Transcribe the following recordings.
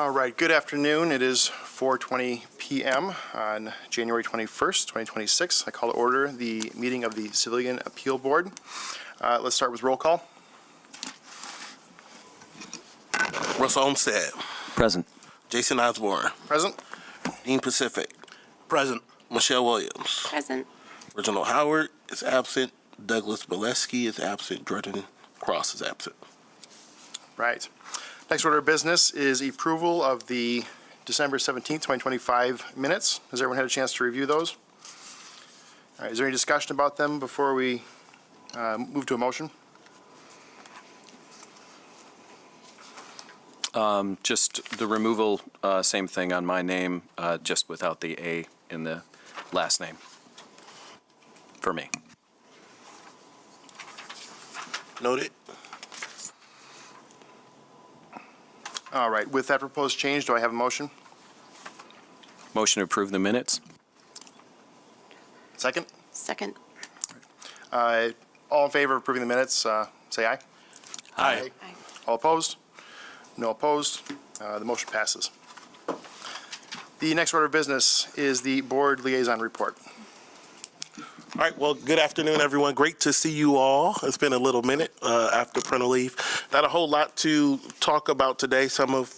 All right, good afternoon. It is 4:20 p.m. on January 21st, 2026. I call to order the meeting of the Civilian Appeal Board. Let's start with roll call. Russell Olmstead. Present. Jason Osborne. Present. Dean Pacific. Present. Michelle Williams. Present. Reginald Howard is absent. Douglas Bileski is absent. Jordan Cross is absent. Right. Next order of business is approval of the December 17th, 2025 minutes. Has everyone had a chance to review those? All right, is there any discussion about them before we move to a motion? Just the removal, same thing on my name, just without the A in the last name for me. Noted. All right, with that proposed change, do I have a motion? Motion to approve the minutes? Second? Second. All in favor of approving the minutes, say aye. Aye. Aye. All opposed? No opposed. The motion passes. The next order of business is the board liaison report. All right, well, good afternoon, everyone. Great to see you all. It's been a little minute after parental leave. Not a whole lot to talk about today. Some of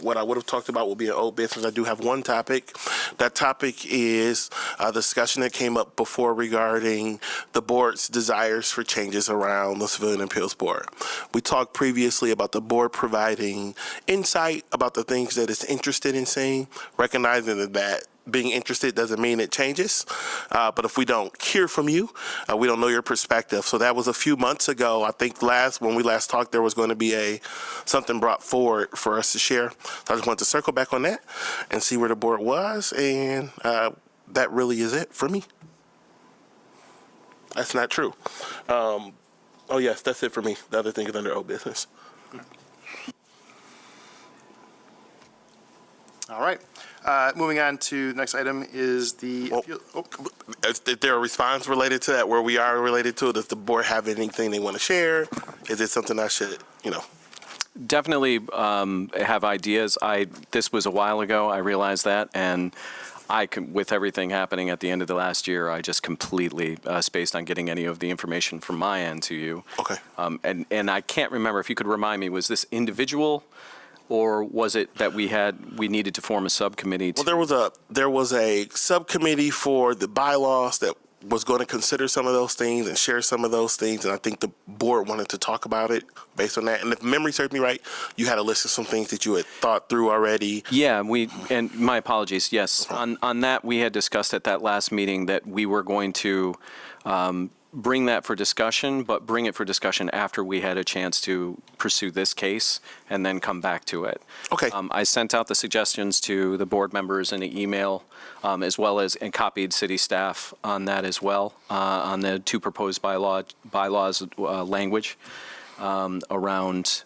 what I would have talked about will be an old business. I do have one topic. That topic is a discussion that came up before regarding the board's desires for changes around the Civilian Appeals Board. We talked previously about the board providing insight about the things that it's interested in seeing, recognizing that being interested doesn't mean it changes, but if we don't hear from you, we don't know your perspective. So that was a few months ago. I think when we last talked, there was going to be something brought forward for us to share. So I just wanted to circle back on that and see where the board was, and that really is it for me. That's not true. Oh yes, that's it for me. The other thing is under old business. All right. Moving on to the next item is the appeal. Is there a response related to that, where we are related to it? Does the board have anything they want to share? Is it something I should, Definitely have ideas. This was a while ago, I realized that, and with everything happening at the end of the last year, I just completely spaced on getting any of the information from my end to you. Okay. And I can't remember, if you could remind me, was this individual? Or was it that we needed to form a subcommittee? Well, there was a subcommittee for the bylaws that was going to consider some of those things and share some of those things, and I think the board wanted to talk about it based on that. And if memory serves me right, you had a list of some things that you had thought through already. Yeah, and my apologies. Yes, on that we had discussed at that last meeting that we were going to bring that for discussion, but bring it for discussion after we had a chance to pursue this case and then come back to it. Okay. I sent out the suggestions to the board members in an email, as well as, and copied city staff on that as well, on the two proposed bylaws language around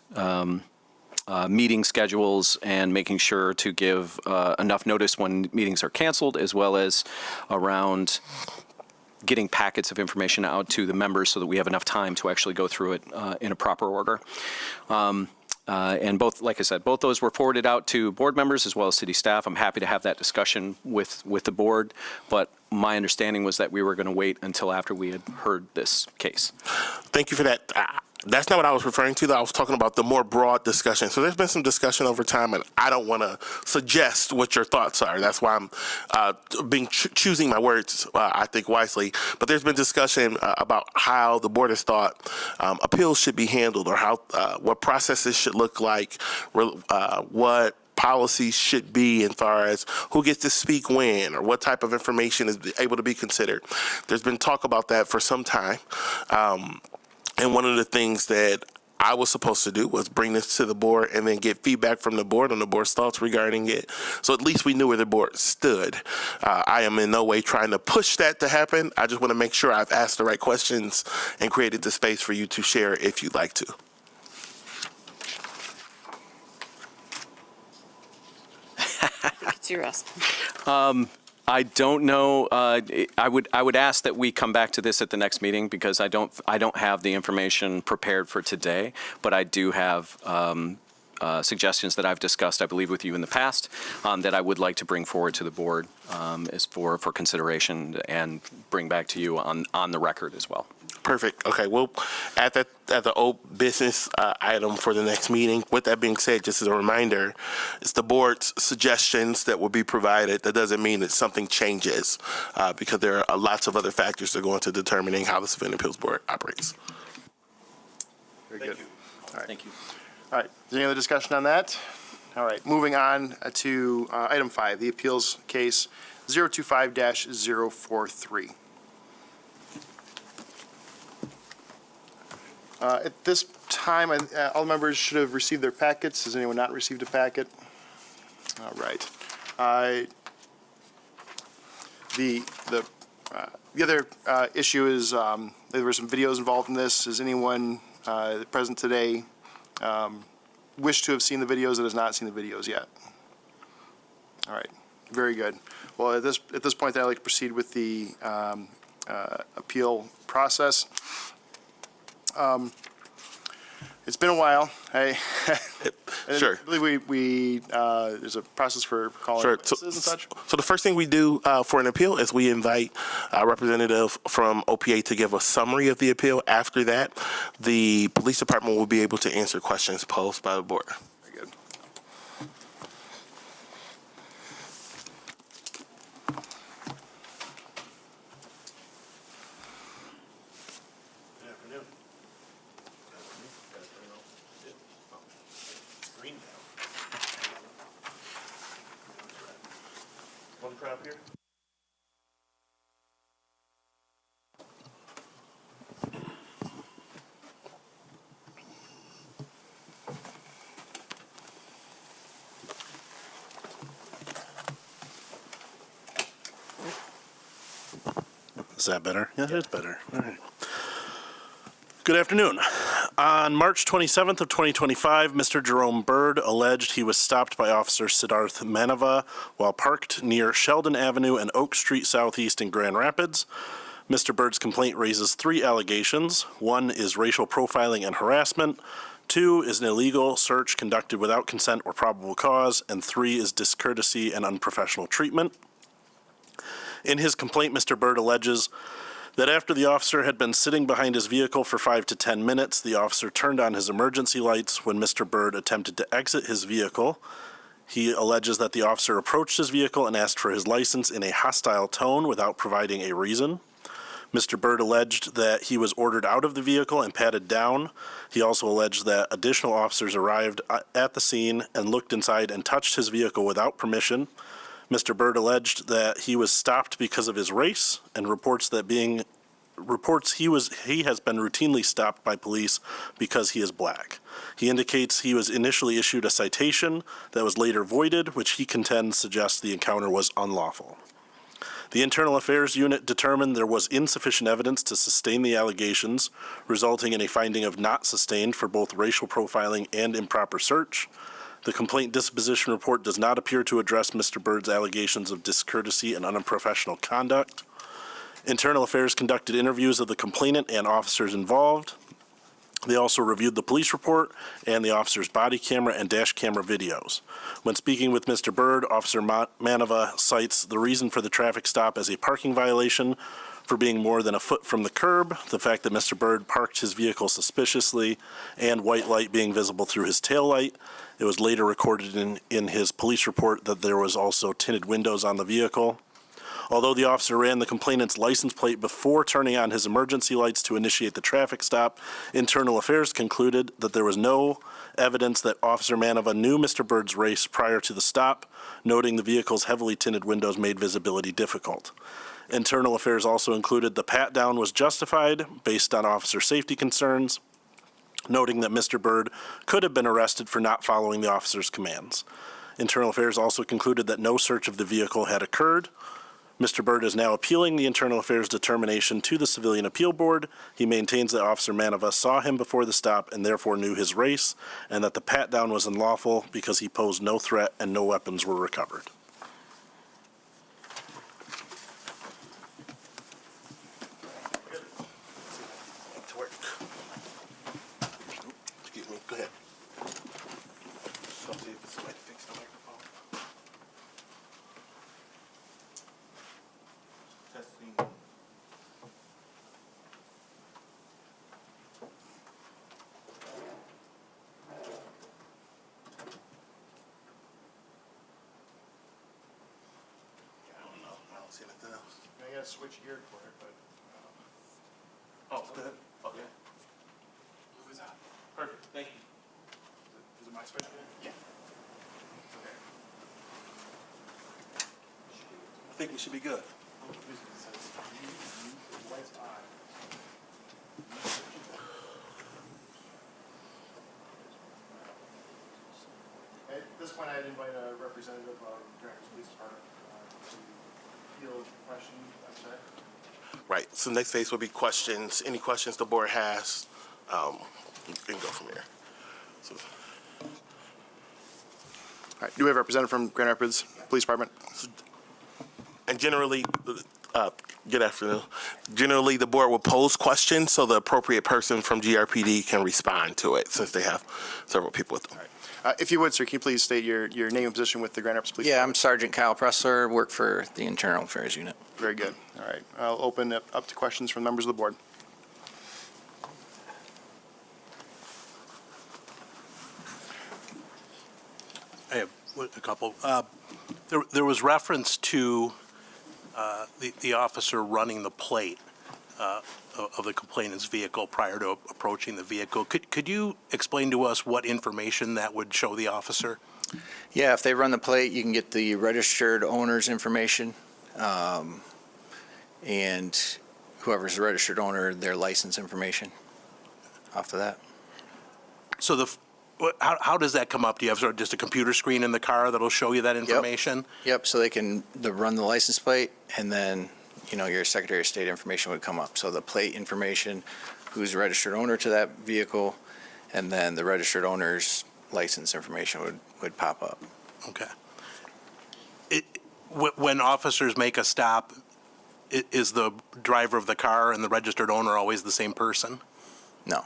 meeting schedules and making sure to give enough notice when meetings are canceled, as well as around getting packets of information out to the members so that we have enough time to actually go through it in a proper order. And both, like I said, both those were forwarded out to board members as well as city staff. I'm happy to have that discussion with the board, but my understanding was that we were going to wait until after we had heard this case. Thank you for that. That's not what I was referring to, though. I was talking about the more broad discussion. So there's been some discussion over time, and I don't want to suggest what your thoughts are. That's why I'm choosing my words, I think, wisely. But there's been discussion about how the board has thought appeals should be handled, or how what processes should look like, what policies should be as far as who gets to speak when, or what type of information is able to be considered. There's been talk about that for some time. And one of the things that I was supposed to do was bring this to the board and then get feedback from the board on the board's thoughts regarding it. So at least we knew where the board stood. I am in no way trying to push that to happen. I just want to make sure I've asked the right questions and created the space for you to share if you'd like to. It's you, Russ. I don't know. I would ask that we come back to this at the next meeting, because I don't have the information prepared for today, but I do have suggestions that I've discussed, I believe, with you in the past, that I would like to bring forward to the board is for consideration and bring back to you on the record as well. Perfect. Okay, we'll add that as the old business item for the next meeting. With that being said, just as a reminder, it's the board's suggestions that will be provided. That doesn't mean that something changes because there are lots of other factors that go into determining how the Civilian Appeals Board operates. Very good. All right. Thank you. All right. Is there any other discussion on that? All right. Moving on to item 5, the appeals case 025-043. At this time, all members should have received their packets. Has anyone not received a packet? All right. The other issue is there were some videos involved in this. Does anyone present today wish to have seen the videos that has not seen the videos yet? All right. Very good. Well, at this point, then I'd like to proceed with the appeal process. It's been a while. Sure. I believe we there's a process for calling Sure. witnesses and such. So the first thing we do for an appeal is we invite a representative from OPA to give a summary of the appeal. After that, the police department will be able to answer questions posed by the board. Very good. Good afternoon. One crowd here. Is that better? Yeah, it's better. All right. Good afternoon. On March 27th of 2025, Mr. Jerome Bird alleged he was stopped by Officer Siddharth Manava while parked near Sheldon Avenue and Oak Street Southeast in Grand Rapids. Mr. Bird's complaint raises 3 allegations. 1 is racial profiling and harassment. 2 is an illegal search conducted without consent or probable cause. And 3 is discourtesy and unprofessional treatment. In his complaint, Mr. Bird alleges that after the officer had been sitting behind his vehicle for 5 to 10 minutes, the officer turned on his emergency lights when Mr. Bird attempted to exit his vehicle. He alleges that the officer approached his vehicle and asked for his license in a hostile tone without providing a reason. Mr. Bird alleged that he was ordered out of the vehicle and patted down. He also alleged that additional officers arrived at the scene and looked inside and touched his vehicle without permission. Mr. Bird alleged that he was stopped because of his race and reports he has been routinely stopped by police because he is black. He indicates he was initially issued a citation that was later voided, which he contends suggests the encounter was unlawful. The Internal Affairs Unit determined there was insufficient evidence to sustain the allegations, resulting in a finding of not sustained for both racial profiling and improper search. The complaint disposition report does not appear to address Mr. Bird's allegations of discourtesy and unprofessional conduct. Internal Affairs conducted interviews of the complainant and officers involved. They also reviewed the police report and the officer's body camera and dash camera videos. When speaking with Mr. Bird, Officer Manava cites the reason for the traffic stop as a parking violation for being more than a foot from the curb, the fact that Mr. Bird parked his vehicle suspiciously, and white light being visible through his taillight. It was later recorded in his police report that there was also tinted windows on the vehicle. Although the officer ran the complainant's license plate before turning on his emergency lights to initiate the traffic stop, Internal Affairs concluded that there was no evidence that Officer Manava knew Mr. Bird's race prior to the stop, noting the vehicle's heavily tinted windows made visibility difficult. Internal Affairs also included the pat-down was justified based on officer safety concerns, noting that Mr. Bird could have been arrested for not following the officer's commands. Internal Affairs also concluded that no search of the vehicle had occurred. Mr. Bird is now appealing the Internal Affairs determination to the Civilian Appeal Board. He maintains that Officer Manava saw him before the stop and therefore knew his race, and that the pat-down was unlawful because he posed no threat and no weapons were recovered. To work. Excuse me, go ahead. see anything else. I gotta switch gear for it, but. Oh, good. Okay. Who's that? Perfect. Thank you. Is it my switch gear? Yeah. Okay. I think we should be good. At this point, I'd invite a representative of Grandview Police Department to field questions. I'm sorry. Right. So next phase will be questions. Any questions the board has, you can go from here. So, All right, do we have a representative from Grand Rapids Police Department? and generally, good afternoon. Generally, the board will pose questions so the appropriate person from GRPD can respond to it, since they have several people with them. If you would, sir, can you please state your name and position with the Grand Rapids Police Yeah, Department? I'm Sergeant Kyle Pressler, work for the Internal Affairs Unit. Very good. All right, I'll open it up to questions from members of the board. I have a couple. There was reference to the officer running the plate of the complainant's vehicle prior to approaching the vehicle. Could you explain to us what information that would show the officer? Yeah, if they run the plate, you can get the registered owner's information, and whoever's the registered owner, their license information off of that. So how does that come up? Do you have sort of just a computer screen in the car that'll show you that information? Yep, so they can run the license plate, and then, your Secretary of State information would come up. So the plate information, who's the registered owner to that vehicle, and then the registered owner's license information would pop up. Okay. When officers make a stop, is the driver of the car and the registered owner always the same person? No.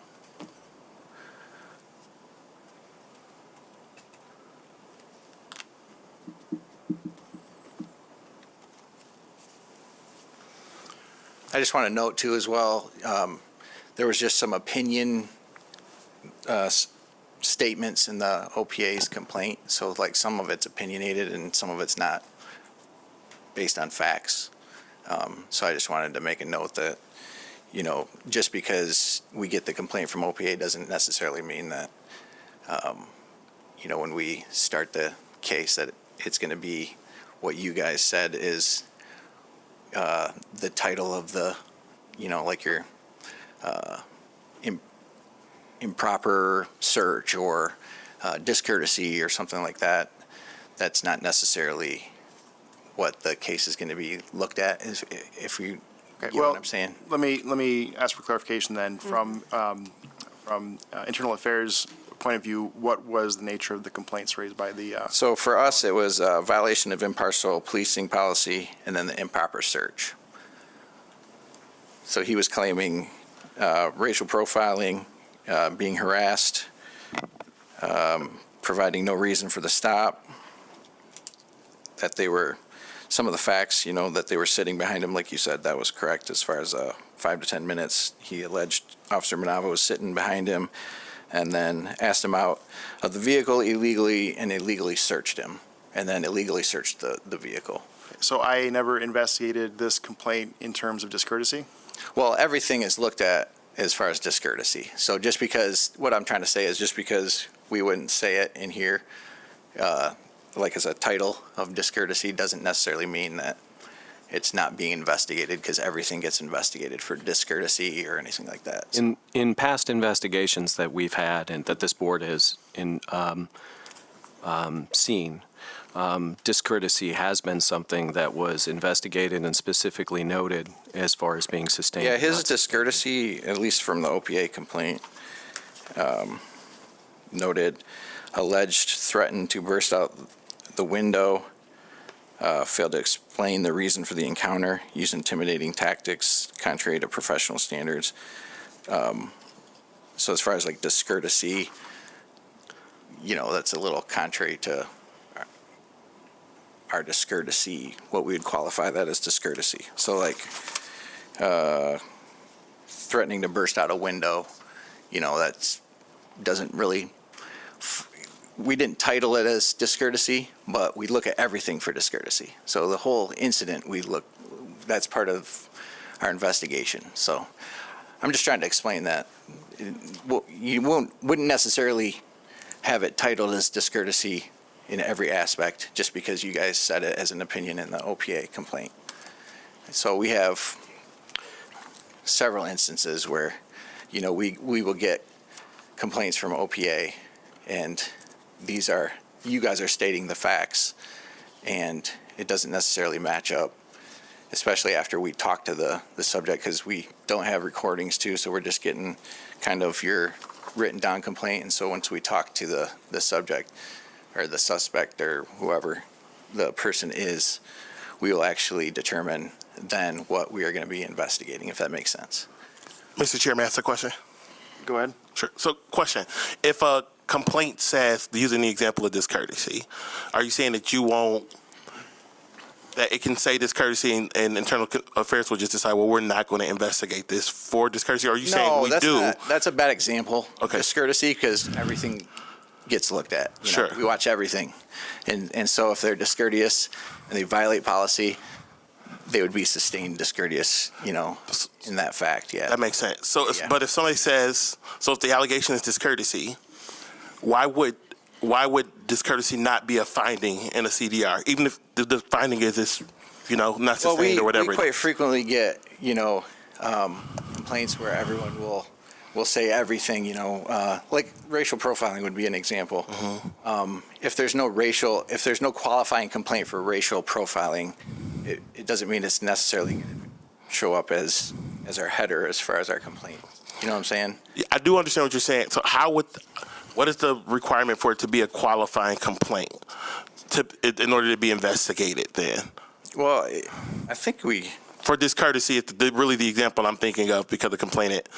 I just want to note too as well, there was just some opinion statements in the OPA's complaint. So like some of it's opinionated and some of it's not based on facts. So I just wanted to make a note that, just because we get the complaint from OPA doesn't necessarily mean that, when we start the case that it's going to be what you guys said is the title of the, like your improper search or discourtesy or something like that. That's not necessarily what the case is going to be looked at, if you get what I'm saying. Let me ask for clarification then. From Internal Affairs point of view, what was the nature of the complaints raised by the? So for us, it was a violation of impartial policing policy and then the improper search. So he was claiming racial profiling, being harassed, providing no reason for the stop, that they were, some of the facts, that they were sitting behind him, like you said, that was correct as far as 5 to 10 minutes. He alleged Officer Manava was sitting behind him and then asked him out of the vehicle illegally and illegally searched him, and then illegally searched the vehicle. So I never investigated this complaint in terms of discourtesy? Well, everything is looked at as far as discourtesy. So just because, what I'm trying to say is just because we wouldn't say it in here, like as a title of discourtesy, doesn't necessarily mean that it's not being investigated, because everything gets investigated for discourtesy or anything like that. So- In past investigations that we've had and that this board has seen, discourtesy has been something that was investigated and specifically noted as far as being sustained. Yeah, his discourtesy, at least from the OPA complaint, noted alleged threatened to burst out the window, failed to explain the reason for the encounter, used intimidating tactics contrary to professional standards. So as far as like discourtesy, that's a little contrary to our discourtesy, what we would qualify that as discourtesy. So like threatening to burst out a window, that's doesn't really, we didn't title it as discourtesy, but we look at everything for discourtesy. So the whole incident we look that's part of our investigation. So I'm just trying to explain that. Well, you wouldn't necessarily have it titled as discourtesy in every aspect just because you guys said it as an opinion in the OPA complaint. So we have several instances where, you know, we will get complaints from OPA, and you guys are stating the facts, and it doesn't necessarily match up, especially after we talk to the subject, because we don't have recordings too, so we're just getting kind of your written down complaint. And so once we talk to the subject or the suspect or whoever the person is, we will actually determine then what we are going to be investigating, if that makes sense. Mr. Chair, may I ask a question? Go ahead. Sure. So, question. If a complaint says, using the example of discourtesy, are you saying that you won't, that it can say discourtesy and Internal Affairs will just decide, well, we're not going to investigate this for discourtesy? Or are you saying we do? That's a bad example. Okay. Discourtesy, because everything gets looked at. You know, Sure. we watch everything. And so if they're discourteous and they violate policy, they would be sustained discourteous, you know, in that fact, yeah. That makes sense. So, Yeah. but if somebody says, so if the allegation is discourtesy, why would discourtesy not be a finding in a CDR, even if the finding is, you know, not Well, sustained or whatever? we quite frequently get, you know, complaints where everyone will say everything, you know, like racial profiling would be an example. If there's no qualifying complaint for racial profiling, it doesn't mean it's necessarily going to show up as our header as far as our complaint. You know what I'm saying? Yeah, I do understand what you're saying. So what is the requirement for it to be a qualifying complaint in order to be investigated then? Well, I think For discourtesy, it's really the example I'm thinking of because the complainant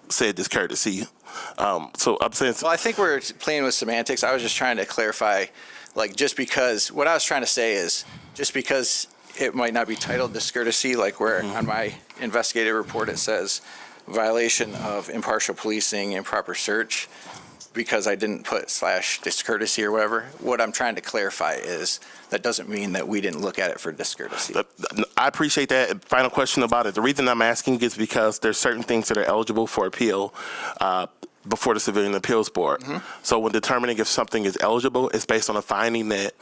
said discourtesy. So I'm saying, Well, I think we're playing with semantics. I was just trying to clarify, like, what I was trying to say is, just because it might not be titled discourtesy, like where on my investigative report it says violation of impartial policing, improper search, because I didn't put / discourtesy or whatever. What I'm trying to clarify is that doesn't mean that we didn't look at it for discourtesy. I appreciate that. Final question about it. The reason I'm asking is because there's certain things that are eligible for appeal before the Civilian Appeals Board. So when determining if something is eligible, it's based on a finding that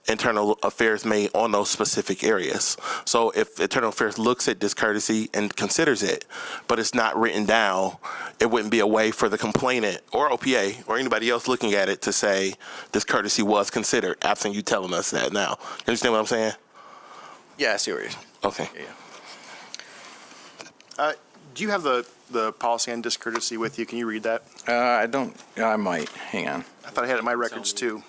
Internal Affairs made on those specific areas. So if Internal Affairs looks at discourtesy and considers it, but it's not written down, it wouldn't be a way for the complainant or OPA or anybody else looking at it to say discourtesy was considered, absent you telling us that now. You understand what I'm saying? Yeah, I see what you're saying. Okay. Yeah. Do you have the policy on discourtesy with you? Can you read that? I don't, I might. Hang on. I thought I had it in my records too.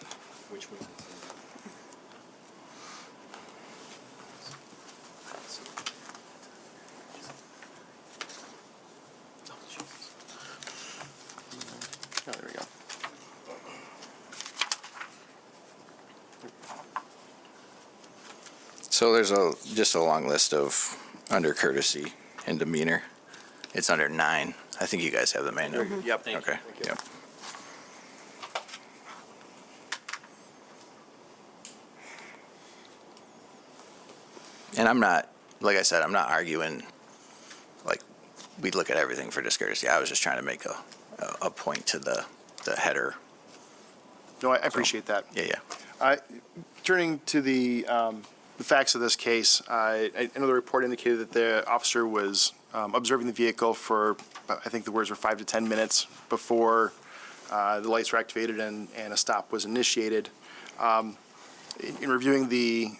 Oh, there we go. So there's just a long list of under courtesy and demeanor. It's under 9. I think you guys have the manual. Yep. Okay, yep. And I'm not, like I said, I'm not arguing, like, we look at everything for discourtesy. I was just trying to make a point to the header. No, I appreciate that. Yeah. Turning to the facts of this case, I know the report indicated that the officer was observing the vehicle for, I think the words were 5 to 10 minutes before the lights were activated and a stop was initiated. In reviewing the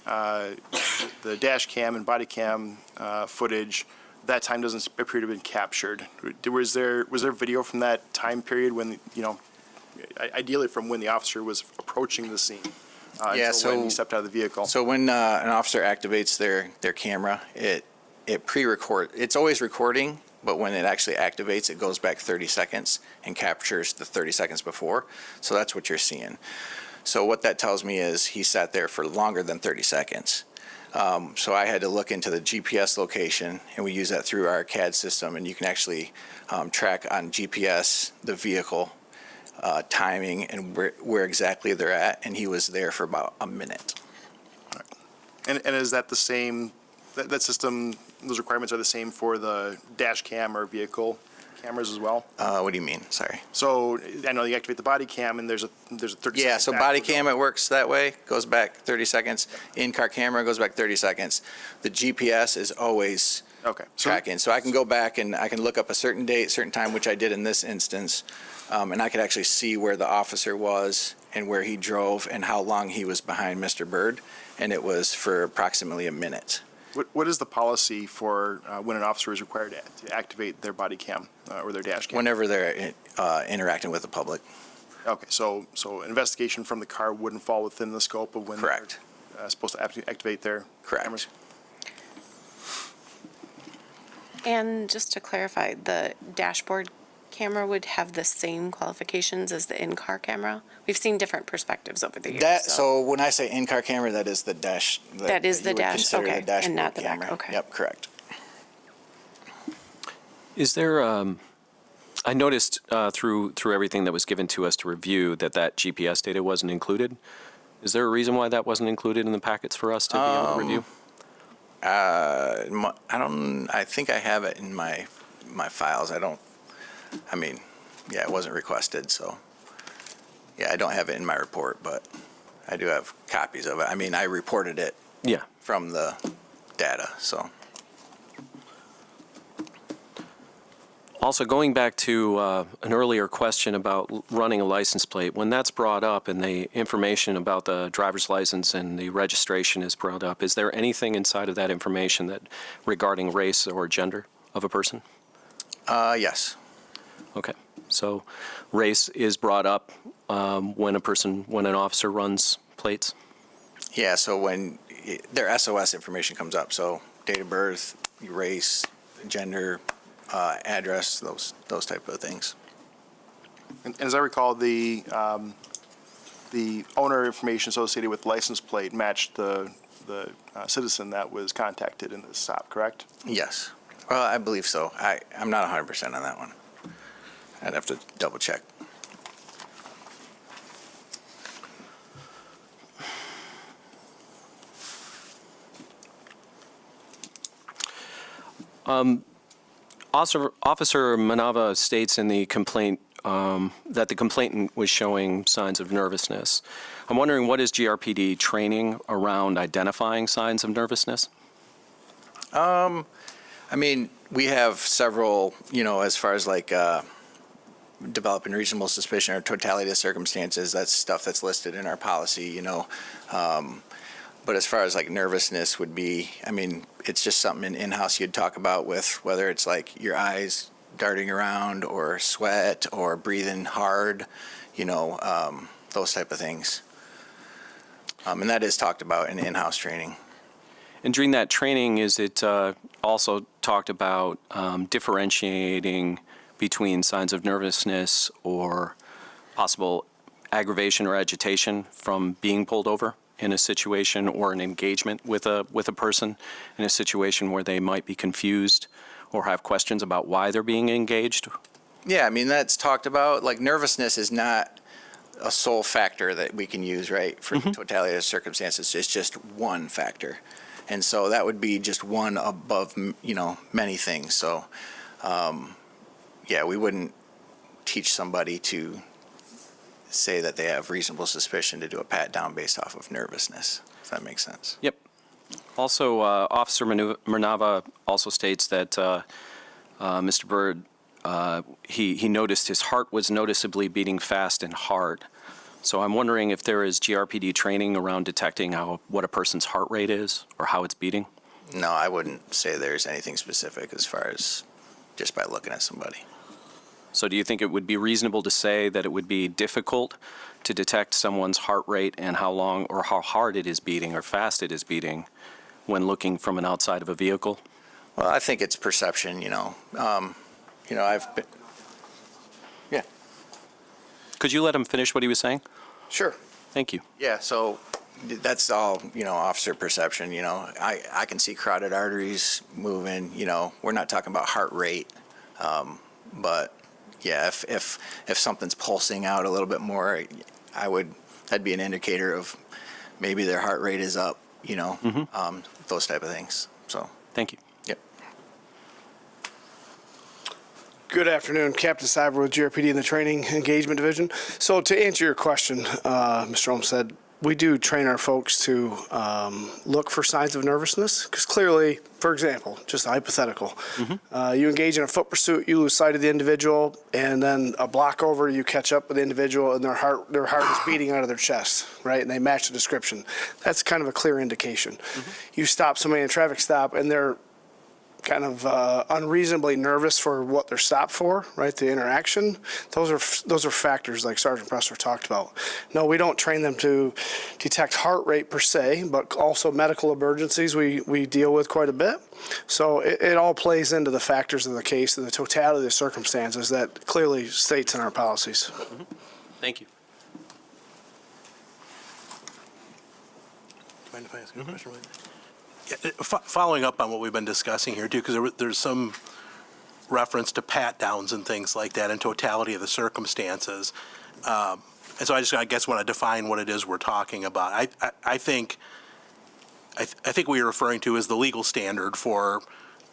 dash cam and body cam footage, that time doesn't appear to have been captured. Was there video from that time period when, you know, ideally from when the officer was approaching the scene? Until when he stepped out of the vehicle. So when an officer activates their camera, it pre-record. It's always recording, but when it actually activates, it goes back 30 seconds and captures the 30 seconds before. So that's what you're seeing. So what that tells me is he sat there for longer than 30 seconds. So I had to look into the GPS location, and we use that through our CAD system, and you can actually track on GPS the vehicle timing and where exactly they're at, and he was there for about a minute. And is that the same, that system those requirements are the same for the dash cam or vehicle cameras as well? What do you mean? Sorry. So I know you activate the body cam and there's a 30 Yeah, second so back body window. cam, it works that way, goes back 30 seconds. In-car camera goes back 30 seconds. The GPS is always Okay. So, tracking. So I can go back and I can look up a certain date, certain time, which I did in this instance, and I could actually see where the officer was and where he drove and how long he was behind Mr. Byrd, and it was for approximately a minute. what is the policy for when an officer is required to activate their body cam or their dash cam? Whenever they're interacting with the public. Okay, so investigation from the car wouldn't fall within the scope of when Correct. they're supposed to activate their Correct. cameras? And just to clarify, the dashboard camera would have the same qualifications as the in-car camera? We've seen different perspectives over the years. So when I say in-car camera, that is the dash. That is the you would dash, consider the okay, and dashboard not the back, camera. okay. Yep, correct. Is there, I noticed through everything that was given to us to review that GPS data wasn't included. Is there a reason why that wasn't included in the packets for us to be able to review? I think I have it in my files. Yeah, it wasn't requested, so. Yeah, I don't have it in my report, but I do have copies of it. I reported it Yeah. from the data, so. Also, going back to an earlier question about running a license plate, when that's brought up and the information about the driver's license and the registration is brought up, is there anything inside of that information that regarding race or gender of a person? Yes. Okay, so race is brought up when an officer runs plates? Yeah, so when their SOS information comes up, so date of birth, race, gender, address, those type of things. And as I recall, the owner information associated with license plate matched the citizen that was contacted in the stop, correct? Yes. Well, I believe so. I'm not 100% on that one. I'd have to double check. Officer Manava states in the complaint that the complainant was showing signs of nervousness. I'm wondering, what is GRPD training around identifying signs of nervousness? We have several, as far as like developing reasonable suspicion or totality of circumstances, that's stuff that's listed in our policy, But as far as like nervousness would be, it's just something in-house you'd talk about with whether it's like your eyes darting around or sweat or breathing hard, those type of things. And that is talked about in in-house training. And during that training, is it also talked about differentiating between signs of nervousness or possible aggravation or agitation from being pulled over in a situation or an engagement with a person in a situation where they might be confused or have questions about why they're being engaged? Yeah, that's talked about. Like nervousness is not a sole factor that we can use, right, for totality of circumstances. It's just one factor. And so that would be just one above, many things. So, we wouldn't teach somebody to say that they have reasonable suspicion to do a pat down based off of nervousness, if that makes sense. Yep. Also, Officer Manava also states that Mr. Byrd, he noticed his heart was noticeably beating fast and hard. So I'm wondering if there is GRPD training around detecting what a person's heart rate is or how it's beating? No, I wouldn't say there's anything specific as far as just by looking at somebody. So do you think it would be reasonable to say that it would be difficult to detect someone's heart rate and how long or how hard it is beating or fast it is beating when looking from an outside of a vehicle? Well, I think it's perception, I've been, yeah. Could you let him finish what he was saying? Sure. Thank you. Yeah, so that's all, officer perception, I can see carotid arteries moving, we're not talking about heart rate. But yeah, if something's pulsing out a little bit more, that'd be an indicator of maybe their heart rate is up, those type of things. So, Thank you. yep. Good afternoon, Captain Cyber with GRPD in the Training Engagement Division. So to answer your question, Mr. Olmstead, we do train our folks to look for signs of nervousness, because clearly, for example, just a hypothetical, you engage in a foot pursuit, you lose sight of the individual, and then a block over, you catch up with the individual, and their heart is beating out of their chest, right? And they match the description. That's kind of a clear indication. You stop somebody in a traffic stop, and they're kind of unreasonably nervous for what they're stopped for, right? The interaction. Those are factors like Sergeant Presser talked about. No, we don't train them to detect heart rate per se, but also medical emergencies we deal with quite a bit. So it all plays into the factors of the case and the totality of the circumstances that clearly states in our policies. Thank you. Mind if I ask you a question? Following up on what we've been discussing here, too, because there's some reference to pat-downs and things like that in totality of the circumstances. And so I guess want to define what it is we're talking about. I think what you're referring to is the legal standard for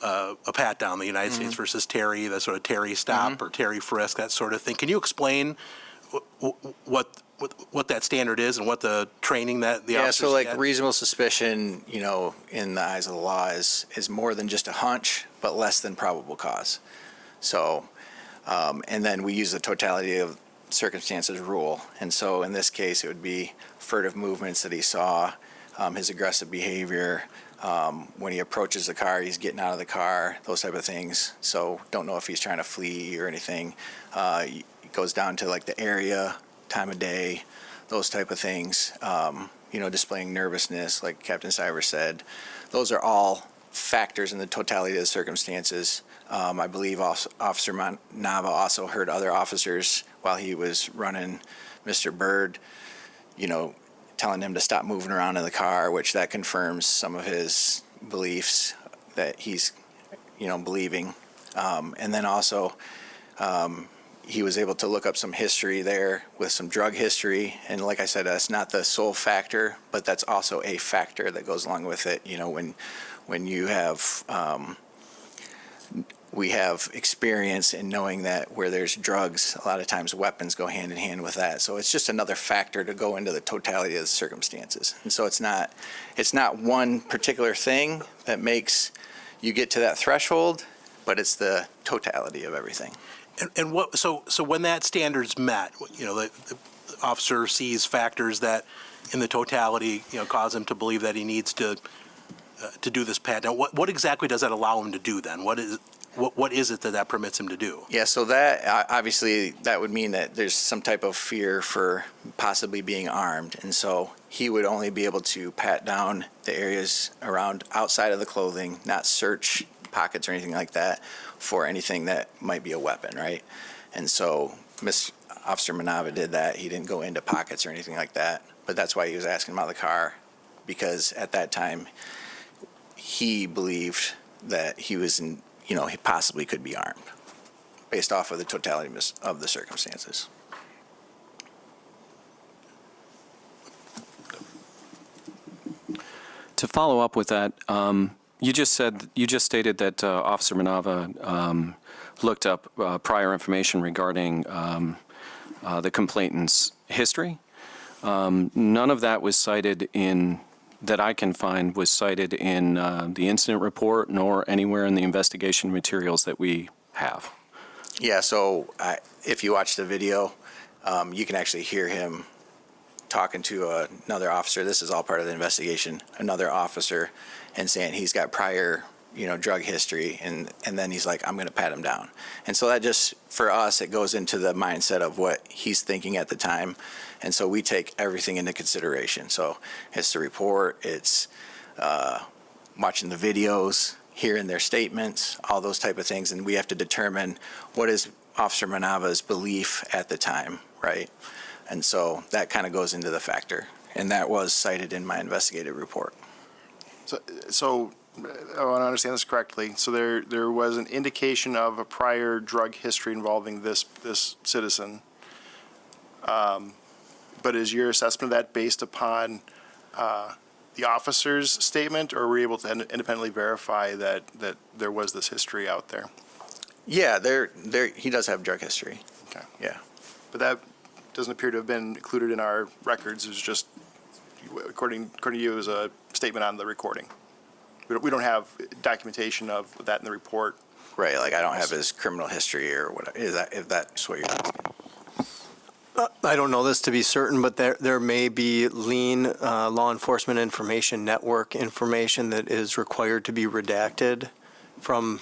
a pat-down, the United States versus Terry, the sort of Terry stop or Terry frisk, that sort of thing. Can you explain what that standard is and what the training that the officers so like get? reasonable suspicion, in the eyes of the law is more than just a hunch, but less than probable cause. So, and then we use the totality of circumstances rule. And so in this case, it would be furtive movements that he saw, his aggressive behavior, when he approaches the car, he's getting out of the car, those type of things. So don't know if he's trying to flee or anything. It goes down to like the area, time of day, those type of things, displaying nervousness, like Captain Cyber said. Those are all factors in the totality of the circumstances. I believe Officer Nava also heard other officers while he was running Mr. Bird, telling him to stop moving around in the car, which that confirms some of his beliefs that he's, believing. And then also, he was able to look up some history there with some drug history. And like I said, that's not the sole factor, but that's also a factor that goes along with it. When you have, we have experience in knowing that where there's drugs, a lot of times weapons go hand in hand with that. So it's just another factor to go into the totality of the circumstances. And so it's not one particular thing that makes you get to that threshold, but it's the totality of everything. And what, so when that standard's met, the officer sees factors that in the totality, cause him to believe that he needs to do this pat down. What exactly does that allow him to do then? What is it that permits him to do? Yeah, so that, obviously, that would mean that there's some type of fear for possibly being armed. And so he would only be able to pat down the areas around outside of the clothing, not search pockets or anything like that for anything that might be a weapon, right? And so Officer Manava did that. He didn't go into pockets or anything like that, but that's why he was asking about the car, because at that time he believed that he was in, he possibly could be armed based off of the totality of the circumstances. To follow up with that, you just stated that Officer Manava looked up prior information regarding the complainant's history. None of that was cited that I can find was cited in the incident report, nor anywhere in the investigation materials that we have. Yeah, so if you watch the video, you can actually hear him talking to another officer. This is all part of the investigation. Another officer, and saying he's got prior, drug history, and then he's like, I'm going to pat him down. And so that just, for us, it goes into the mindset of what he's thinking at the time. And so we take everything into consideration. So it's the report, it's watching the videos, hearing their statements, all those type of things, and we have to determine what is Officer Manava's belief at the time, right? And so that kind of goes into the factor, and that was cited in my investigative report. So I want to understand this correctly. So there was an indication of a prior drug history involving this citizen. But is your assessment of that based upon the officer's statement, or were you able to independently verify that there was this history out there? Yeah, he does have drug history. Okay. Yeah. But that doesn't appear to have been included in our records. It was just, according to you, it was a statement on the recording. We don't have documentation of that in the report. Right, like I don't have his criminal history or whatever. If that's what you're asking? I don't know this to be certain, but there may be lean law enforcement information network information that is required to be redacted from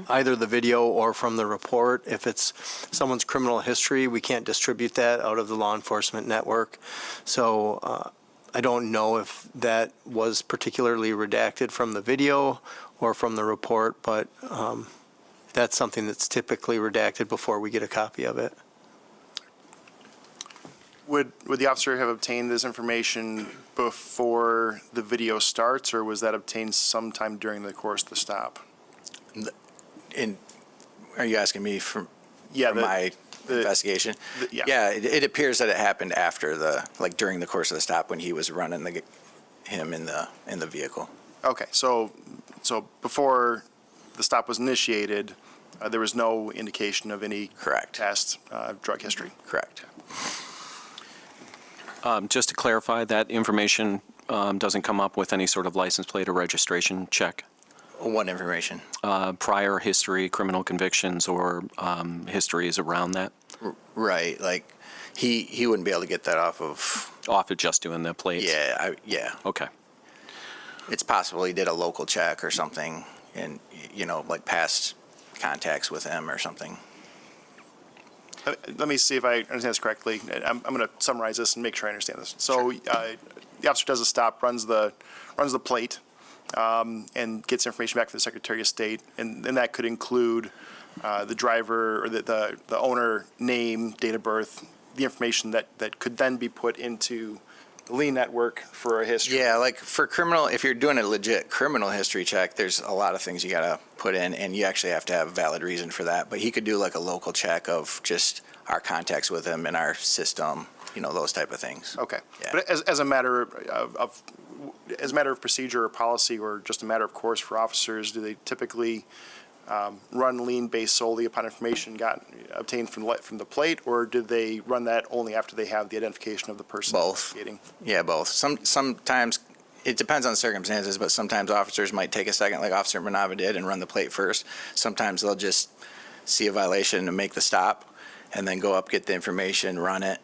either the video or from the report. If it's someone's criminal history, we can't distribute that out of the law enforcement network. So I don't know if that was particularly redacted from the video or from the report, but that's something that's typically redacted before we get a copy of it. Would the officer have obtained this information before the video starts, or was that obtained sometime during the course of the stop? Are you asking me from Yeah, my investigation? yeah. Yeah, it appears that it happened after during the course of the stop when he was running him in the vehicle. Okay, so before the stop was initiated, there was no indication of any Correct. past drug history. Correct. Just to clarify, that information doesn't come up with any sort of license plate or registration check? What information? Prior history, criminal convictions, or histories around that? Right, like he wouldn't be able to get that off of. Off of just doing the plates? Yeah, yeah. Okay. It's possible he did a local check or something, and like past contacts with him or something. Let me see if I understand this correctly. I'm going to summarize this and make sure I understand this. So the officer does a stop, runs the plate, and gets information back from the Secretary of State, and that could include the driver or the owner name, date of birth, the information that could then be put into the lean network for a history. Yeah, like for criminal, if you're doing a legit criminal history check, there's a lot of things you got to put in, and you actually have to have a valid reason for that. But he could do like a local check of just our contacts with him in our system, those type of things. Okay. Yeah. But as a matter of procedure or policy, or just a matter of course for officers, do they typically run lean based solely upon information obtained from the plate, or do they run that only after they have the identification of the person Both. investigating? Yeah, both. Sometimes it depends on circumstances, but sometimes officers might take a second, like Officer Manava did, and run the plate first. Sometimes they'll just see a violation and make the stop, and then go up, get the information, run it.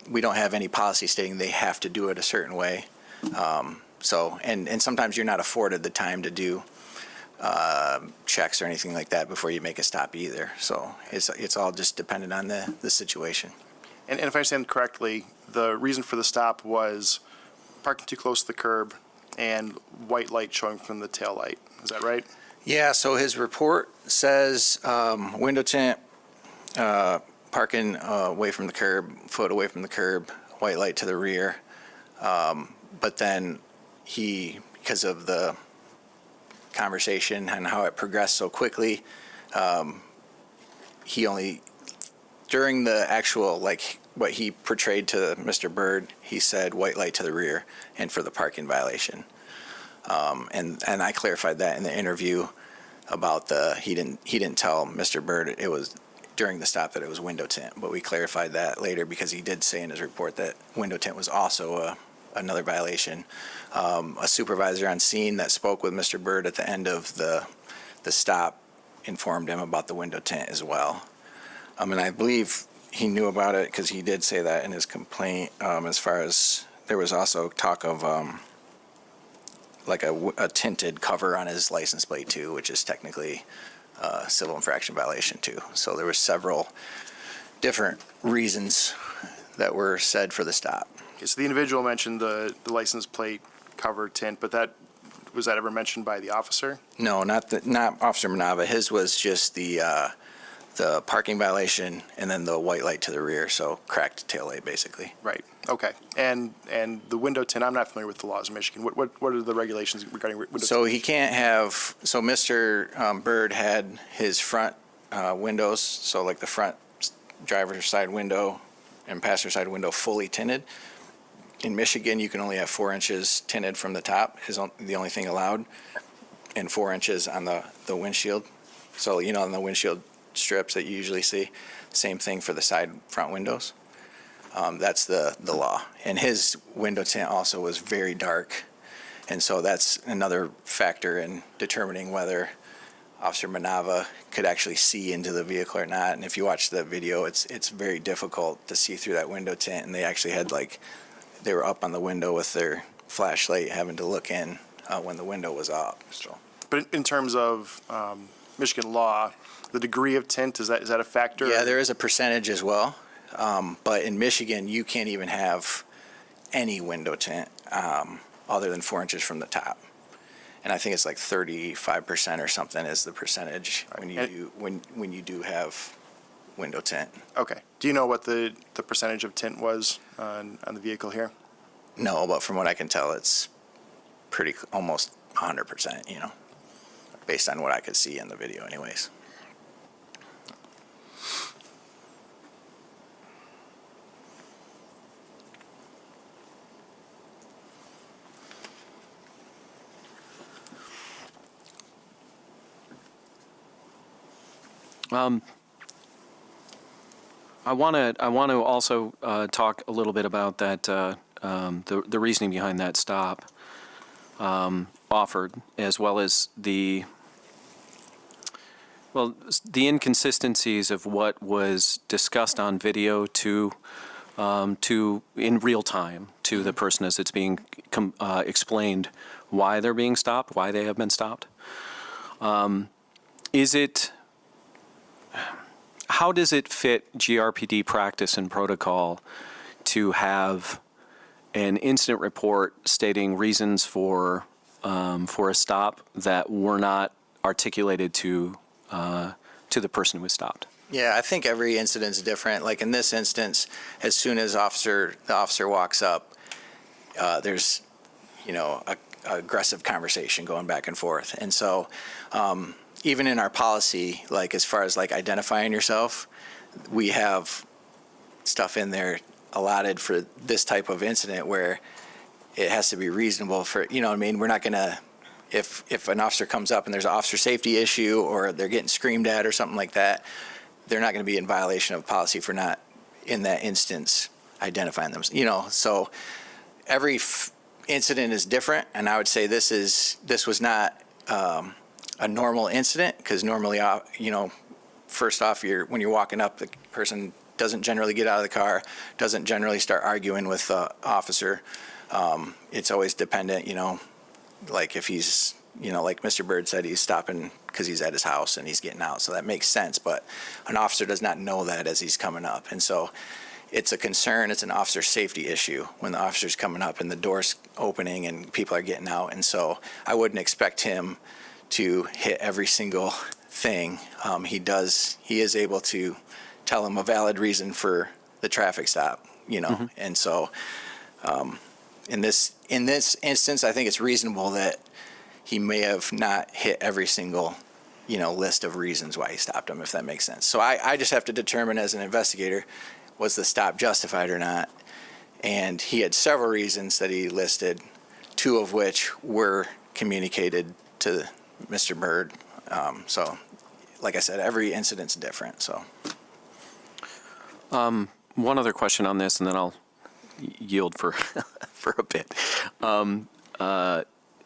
We don't have any policy stating they have to do it a certain way. And sometimes you're not afforded the time to do checks or anything like that before you make a stop either. So it's all just dependent on the situation. And if I understand correctly, the reason for the stop was parking too close to the curb and white light showing from the tail light. Is that right? Yeah, so his report says window tint, parking away from the curb, foot away from the curb, white light to the rear. But then because of the conversation and how it progressed so quickly, during the actual, what he portrayed to Mr. Byrd, he said white light to the rear and for the parking violation. And I clarified that in the interview about he didn't tell Mr. Byrd it was during the stop that it was window tint, but we clarified that later because he did say in his report that window tint was also another violation. A supervisor on scene that spoke with Mr. Byrd at the end of the stop informed him about the window tint as well. And I believe he knew about it because he did say that in his complaint, as far as there was also talk of a tinted cover on his license plate too, which is technically a civil infraction violation too. So there were several different reasons that were said for the stop. Okay, so the individual mentioned the license plate cover tint, but was that ever mentioned by the officer? No, not Officer Manava. His was just the parking violation and then the white light to the rear, so cracked taillight basically. Right. Okay. And the window tint, I'm not familiar with the laws of Michigan. What are the regulations regarding window tint? So he can't have. So Mr. Byrd had his front windows, so like the front driver's side window and passenger side window fully tinted. In Michigan, you can only have 4 inches tinted from the top is the only thing allowed, and 4 inches on the windshield So, on the windshield strips that you usually see, same thing for the front windows. That's the law. And his window tint also was very dark. And so that's another factor in determining whether Officer Manava could actually see into the vehicle or not. And if you watch the video, it's very difficult to see through that window tint. And they actually had they were up on the window with their flashlight having to look in when the window was up. So. But in terms of Michigan law, the degree of tint, is that a factor? Yeah, there is a percentage as well. But in Michigan, you can't even have any window tint other than 4 inches from the top. And I think it's like 35% or something is the percentage when you do have window tint. Okay. Do you know what the percentage of tint was on the vehicle here? No, but from what I can tell, it's almost 100%, based on what I could see in the video anyways. I want to also talk a little bit about that, the reasoning behind that stop offered, as well as the inconsistencies of what was discussed on video to in real time to the person as it's being explained why they're being stopped, why they have been stopped. How does it fit GRPD practice and protocol to have an incident report stating reasons for a stop that were not articulated to the person who was stopped? Yeah, I think every incident is different. Like in this instance, as soon as the officer walks up, there's a aggressive conversation going back and forth, and so. Even in our policy, as far as identifying yourself, we have stuff in there allotted for this type of incident where it has to be reasonable for, we're not going to, if an officer comes up and there's an officer safety issue or they're getting screamed at or something like that, they're not going to be in violation of policy for not, in that instance, identifying them. So every incident is different, and I would say this was not a normal incident, because normally, first off, when you're walking up, the person doesn't generally get out of the car, doesn't generally start arguing with the officer. It's always dependent, like if he's, like Mr. Bird said, he's stopping because he's at his house and he's getting out. So that makes sense. But an officer does not know that as he's coming up. And so it's a concern. It's an officer safety issue when the officer's coming up and the door's opening and people are getting out. And so I wouldn't expect him to hit every single thing. He is able to tell him a valid reason for the traffic stop, Mm-hmm. And so in this instance, I think it's reasonable that he may have not hit every single, list of reasons why he stopped him, if that makes sense. So I just have to determine as an investigator, was the stop justified or not? And he had several reasons that he listed, 2 of which were communicated to Mr. Bird. So, like I said, every incident's different. So, One other question on this, and then I'll yield for for a bit.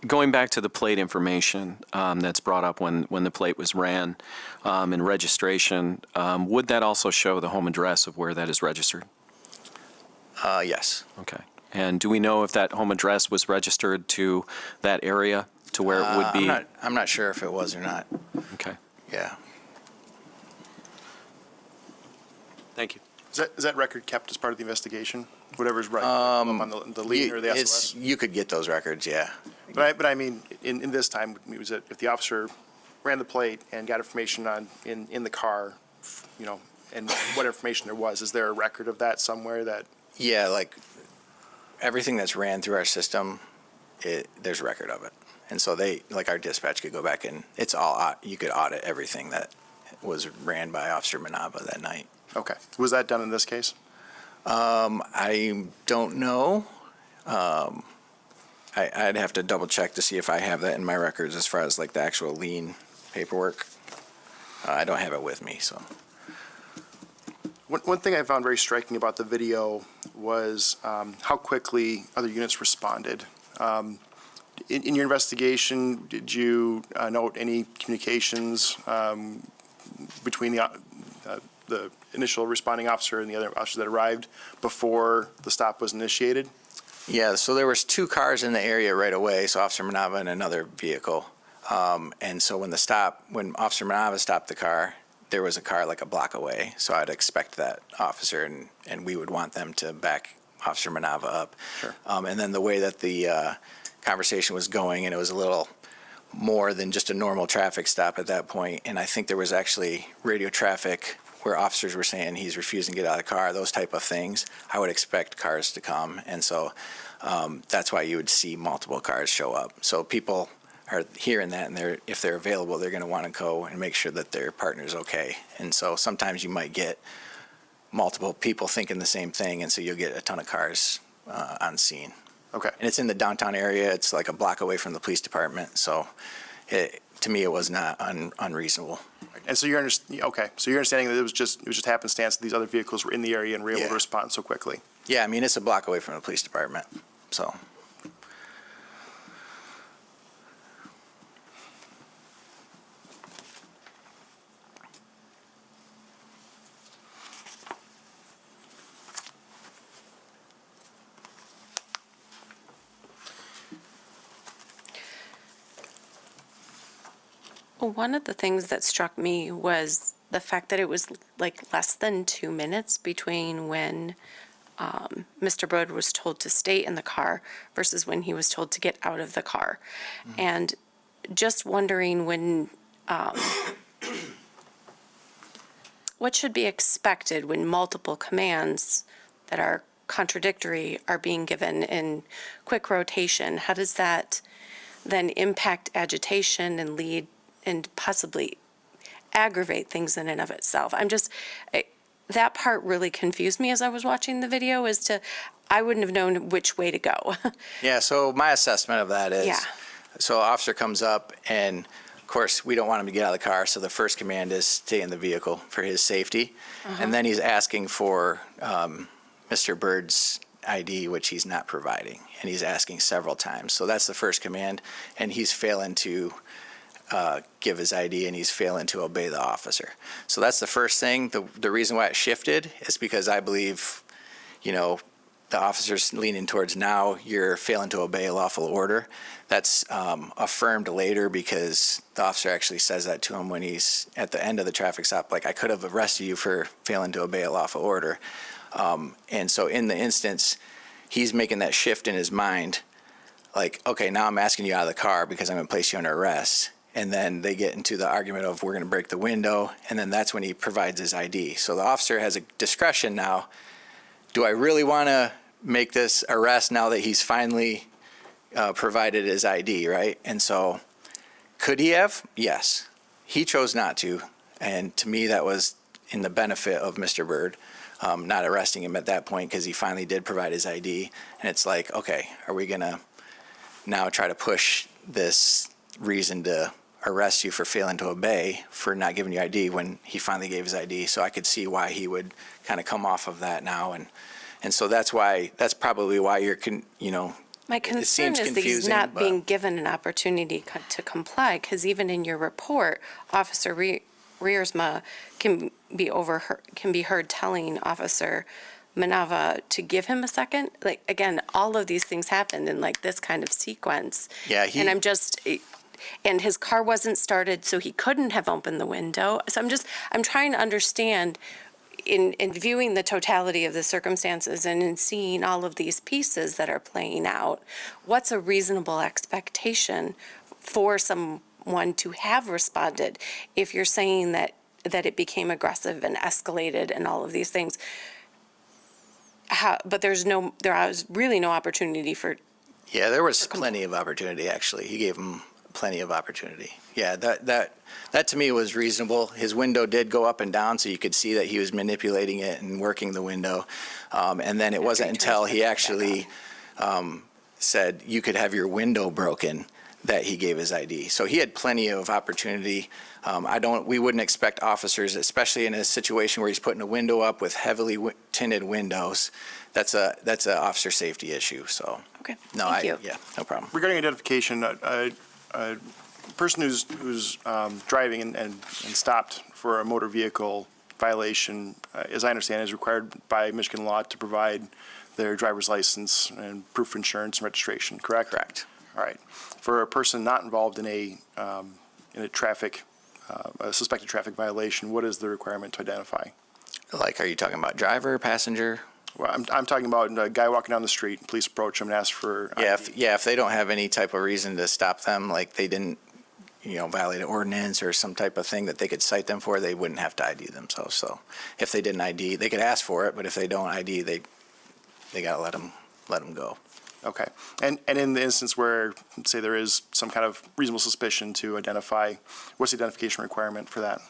Going back to the plate information that's brought up when the plate was ran and registration, would that also show the home address of where that is registered? yes. Okay. And do we know if that home address was registered to that area to where it would be? I'm not sure if it was or not. Okay. Yeah. Thank you. Is that record kept as part of the investigation? Whatever's right up on the lead or the SOS? You could get those records, yeah. But I mean, in this time, it was if the officer ran the plate and got information in the car, and what information there was, is there a record of that somewhere that? Yeah, like everything that's ran through our system, there's a record of it. And so our dispatch could go back and you could audit everything that was ran by Officer Manava that night. Okay. Was that done in this case? I don't know. I'd have to double check to see if I have that in my records as far as the actual lien paperwork. I don't have it with me, so. One thing I found very striking about the video was how quickly other units responded. In your investigation, did you note any communications between the initial responding officer and the other officers that arrived before the stop was initiated? Yeah, so there was 2 cars in the area right away, so Officer Manava and another vehicle. And so when Officer Manava stopped the car, there was a car like a block away. So I'd expect that officer, and we would want them to back Officer Manava up. Sure. And then the way that the conversation was going, and it was a little more than just a normal traffic stop at that point, and I think there was actually radio traffic where officers were saying he's refusing to get out of the car, those type of things, I would expect cars to come. And so that's why you would see multiple cars show up. So people are hearing that, and if they're available, they're going to want to go and make sure that their partner's okay. And so sometimes you might get multiple people thinking the same thing, and so you'll get a ton of cars on scene. Okay. And it's in the downtown area. It's like a block away from the police department. So to me, it was not unreasonable. And so so you're understanding that it was just happenstance that these other vehicles were in the area and were able Yeah. to respond so quickly? Yeah, I mean, it's a block away from the police department, so. One of the things that struck me was the fact that it was like less than 2 minutes between when Mr. Broad was told to stay in the car versus when he was told to get out of the car. And just wondering what should be expected when multiple commands that are contradictory are being given in quick rotation? How does that then impact agitation and lead and possibly aggravate things in and of itself? That part really confused me as I was watching the video I wouldn't have known which way to go. Yeah, so my assessment of that is, Yeah. so officer comes up, and of course, we don't want him to get out of the car, so the first command is stay in the vehicle for his safety. And then he's asking for Mr. Bird's ID, which he's not providing, and he's asking several times. So that's the first command, and he's failing to give his ID, and he's failing to obey the officer. So that's the first thing. The reason why it shifted is because I believe, the officer's leaning towards now you're failing to obey a lawful order. That's affirmed later because the officer actually says that to him when he's at the end of the traffic stop, like, I could have arrested you for failing to obey a lawful order. And so in the instance, he's making that shift in his mind, like, okay, now I'm asking you out of the car because I'm going to place you under arrest. And then they get into the argument of we're going to break the window, and then that's when he provides his ID. So the officer has a discretion now. Do I really want to make this arrest now that he's finally provided his ID, right? And so could he have? Yes. He chose not to, and to me that was in the benefit of Mr. Bird, not arresting him at that point because he finally did provide his ID. And it's like, okay, are we going to now try to push this reason to arrest you for failing to obey for not giving you ID when he finally gave his ID? So I could see why he would kind of come off of that now, and so that's probably why My it concern seems is that he's confusing, not but- being given an opportunity to comply, because even in your report, Officer Riersma can be heard telling Officer Manava to give him a second. Like, again, all of these things happened in like this kind of sequence. Yeah, And his car wasn't started, so he couldn't have opened the window. So I'm trying to understand, in viewing the totality of the circumstances and in seeing all of these pieces that are playing out, what's a reasonable expectation for someone to have responded if you're saying that it became aggressive and escalated and all of these things? But there was really no opportunity for. Yeah, there was plenty of opportunity, actually. He gave him plenty of opportunity. Yeah, that to me was reasonable. His window did go up and down, so you could see that he was manipulating it and working the window. And then it wasn't until he actually said, you could have your window broken, that he gave his ID. So he had plenty of opportunity. We wouldn't expect officers, especially in a situation where he's putting a window up with heavily tinted windows. That's a officer safety issue, so. Okay, No, thank you. yeah, no problem. Regarding identification, a person who's driving and stopped for a motor vehicle violation, as I understand, is required by Michigan law to provide their driver's license and proof of insurance and registration, correct? Correct. All right. For a person not involved in a traffic, a suspected traffic violation, what is the requirement to identify? Like, are you talking about driver, passenger? Well, I'm talking about a guy walking down the street, and police approach him and ask for Yeah, ID. if they don't have any type of reason to stop them, like they didn't, violate an ordinance or some type of thing that they could cite them for, they wouldn't have to ID themselves. So if they didn't ID, they could ask for it, but if they don't ID, they gotta let them go. Okay. And in the instance where, say, there is some kind of reasonable suspicion to identify, what's the identification requirement for that?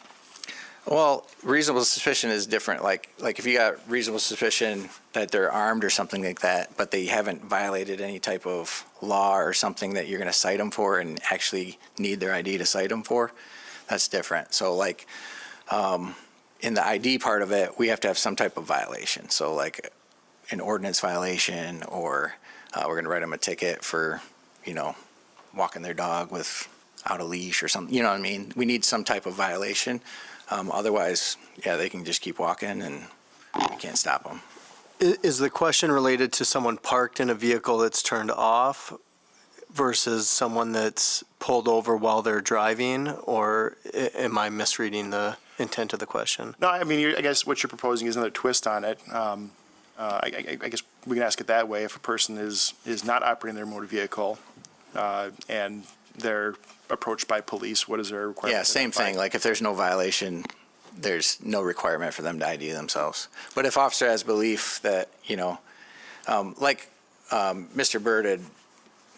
Well, reasonable suspicion is different. Like if you got reasonable suspicion that they're armed or something like that, but they haven't violated any type of law or something that you're going to cite them for and actually need their ID to cite them for, that's different. So like in the ID part of it, we have to have some type of violation. So like an ordinance violation, or we're going to write them a ticket for, walking their dog without a leash or something. You know what I mean? We need some type of violation. Otherwise, yeah, they can just keep walking and we can't stop them. Is the question related to someone parked in a vehicle that's turned off versus someone that's pulled over while they're driving, or am I misreading the intent of the question? No, I mean, I guess what you're proposing is another twist on it. I guess we can ask it that way. If a person is not operating their motor vehicle and they're approached by police, what is their requirement? Yeah, same thing. Like if there's no violation, there's no requirement for them to ID themselves. But if officer has belief that, Mr. Byrd had,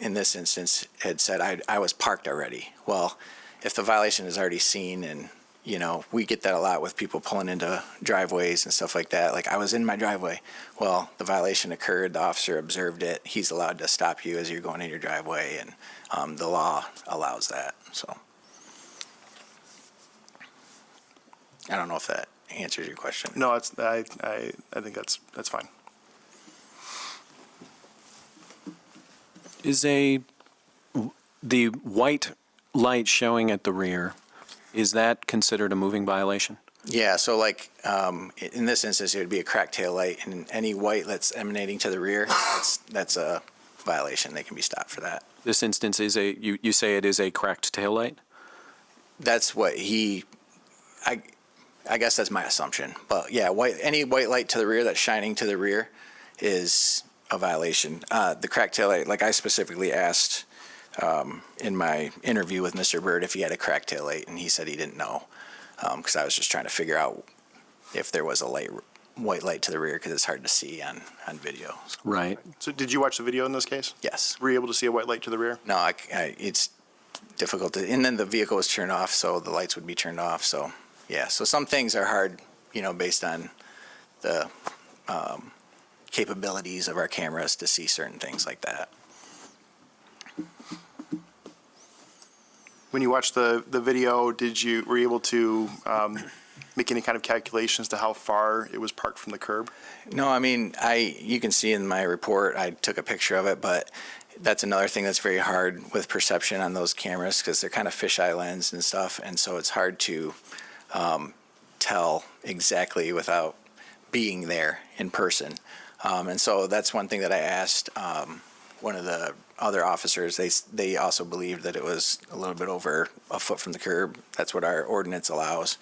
in this instance, had said, I was parked already. Well, if the violation is already seen, and, we get that a lot with people pulling into driveways and stuff like that. Like, I was in my driveway. Well, the violation occurred, the officer observed it. He's allowed to stop you as you're going in your driveway, and the law allows that, so. I don't know if that answers your question. No, I think that's fine. Is the white light showing at the rear, is that considered a moving violation? Yeah, so like, in this instance, it would be a cracked tail light, and any white that's emanating to the rear, that's a violation. They can be stopped for that. This instance is you say it is a cracked taillight? That's what I guess that's my assumption. But yeah, any white light to the rear that's shining to the rear is a violation. The cracked tail light, like I specifically asked in my interview with Mr. Byrd if he had a cracked tail light, and he said he didn't know, because I was just trying to figure out if there was a white light to the rear, because it's hard to see on video. So, Right. So did you watch the video in this case? yes. Were you able to see a white light to the rear? No, it's difficult to, and then the vehicle was turned off, so the lights would be turned off. So, yeah, so some things are hard, based on the capabilities of our cameras to see certain things like that. When you watched the video, were you able to make any kind of calculations to how far it was parked from the curb? No, I mean, you can see in my report, I took a picture of it, but that's another thing that's very hard with perception on those cameras, because they're kind of fisheye lens and stuff, and so it's hard to tell exactly without being there in person. And so that's one thing that I asked one of the other officers. They also believed that it was a little bit over a foot from the curb. That's what our ordinance allows.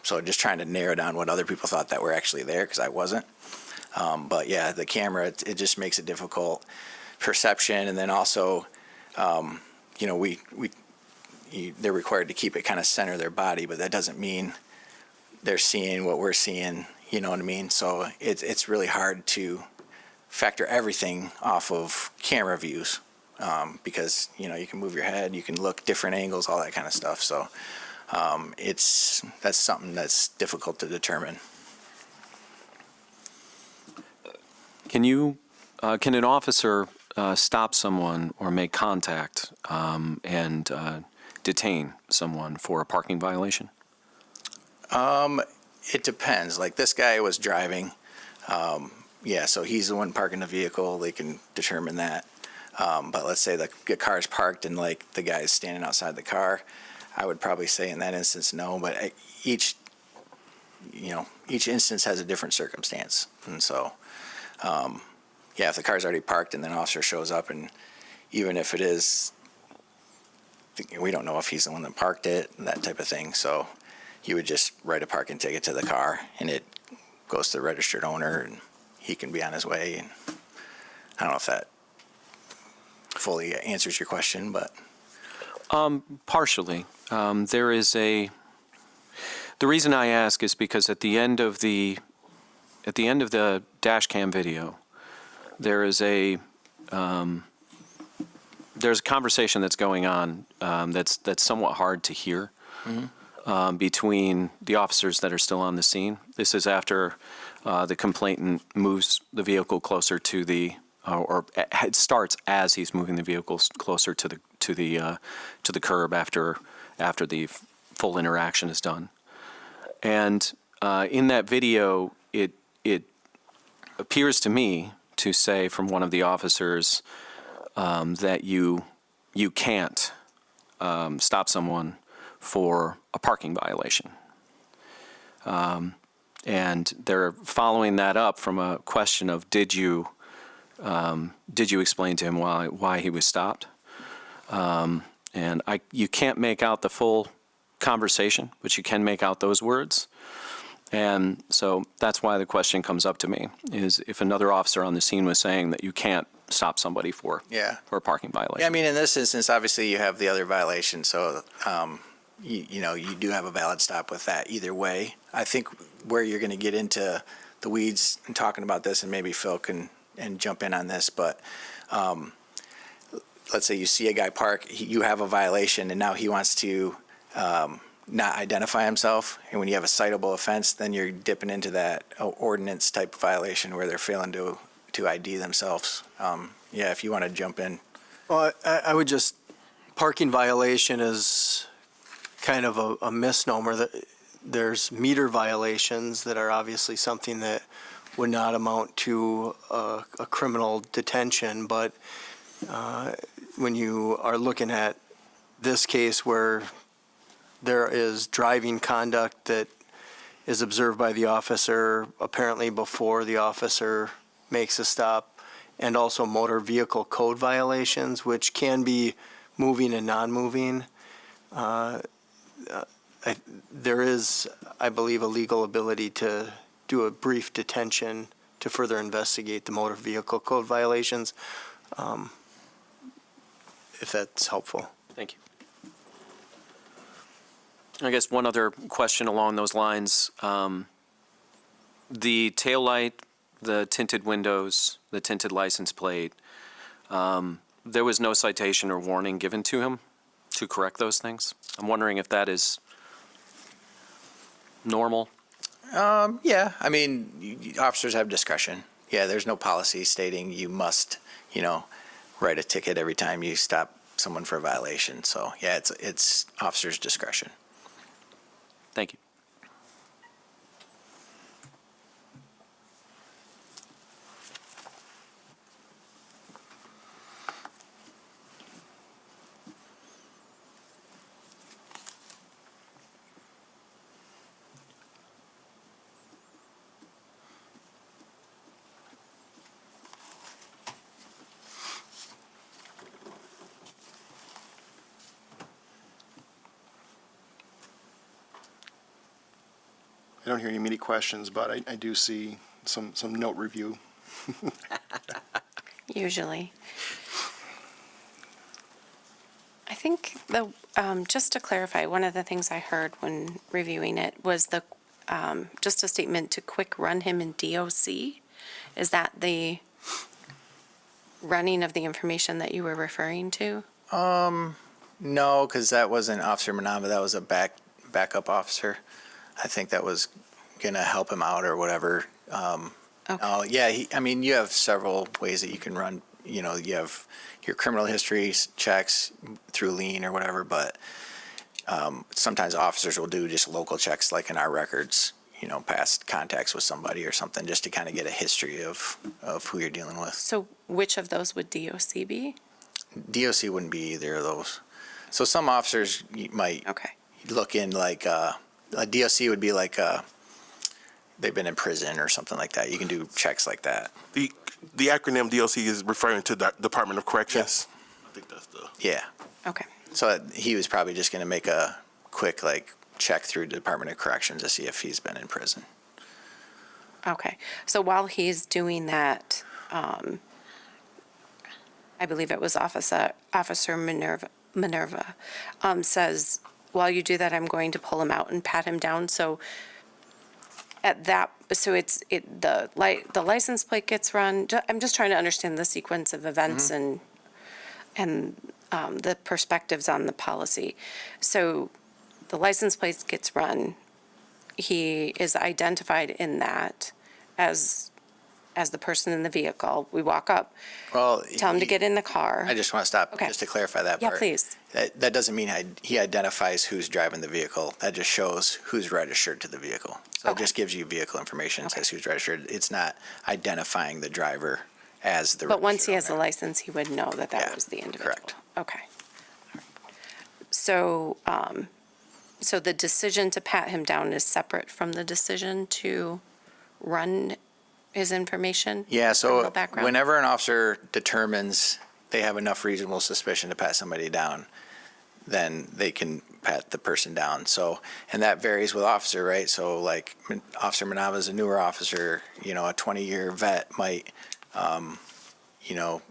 So just trying to narrow down what other people thought that were actually there, because I wasn't. But yeah, the camera, it just makes it difficult perception. And then also, they're required to keep it kind of center their body, but that doesn't mean they're seeing what we're seeing, you know what I mean? So it's really hard to factor everything off of camera views, because, you can move your head, you can look different angles, all that kind of stuff. So that's something that's difficult to determine. Can an officer stop someone or make contact and detain someone for a parking violation? It depends. Like this guy was driving. Yeah, so he's the one parking the vehicle. They can determine that. But let's say the car's parked and like the guy's standing outside the car. I would probably say in that instance, no. But each instance has a different circumstance. And so, yeah, if the car's already parked and then an officer shows up, and even if it is, we don't know if he's the one that parked it, that type of thing. So you would just write a parking ticket to the car, and it goes to the registered owner, and he can be on his way. And I don't know if that fully answers your question, but Partially. There is the reason I ask is because at the end of the dash cam video, there's a conversation that's going on that's somewhat hard to hear between the officers that are still on the scene. This is after the complainant moves the vehicle closer to the, or it starts as he's moving the vehicle closer to the curb after the full interaction is done. And in that video, it appears to me to say from one of the officers that you can't stop someone for a parking violation. And they're following that up from a question of did you explain to him why he was stopped? And you can't make out the full conversation, but you can make out those words. And so that's why the question comes up to me, is if another officer on the scene was saying that you can't stop somebody for a parking violation. yeah, I mean, in this instance, obviously you have the other violation, so you do have a valid stop with that either way. I think where you're going to get into the weeds and talking about this, and maybe Phil can jump in on this, but let's say you see a guy park, you have a violation, and now he wants to not identify himself, and when you have a citable offense, then you're dipping into that ordinance type violation where they're failing to ID themselves. Yeah, if you want to jump in. Well, I would just, parking violation is kind of a misnomer. That there's meter violations that are obviously something that would not amount to a criminal detention, but when you are looking at this case where there is driving conduct that is observed by the officer apparently before the officer makes a stop, and also motor vehicle code violations, which can be moving and non-moving. There is, I believe, a legal ability to do a brief detention to further investigate the motor vehicle code violations, if that's helpful. Thank you. I guess one other question along those lines. The taillight, the tinted windows, the tinted license plate, there was no citation or warning given to him to correct those things. I'm wondering if that is normal. Yeah, I mean, officers have discretion. Yeah, there's no policy stating you must, write a ticket every time you stop someone for a violation. So, yeah, it's officers' discretion. Thank you. I don't hear any immediate questions, but I do see some note review. Usually. I think just to clarify, one of the things I heard when reviewing it was just a statement to quick run him in DOC. Is that the running of the information that you were referring to? No, because that wasn't Officer Manava. That was a backup officer. I think that was going to help him out or whatever. Okay. Yeah, you have several ways that you can run you know, you have your criminal history checks through lien or whatever, but sometimes officers will do just local checks like in our records, you know, past contacts with somebody or something, just to kind of get a history of who you're dealing with. So which of those would DOC be? DOC wouldn't be either of those. So some officers might Okay. look in like, a DOC would be like, they've been in prison or something like that. You can do checks like that. The acronym DLC is referring to the Department of Corrections. I think that's the. Yeah. Okay. So he was probably just going to make a quick like check through the Department of Corrections to see if he's been in prison. Okay. So while he's doing that, I believe it was Officer Minerva says, while you do that, I'm going to pull him out and pat him down. So the license plate gets run. I'm just trying to understand the sequence of events and the perspectives on the policy. So the license plate gets run. He is identified in that as the person in the vehicle. We walk up, Well, tell him to get in the car. I just want to stop Okay. just to clarify that Yeah, part. please. That doesn't mean he identifies who's driving the vehicle. That just shows who's registered to the vehicle. So it Okay. just gives you vehicle information, Okay. says who's registered. It's not identifying the driver as the But once he has registered a owner. license, he would know that Yeah, was the individual. correct. Okay. So, so the decision to pat him down is separate from the decision to run his information? Yeah, so criminal background? whenever an officer determines they have enough reasonable suspicion to pat somebody down, then they can pat the person down. So, and that varies with officer, right? So like Officer Manava is a newer officer, you know, a 20-year vet might, you know,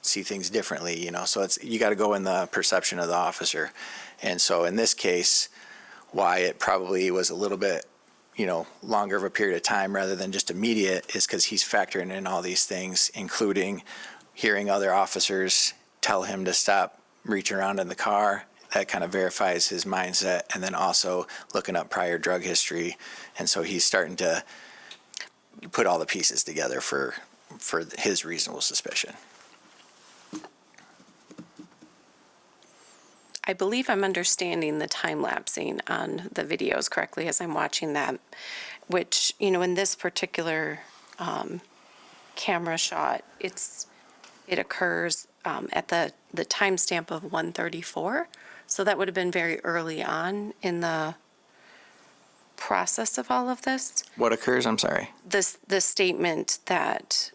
see things differently, you know, so you got to go in the perception of the officer. And so in this case, why it probably was a little bit, you know, longer of a period of time rather than just immediate is because he's factoring in all these things, including hearing other officers tell him to stop reaching around in the car. That kind of verifies his mindset, and then also looking up prior drug history. And so he's starting to put all the pieces together for his reasonable suspicion. I believe I'm understanding the time lapsing on the videos correctly as I'm watching that, which, you know, in this particular camera shot, it occurs at the timestamp of 1:34. So that would have been very early on in the process of all of this. What occurs? I'm sorry. The statement that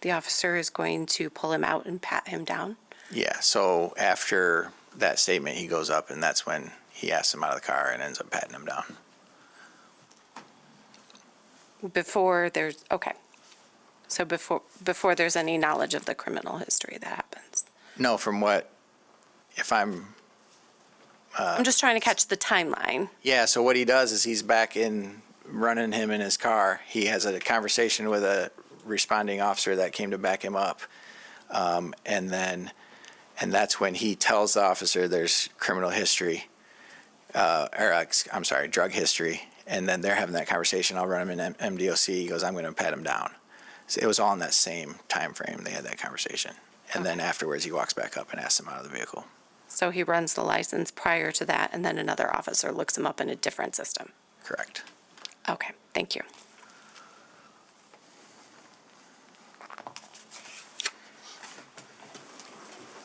the officer is going to pull him out and pat him down. Yeah, so after that statement, he goes up, and that's when he asks him out of the car and ends up patting him down. Before there's, okay. So before there's any knowledge of the criminal history that happens. No, from what, if I'm, I'm just trying to catch the timeline. yeah, so what he does is he's back in, running him in his car. He has a conversation with a responding officer that came to back him up. And that's when he tells the officer there's criminal history, I'm sorry, drug history. And then they're having that conversation. I'll run him in MDOC. He goes, I'm going to pat him down. So it was all in that same time frame. They had that conversation. And then afterwards, he walks back up and asks him out of the vehicle. So he runs the license prior to that, and then another officer looks him up in a different system. Correct. Okay, thank you.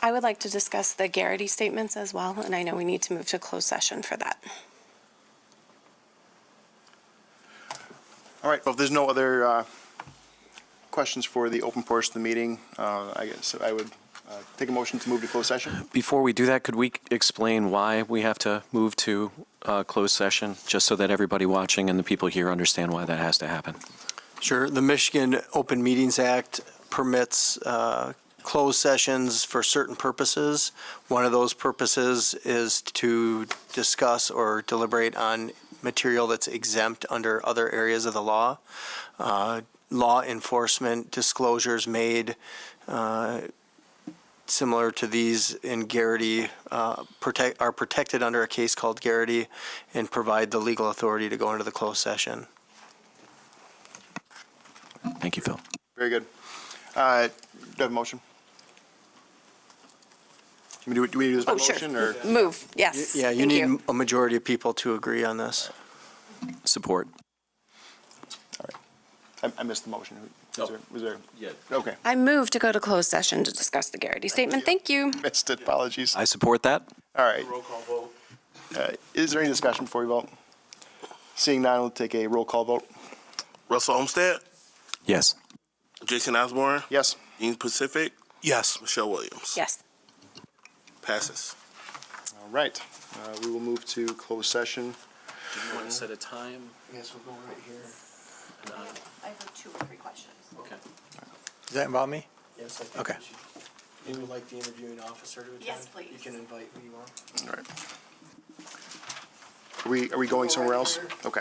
I would like to discuss the Garrity statements as well, and I know we need to move to closed session for that. All right, well, if there's no other questions for the open portion of the meeting, I guess I would take a motion to move to closed session. Before we do that, could we explain why we have to move to closed session, just so that everybody watching and the people here understand why that has to happen? Sure. The Michigan Open Meetings Act permits closed sessions for certain purposes. One of those purposes is to discuss or deliberate on material that's exempt under other areas of the law. Law enforcement disclosures made similar to these in Garrity are protected under a case called Garrity and provide the legal authority to go into the closed session. Thank you, Phil. Very good. Do I have a motion? Do we do this by Oh, sure. motion, or? Move, yes. Yeah, you Thank need a majority of people to agree on this. Support. I missed the motion. Was there? Yeah. Okay, I move to go to closed session to discuss the Garrity statement. Thank you. missed it, apologies. I support that. All right. Is there any discussion before we vote? Seeing none, we'll take a roll call vote. Russell Olmsted, Yes. Jason Osborne, Yes? Dean Pacific, Yes. Michelle Williams. Yes. Passes. All right. We will move to closed session. Do you want to set a time? Yes, we'll go right here. I have 2 or 3 questions. Okay. Does that involve me? Yes, Okay. You would like the interviewing officer to attend? Yes, please. You can invite who you want. All right. Are we going somewhere else? Okay.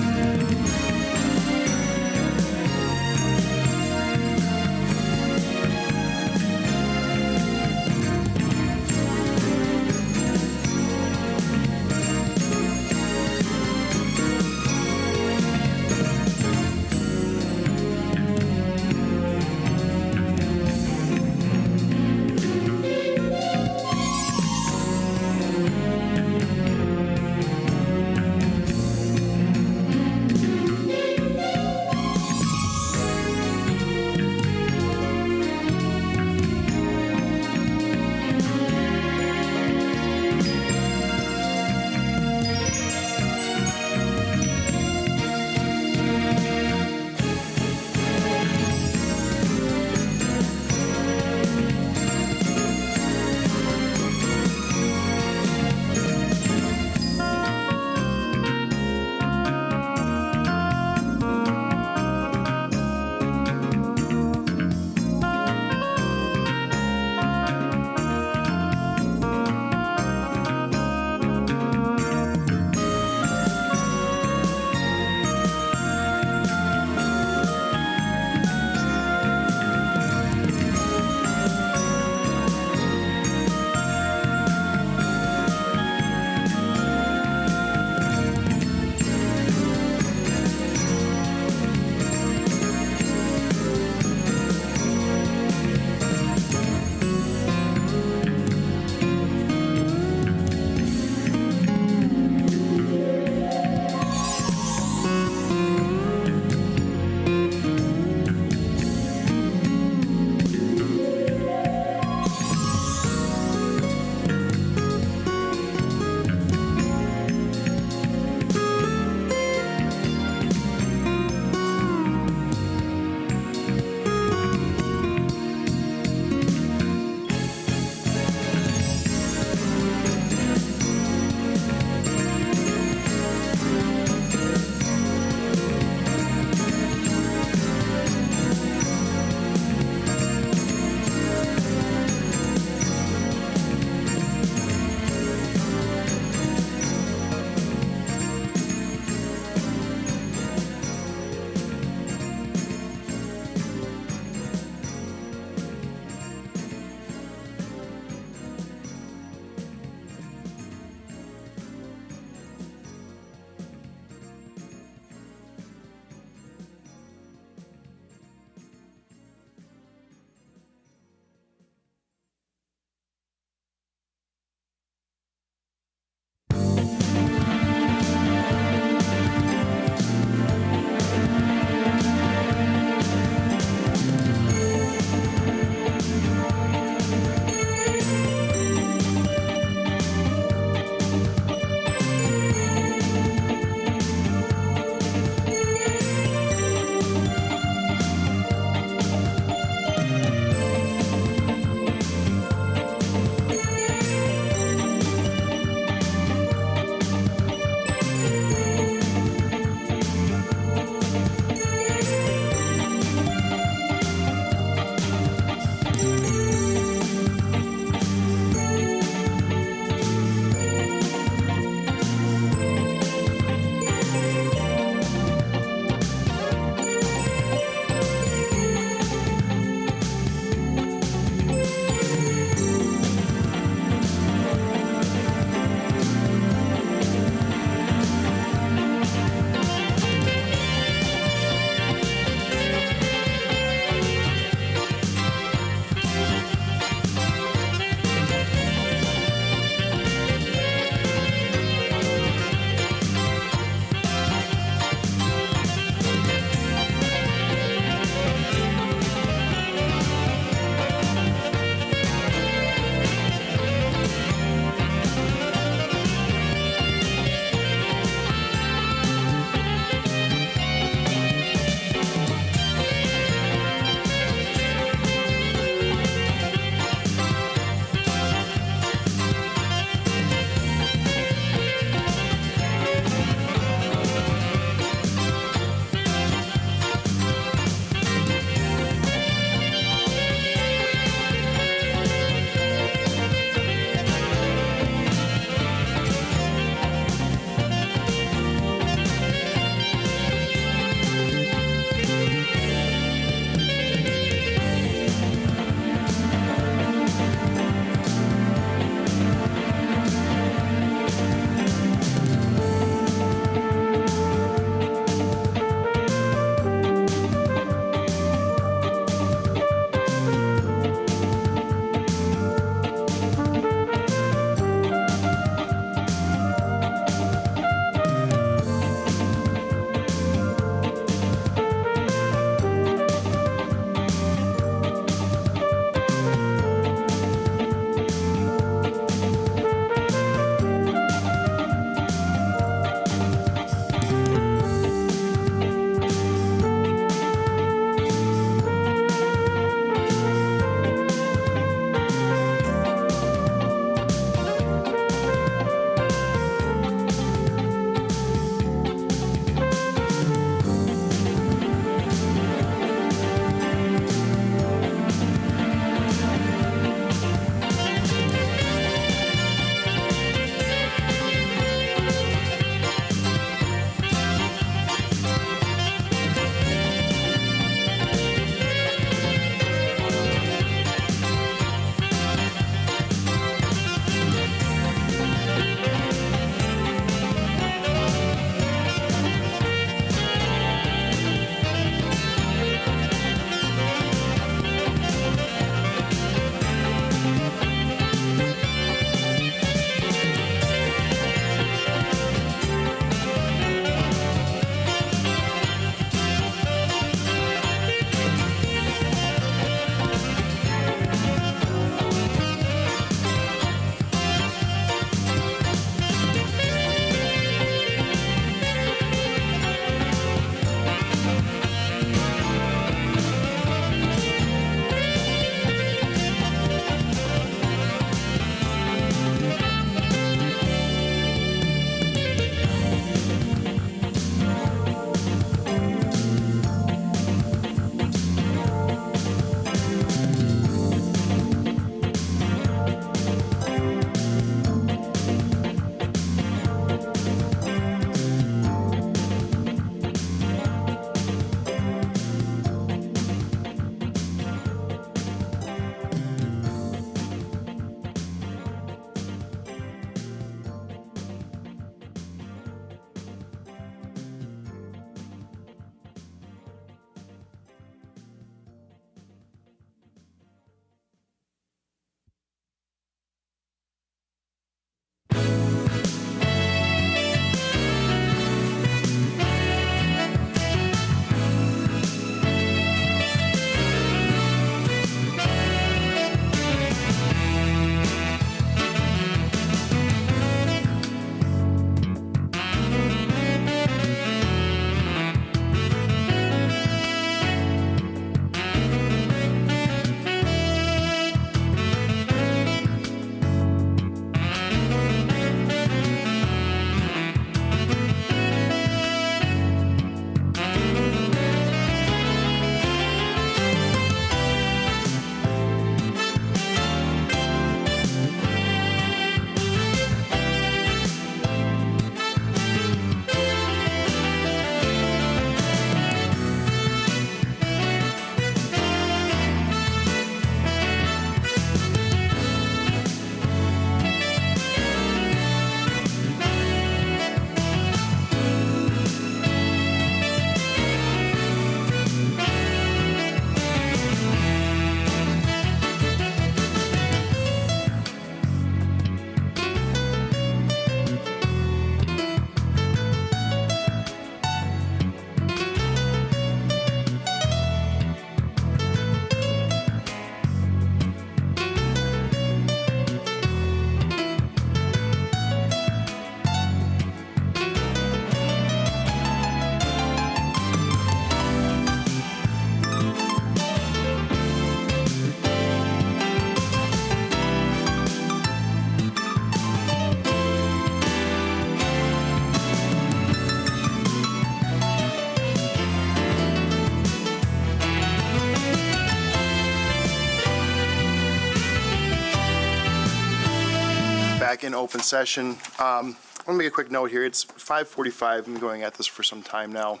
back in open session. I want to make a quick note here. It's 5:45. I've been going at this for some time now.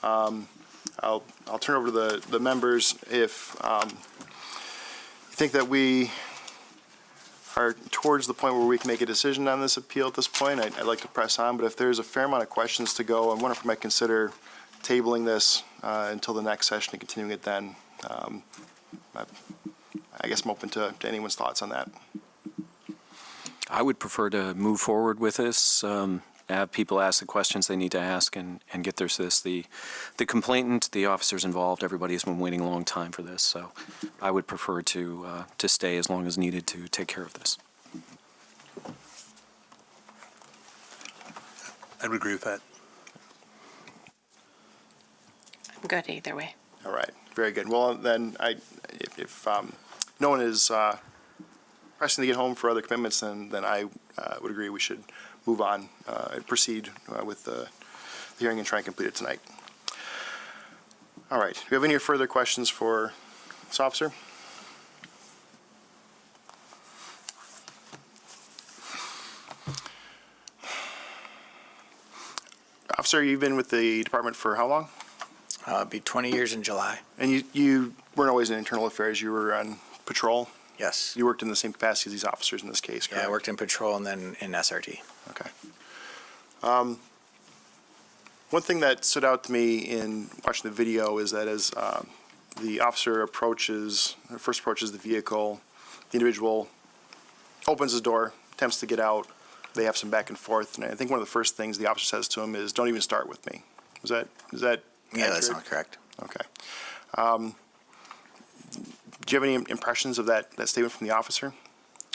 I'll turn over to the members if you think that we are towards the point where we can make a decision on this appeal at this point. I'd like to press on, but if there's a fair amount of questions to go, I wonder if we might consider tabling this until the next session and continuing it then. I guess I'm open to anyone's thoughts on that. I would prefer to move forward with this, have people ask the questions they need to ask and get through this. The complainant, the officers involved, everybody has been waiting a long time for this, so I would prefer to stay as long as needed to take care of this. I would agree with that. I'm good either way. All right, very good. Well, then, if no one is pressing to get home for other commitments, then I would agree we should move on and proceed with the hearing and try and complete it tonight. All right, do you have any further questions for this officer? Officer, you've been with the department for how long? It'll be 20 years in July. And you weren't always in internal affairs, you were on patrol? Yes. You worked in the same capacity as these officers in this case, correct? Yeah, I worked in patrol and then in SRT. Okay. One thing that stood out to me in watching the video is that as the officer first approaches the vehicle, the individual opens his door, attempts to get out, they have some back and forth, and I think one of the first things the officer says to him is, "Don't even start with me." Is that Yeah, that accurate? sounds correct. Okay. Do you have any impressions of that statement from the officer?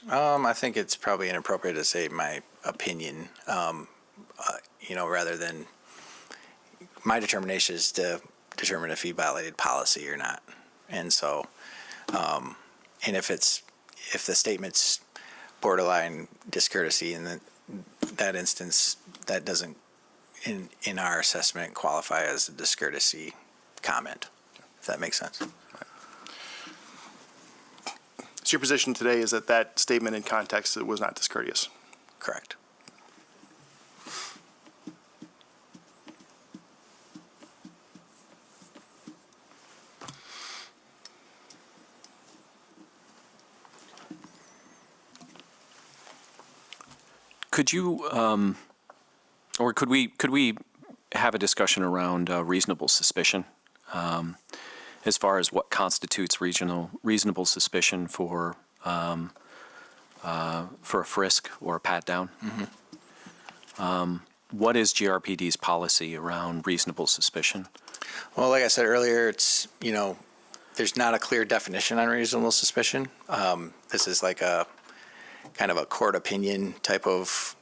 I think it's probably inappropriate to say my opinion, rather than my determination is to determine if he violated policy or not. And so, and if the statement's borderline discourtesy in that instance, that doesn't, in our assessment, qualify as a discourtesy comment, if that makes sense. So your position today is that statement in context was not discourteous? Correct. Could you, or could we have a discussion around reasonable suspicion, as far as what constitutes reasonable suspicion for a frisk or a pat down? Mm-hmm. What is GRPD's policy around reasonable suspicion? Well, like I said earlier, it's, there's not a clear definition on reasonable suspicion. This is like a kind of a court opinion type of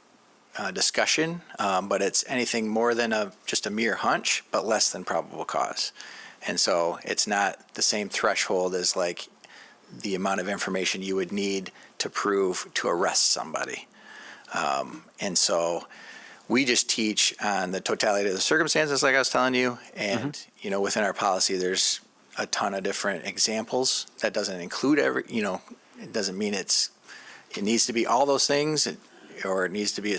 discussion, but it's anything more than just a mere hunch, but less than probable cause. And so it's not the same threshold as like the amount of information you would need to prove to arrest somebody. And so we just teach on the totality of the circumstances, like I was telling you. And, within our policy, there's a ton of different examples. That doesn't include it doesn't mean it needs to be all those things, or it needs to be,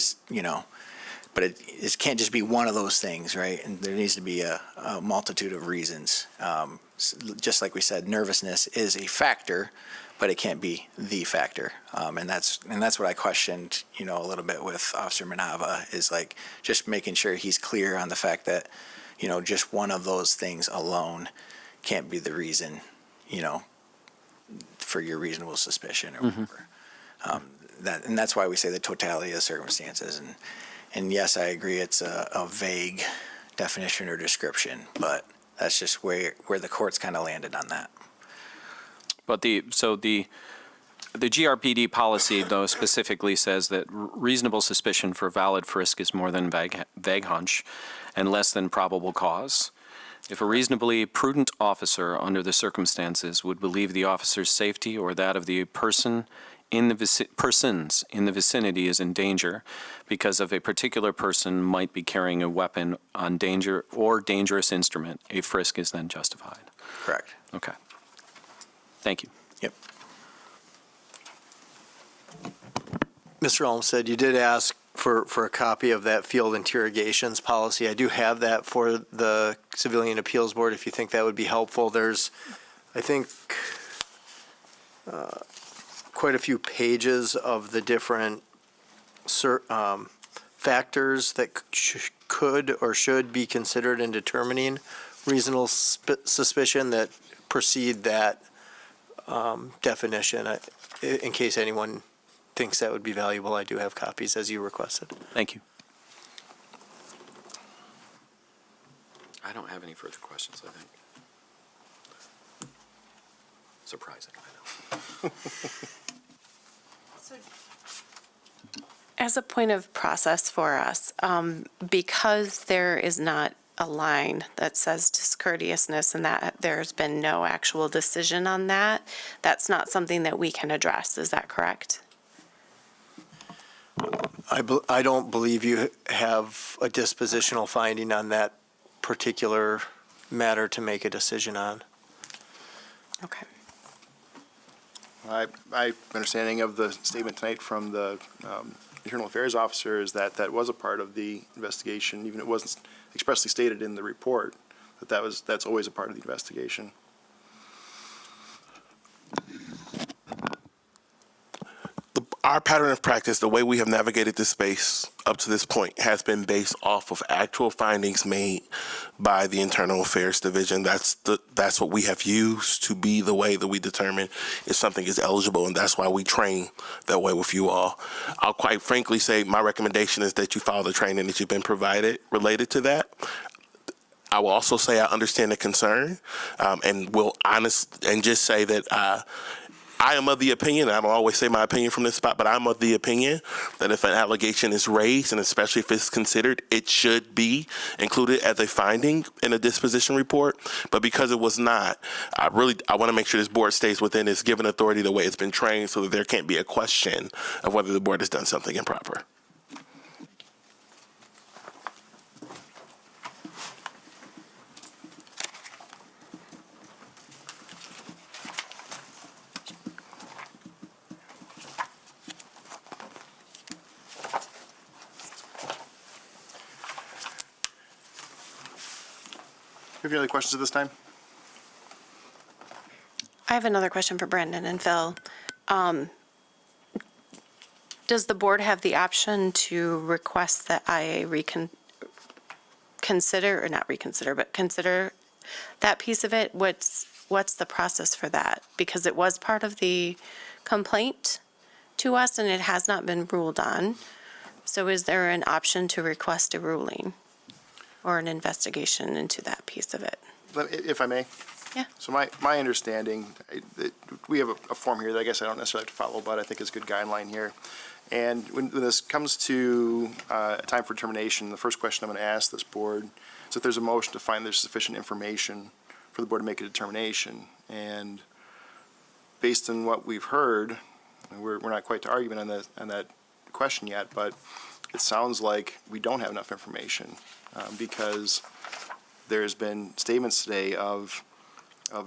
but it can't just be one of those things, right? And there needs to be a multitude of reasons. Just like we said, nervousness is a factor, but it can't be the factor. And that's what I questioned, a little bit with Officer Manava, is like just making sure he's clear on the fact that, just one of those things alone can't be the reason, for your reasonable suspicion or whatever. And that's why we say the totality of the circumstances. And yes, I agree, it's a vague definition or description, but that's just where the court's kind of landed on that. But the GRPD policy, though, specifically says that reasonable suspicion for valid frisk is more than vague hunch and less than probable cause. If a reasonably prudent officer under the circumstances would believe the officer's safety or that of the persons in the vicinity is in danger because of a particular person might be carrying a weapon on danger or dangerous instrument, a frisk is then justified. Correct. Okay. Thank you. Yep. Mr. Olmsted, you did ask for a copy of that field interrogations policy. I do have that for the Civilian Appeals Board, if you think that would be helpful. There's, I think, quite a few pages of the different factors that could or should be considered in determining reasonable suspicion that precede that definition. In case anyone thinks that would be valuable, I do have copies as you requested. Thank you. I don't have any further questions, I think. Surprising, I know. As a point of process for us, because there is not a line that says discourteousness and that there's been no actual decision on that, that's not something that we can address. Is that correct? I don't believe you have a dispositional finding on that particular matter to make a decision on. Okay. My understanding of the statement tonight from the Internal Affairs Officer is that that was a part of the investigation, even if it wasn't expressly stated in the report, that's always a part of the investigation. Our pattern of practice, the way we have navigated this space up to this point, has been based off of actual findings made by the Internal Affairs Division. That's what we have used to be the way that we determine if something is eligible, and that's why we train that way with you all. I'll quite frankly say my recommendation is that you follow the training that you've been provided related to that. I will also say I understand the concern, and will just say that I am of the opinion, I don't always say my opinion from this spot, but I'm of the opinion that if an allegation is raised, and especially if it's considered, it should be included as a finding in a disposition report. But because it was not, I want to make sure this board stays within its given authority the way it's been trained, so that there can't be a question of whether the board has done something improper. Do you have any other questions at this time? I have another question for Brandon and Phil. Does the board have the option to request that IA consider that piece of it? What's the process for that? Because it was part of the complaint to us and it has not been ruled on. So is there an option to request a ruling or an investigation into that piece of it? If I may? Yeah. So my understanding, we have a form here that I guess I don't necessarily have to follow, but I think is a good guideline here. And when this comes to a time for termination, the first question I'm going to ask this board is if there's a motion to find there's sufficient information for the board to make a determination. And based on what we've heard, we're not quite to argument on that question yet, but it sounds like we don't have enough information because there's been statements today of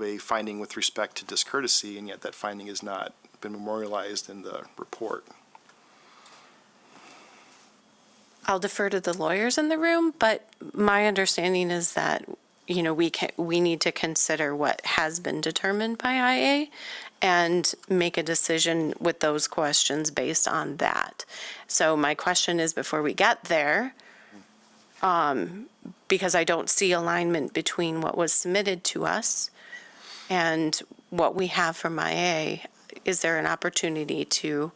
a finding with respect to discourtesy, and yet that finding has not been memorialized in the report. I'll defer to the lawyers in the room, but my understanding is that, we need to consider what has been determined by IA and make a decision with those questions based on that. So my question is, before we get there, because I don't see alignment between what was submitted to us and what we have from IA, is there an opportunity to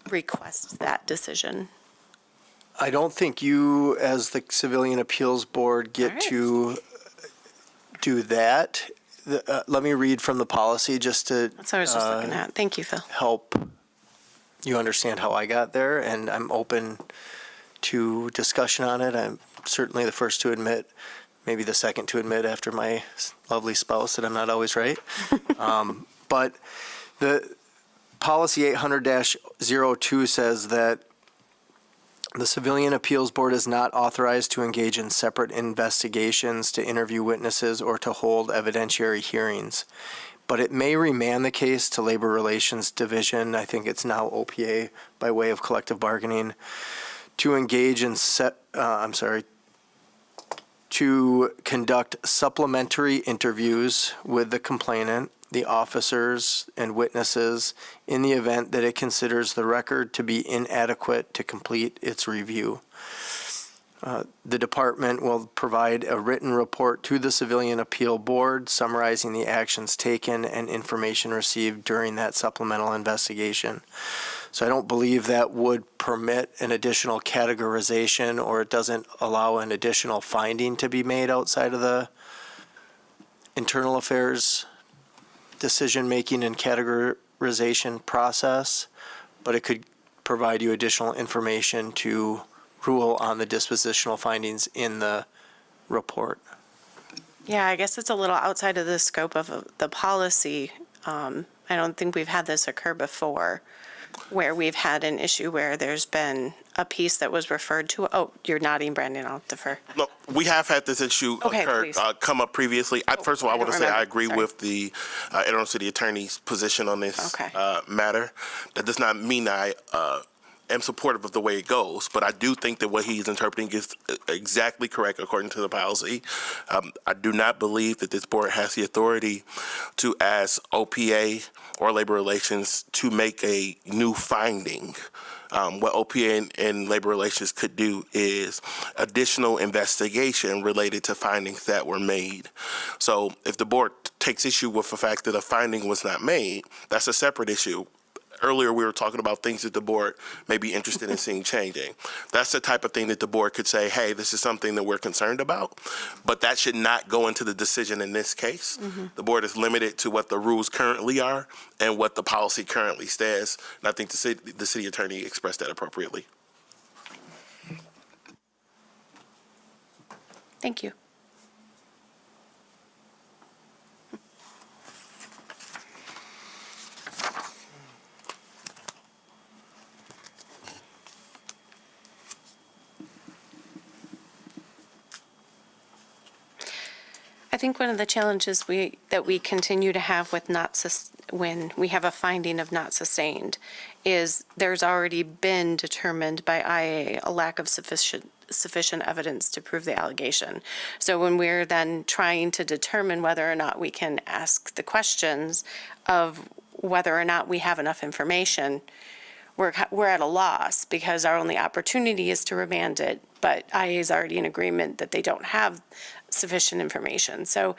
request that decision? I don't think you, as the Civilian Appeals Board, get All right. to do that. Let me read from the policy just to That's what I was just looking at. Thank you, Phil. help you understand how I got there, and I'm open to discussion on it. I'm certainly the first to admit, maybe the second to admit after my lovely spouse, that I'm not always right. But the policy 800-02 says that the Civilian Appeals Board is not authorized to engage in separate investigations, to interview witnesses, or to hold evidentiary hearings. but it may remand the case to Labor Relations Division, I think it's now OPA by way of collective bargaining, to engage in to conduct supplementary interviews with the complainant, the officers, and witnesses in the event that it considers the record to be inadequate to complete its review. The department will provide a written report to the Civilian Appeal Board summarizing the actions taken and information received during that supplemental investigation. So I don't believe that would permit an additional categorization, or it doesn't allow an additional finding to be made outside of the internal affairs decision-making and categorization process, but it could provide you additional information to rule on the dispositional findings in the report. Yeah, I guess it's a little outside of the scope of the policy. I don't think we've had this occur before, where we've had an issue where there's been a piece that was referred to. Oh, you're nodding, Brandon. I'll defer. No, we have had this issue Okay, occur, please. Come up previously. First of all, I I want to don't say I remember. agree Sorry. with the interim city attorney's position on this Okay. matter. That does not mean I am supportive of the way it goes, but I do think that what he's interpreting is exactly correct according to the policy. I do not believe that this board has the authority to ask OPA or Labor Relations to make a new finding. What OPA and Labor Relations could do is additional investigation related to findings that were made. So if the board takes issue with the fact that a finding was not made, that's a separate issue. Earlier, we were talking about things that the board may be interested in seeing changing. That's the type of thing that the board could say, hey, this is something that we're concerned about, but that should not go into the decision in this case. The board is limited to what the rules currently are and what the policy currently says, and I think the city attorney expressed that appropriately. Thank you. I think one of the challenges that we continue to have with when we have a finding of not sustained is there's already been determined by IA a lack of sufficient evidence to prove the allegation. So when we're then trying to determine whether or not we can ask the questions of whether or not we have enough information, we're at a loss because our only opportunity is to remand it, but IA is already in agreement that they don't have sufficient information. So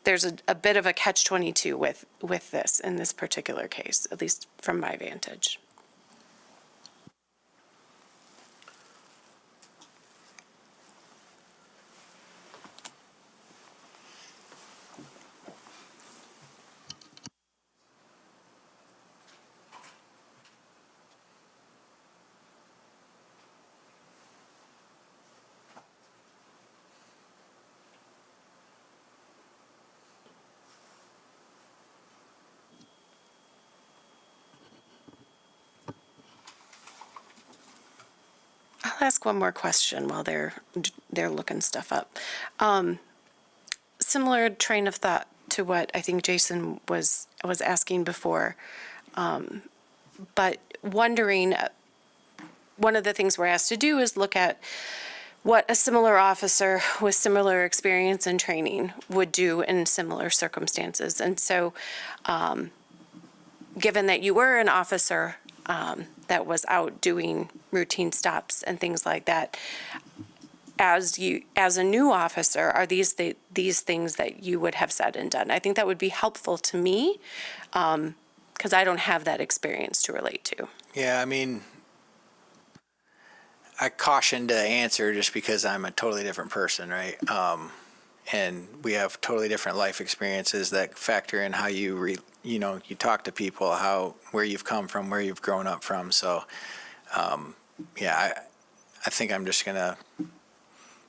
there's a bit of a catch-22 with this in this particular case, at least from my vantage. I'll ask one more question while they're looking stuff up. Similar train of thought to what I think Jason was asking before, but wondering, one of the things we're asked to do is look at what a similar officer with similar experience and training would do in similar circumstances. And so, given that you were an officer that was out doing routine stops and things like that, as a new officer, are these things that you would have said and done? I think that would be helpful to me because I don't have that experience to relate to. Yeah, I mean, I caution to answer just because I'm a totally different person, right? And we have totally different life experiences that factor in how you talk to people, where you've come from, where you've grown up from. So, I think I'm just gonna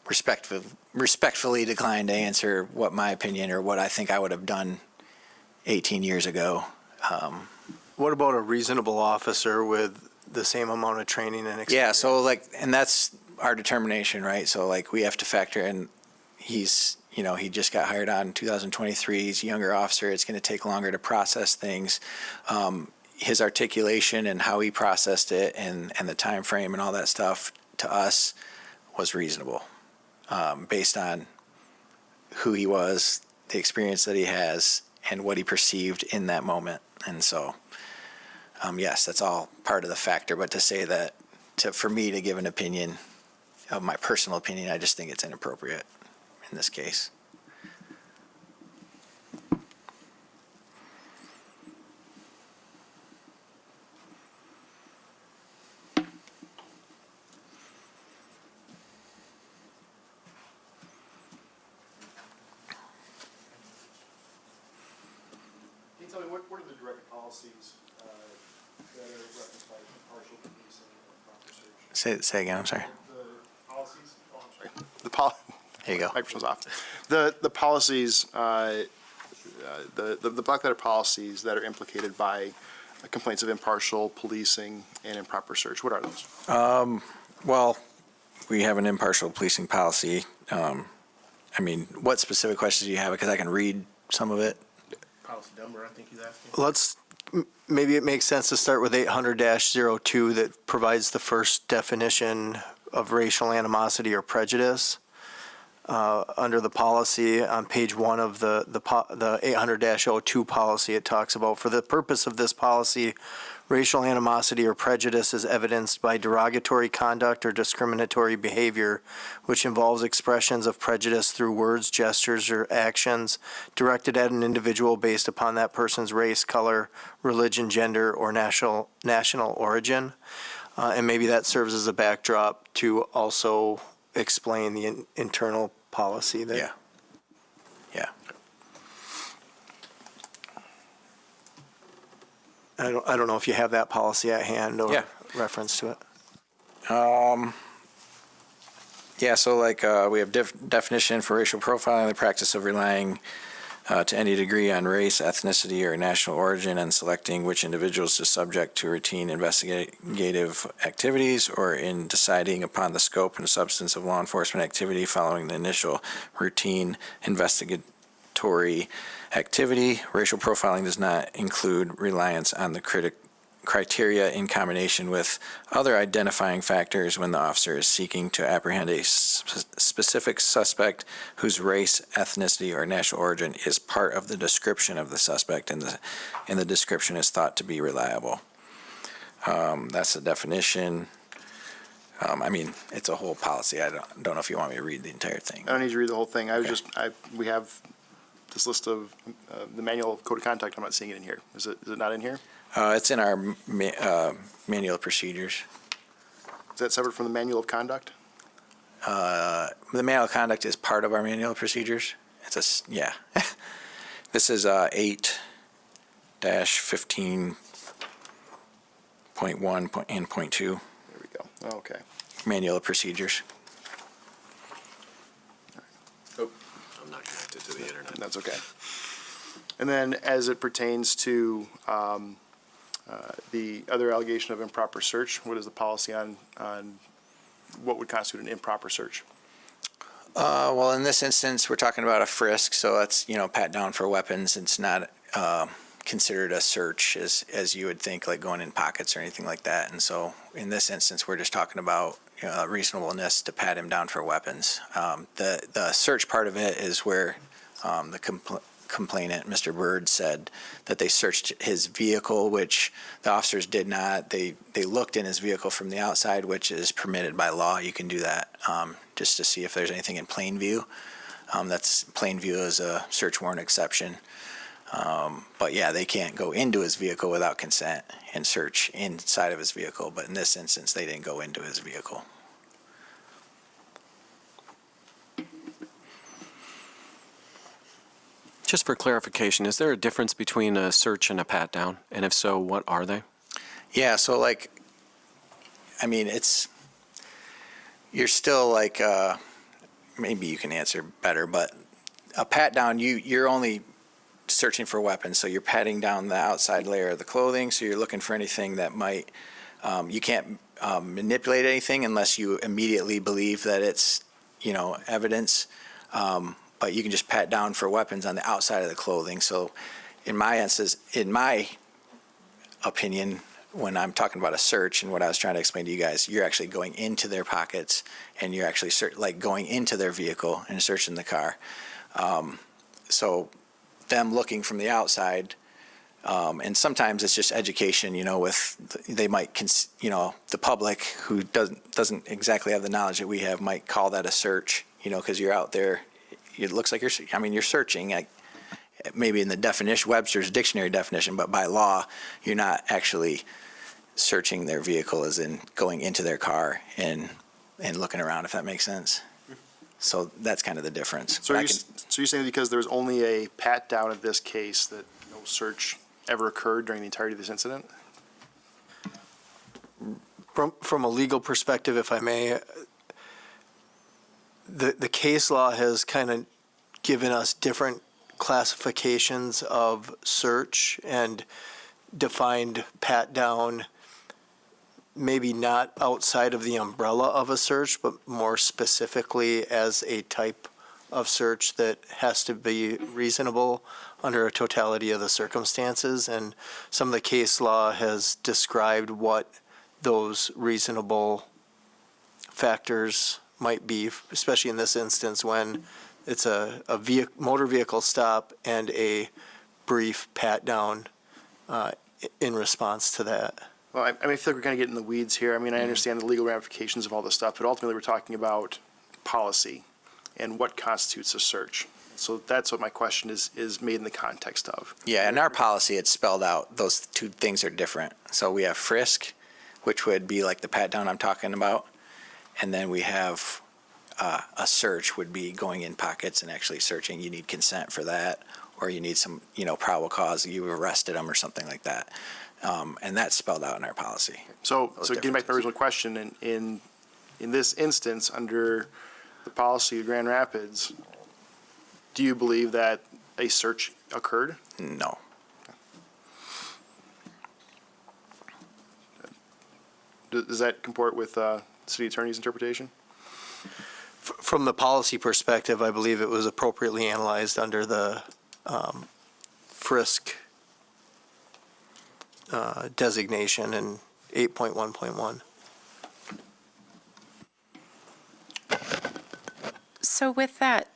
respectfully decline to answer what my opinion or what I think I would have done 18 years ago. What about a reasonable officer with the same amount of training and experience? Yeah, so and that's our determination, right? So we have to factor in he's, he just got hired on in 2023. He's a younger officer. It's going to take longer to process things. His articulation and how he processed it and the time frame and all that stuff to us was reasonable, based on who he was, the experience that he has, and what he perceived in that moment. And so, yes, that's all part of the factor. But to say that, for me to give an opinion, of my personal opinion, I just think it's inappropriate in this case. Can you tell me what are the direct policies that are referenced by impartial policing and proper search? Say again, I'm sorry. The policies, oh, I'm sorry. There you go. Microphone's off. The policies, the black letter policies that are implicated by complaints of impartial policing and improper search, what are those? Well, we have an impartial policing policy. I mean, what specific questions do you have? Because I can read some of it. Policy number, I think he's asking. Maybe it makes sense to start with 800-02 that provides the first definition of racial animosity or prejudice. Under the policy on page 1 of the 800-02 policy, it talks about, for the purpose of this policy, racial animosity or prejudice is evidenced by derogatory conduct or discriminatory behavior, which involves expressions of prejudice through words, gestures, or actions directed at an individual based upon that person's race, color, religion, gender, or national origin. And maybe that serves as a backdrop to also explain the internal policy that. Yeah. I don't know if you have that policy at hand or Yeah. reference to it. Yeah, so like we have definition for racial profiling, the practice of relying to any degree on race, ethnicity, or national origin and selecting which individuals to subject to routine investigative activities, or in deciding upon the scope and substance of law enforcement activity following the initial routine investigatory activity. Racial profiling does not include reliance on the criteria in combination with other identifying factors when the officer is seeking to apprehend a specific suspect whose race, ethnicity, or national origin is part of the description of the suspect, and the description is thought to be reliable. That's the definition. I mean, it's a whole policy. I don't know if you want me to read the entire thing. I don't need to read the whole thing. I was Okay. we have this list of the manual of code of conduct. I'm not seeing it in here. Is it not in here? It's in our manual of procedures. Is that separate from the manual of conduct? The manual of conduct is part of our manual of procedures. Yeah. This is 8-15.1 and point 2, There we go. Oh, okay. manual of procedures. I'm not connected to the internet. That's okay. And then as it pertains to the other allegation of improper search, what is the policy on what would constitute an improper search? Well, in this instance, we're talking about a frisk, so that's, pat down for weapons. It's not considered a search as you would think, like going in pockets or anything like that. And so in this instance, we're just talking about reasonableness to pat him down for weapons. The search part of it is where the complainant, Mr. Bird, said that they searched his vehicle, which the officers did not. They looked in his vehicle from the outside, which is permitted by law. You can do that just to see if there's anything in plain view. That's plain view is a search warrant exception. But yeah, they can't go into his vehicle without consent and search inside of his vehicle. But in this instance, they didn't go into his vehicle. Just for clarification, is there a difference between a search and a pat down? And if so, what are they? Yeah, so you're still maybe you can answer better, but a pat down, you're only searching for weapons, so you're patting down the outside layer of the clothing, so you're looking for anything that might, you can't manipulate anything unless you immediately believe that it's, evidence But you can just pat down for weapons on the outside of the clothing. So in my opinion, when I'm talking about a search and what I was trying to explain to you guys, you're actually going into their pockets and you're actually like going into their vehicle and searching the car. So them looking from the outside, and sometimes it's just education, they might, the public who doesn't exactly have the knowledge that we have might call that a search, because you're out there. It looks like you're searching, maybe in the definition, Webster's dictionary definition, but by law, you're not actually searching their vehicle as in going into their car and looking around, if that makes sense. So that's kind of the difference. So But you're saying because there was only a pat down of this case that no search ever occurred during the entirety of this incident? From a legal perspective, if I may, the case law has kind of given us different classifications of search and defined pat down, maybe not outside of the umbrella of a search, but more specifically as a type of search that has to be reasonable under a totality of the circumstances. And some of the case law has described what those reasonable factors might be, especially in this instance when it's a motor vehicle stop and a brief pat down in response to that. Well, I feel like we're going to get in the weeds here. I understand the legal ramifications of all this stuff, but ultimately we're talking about policy and what constitutes a search. So that's what my question is made in the context of. Yeah, in our policy, it's spelled out. Those two things are different. So we have frisk, which would be like the pat down I'm talking about. And then we have a search would be going in pockets and actually searching. You need consent for that, or you need some, probable cause. You arrested them or something like that. And that's spelled out in our policy. So Those getting back to my original question, in this instance, under the policy of Grand Rapids, do you believe that a search occurred? No. Does that comport with city attorney's interpretation? From the policy perspective, I believe it was appropriately analyzed under the frisk designation in 8.1.1. So with that,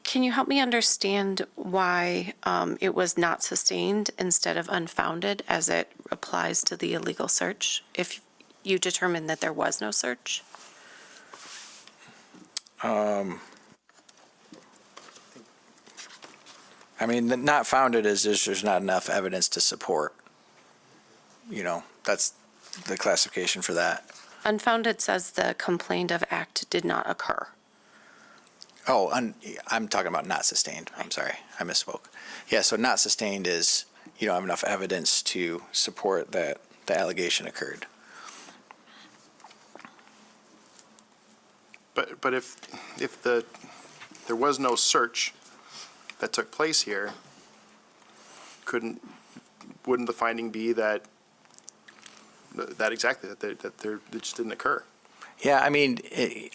can you help me understand why it was not sustained instead of unfounded as it applies to the illegal search, if you determined that there was no search? Not founded is just there's not enough evidence to support. That's the classification for that. Unfounded says the complaint of act did not occur. Oh, I'm talking about not sustained. I'm sorry, I misspoke. Yeah, so not sustained is you don't have enough evidence to support that the allegation occurred. But if there was no search that took place here, wouldn't the finding be that it just didn't occur? Yeah,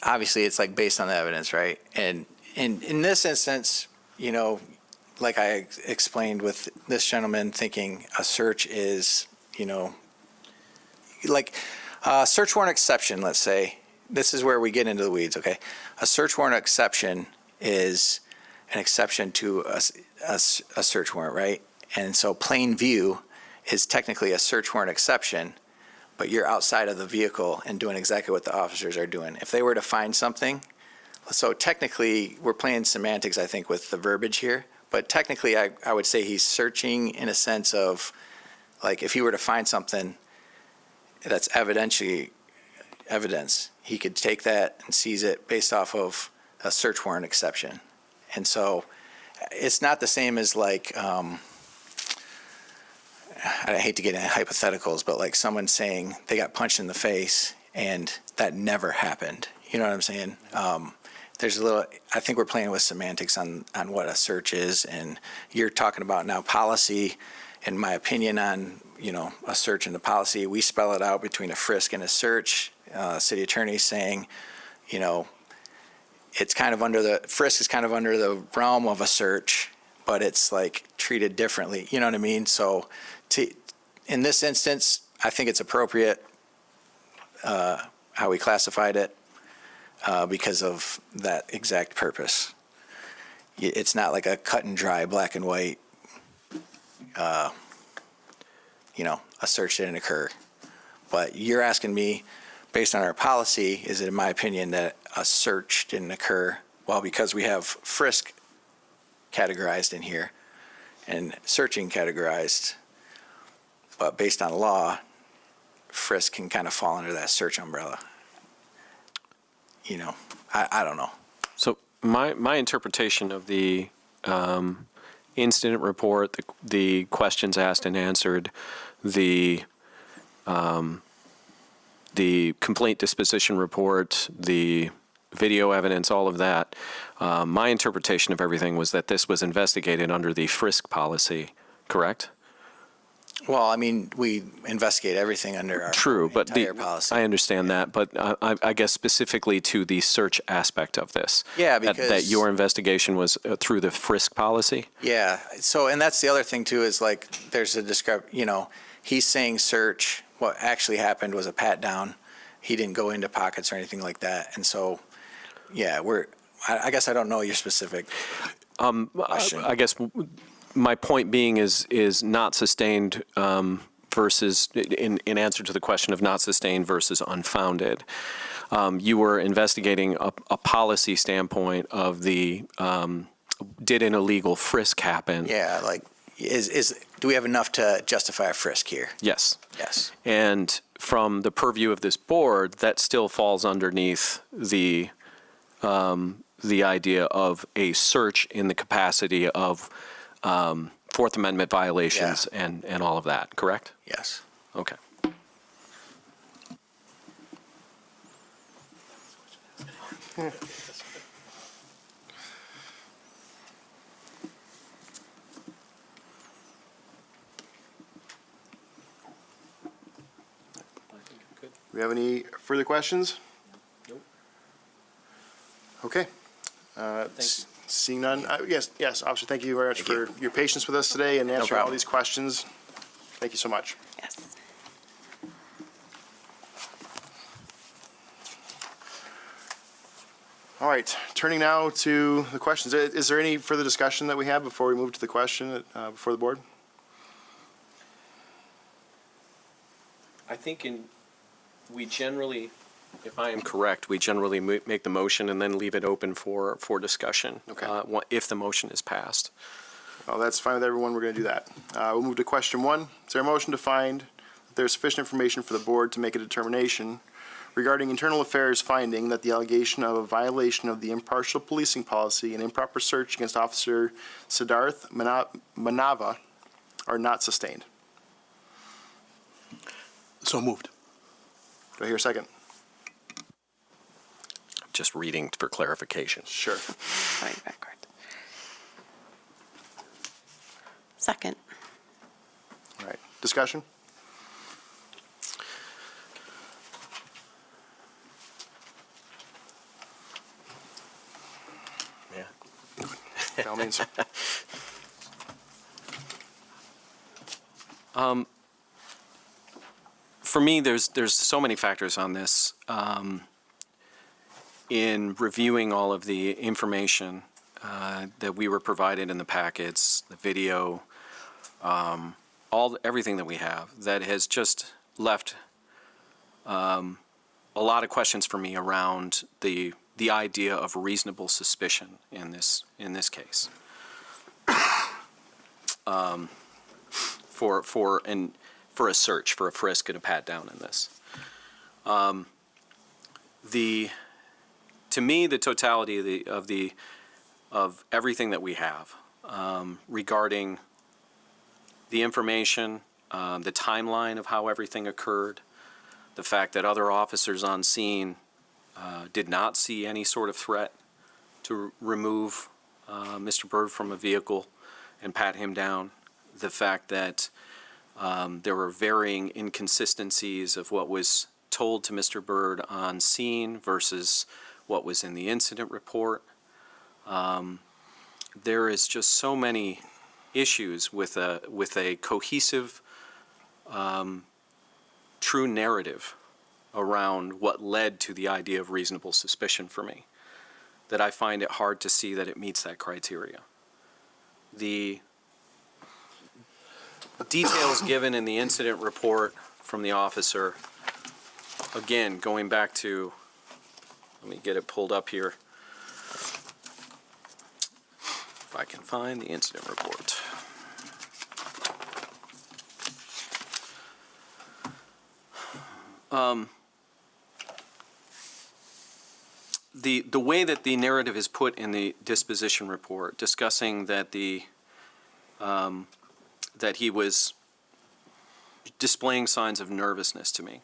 obviously it's like based on the evidence, right? And in this instance, like I explained with this gentleman thinking a search is, like a search warrant exception, let's say. This is where we get into the weeds, okay? A search warrant exception is an exception to a search warrant, right? And so plain view is technically a search warrant exception, but you're outside of the vehicle and doing exactly what the officers are doing. If they were to find something, so technically we're playing semantics, I think, with the verbiage here, but technically I would say he's searching in a sense of, like, if he were to find something that's evidence, he could take that and seize it based off of a search warrant exception. And so it's not the same as like, I hate to get into hypotheticals, but like someone saying they got punched in the face and that never happened. You know what I'm saying? I think we're playing with semantics on what a search is, and you're talking about now policy. In my opinion on, a search and a policy, we spell it out between a frisk and a search. City attorney saying, it's kind of frisk is kind of under the realm of a search, but it's like treated differently. You know what I mean? So in this instance, I think it's appropriate how we classified it because of that exact purpose. It's not like a cut and dry, black and white, a search didn't occur. But you're asking me, based on our policy, is it in my opinion that a search didn't occur? Well, because we have frisk categorized in here and searching categorized, but based on law, frisk can kind of fall under that search umbrella. I don't know. So my interpretation of the incident report, the questions asked and answered, the complaint disposition report, the video evidence, all of that, my interpretation of everything was that this was investigated under the frisk policy, correct? Well, I mean, we investigate everything under our True, but entire policy. I understand that, but I guess specifically to the search aspect of this. Yeah, that because- your investigation was through the frisk policy? Yeah. So, and that's the other thing too, is like, there's a he's saying search. What actually happened was a pat down. He didn't go into pockets or anything like that. And so, yeah, I guess I don't know your specific question. I guess my point being is not sustained versus, in answer to the question of not sustained versus unfounded. You were investigating a policy standpoint of did an illegal frisk happen? Yeah, like, do we have enough to justify a frisk here? Yes. Yes. And from the purview of this board, that still falls underneath the idea of a search in the capacity of Fourth Amendment violations and all of that, correct? Yes. Okay. Do we have any further questions? Nope. Okay. Seeing none, yes, Officer, thank you very much for your patience with us today and answering all problem. these questions. Thank you so much. Yes. All right, turning now to the questions. Is there any further discussion that we have before we move to the question before the board? I think we generally, if I am correct, we generally make the motion and then leave it open for discussion. Okay. If the motion is passed. Well, that's fine with everyone. We're going to do that. We'll move to question one. Is there a motion to find that there's sufficient information for the board to make a determination regarding internal affairs finding that the allegation of a violation of the impartial policing policy and improper search against Officer Siddharth Manava are not sustained? So moved. Do I hear a second? Just reading for clarification. Sure. Going backward. Second. All right. Discussion? Yeah. By all means. For me, there's so many factors on this. In reviewing all of the information that we were provided in the packets, the video, everything that we have, that has just left a lot of questions for me around the idea of reasonable suspicion in this case. For a search, for a frisk and a pat down in this. To me, the totality of everything that we have regarding the information, the timeline of how everything occurred, the fact that other officers on scene did not see any sort of threat to remove Mr. Byrd from a vehicle and pat him down, the fact that there were varying inconsistencies of what was told to Mr. Byrd on scene versus what was in the incident report. There is just so many issues with a cohesive, true narrative around what led to the idea of reasonable suspicion for me, that I find it hard to see that it meets that criteria. The details given in the incident report from the officer, again, going back to, let me get it pulled up here. If I can find the incident report. The way that the narrative is put in the disposition report, discussing that that he was displaying signs of nervousness to me,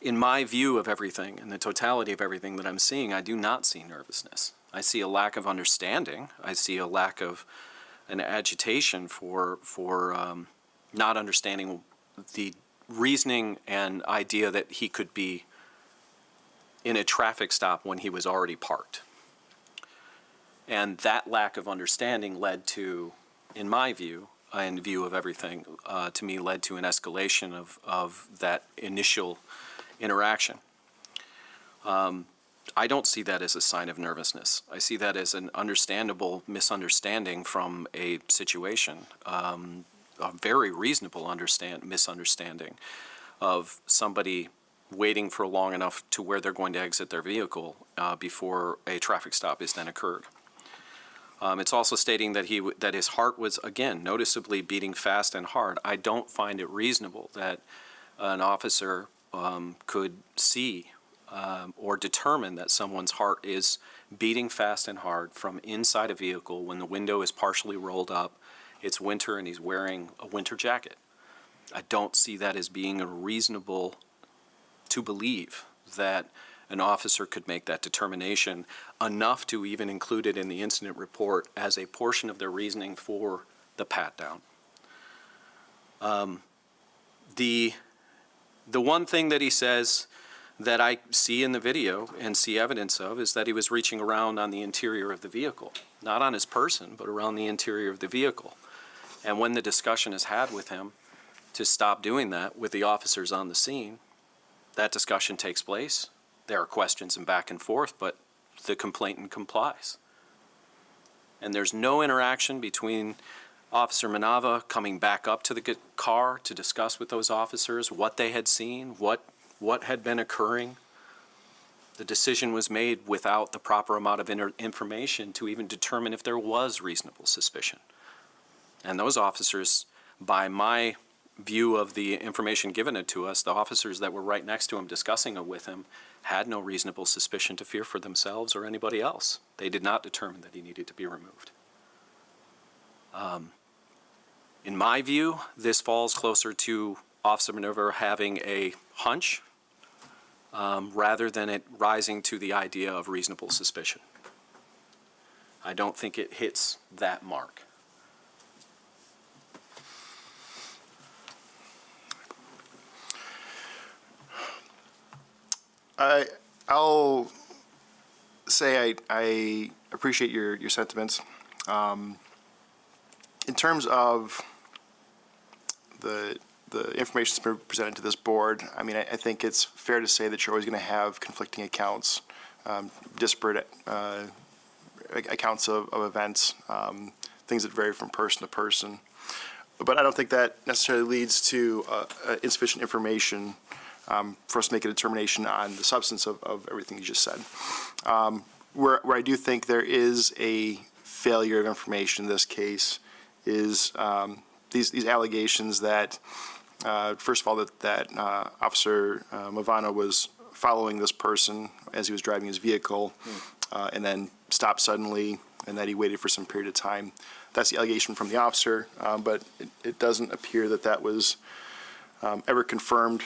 in my view of everything and the totality of everything that I'm seeing, I do not see nervousness. I see a lack of understanding. I see a lack of an agitation for not understanding the reasoning and idea that he could be in a traffic stop when he was already parked. And that lack of understanding led to, in my view, in view of everything, to me led to an escalation of that initial interaction. I don't see that as a sign of nervousness. I see that as an understandable misunderstanding from a situation, a very reasonable misunderstanding of somebody waiting for long enough to where they're going to exit their vehicle before a traffic stop is then occurred. It's also stating that that his heart was, again, noticeably beating fast and hard. I don't find it reasonable that an officer could see or determine that someone's heart is beating fast and hard from inside a vehicle when the window is partially rolled up, it's winter, and he's wearing a winter jacket. I don't see that as being reasonable to believe that an officer could make that determination enough to even include it in the incident report as a portion of their reasoning for the pat-down. The one thing that he says that I see in the video and see evidence of is that he was reaching around on the interior of the vehicle, not on his person, but around the interior of the vehicle. And when the discussion is had with him to stop doing that with the officers on the scene, that discussion takes place. There are questions and back and forth, but the complainant complies. And there's no interaction between Officer Manava coming back up to the car to discuss with those officers what they had seen, what had been occurring. The decision was made without the proper amount of information to even determine if there was reasonable suspicion. And those officers, by my view of the information given to us, the officers that were right next to him discussing it with him had no reasonable suspicion to fear for themselves or anybody else. They did not determine that he needed to be removed. In my view, this falls closer to Officer Maneuver having a hunch rather than it rising to the idea of reasonable suspicion. I don't think it hits that mark. I'll say I appreciate your sentiments. In terms of the information that's been presented to this board, I mean, I think it's fair to say that you're always going to have conflicting accounts, disparate accounts of events, things that vary from person to person. But I don't think that necessarily leads to insufficient information for us to make a determination on the substance of everything you just said. Where I do think there is a failure of information in this case is these allegations that, first of all, that Officer Movano was following this person as he was driving his vehicle and then stopped suddenly, and that he waited for some period of time. That's the allegation from the officer, but it doesn't appear that that was ever confirmed,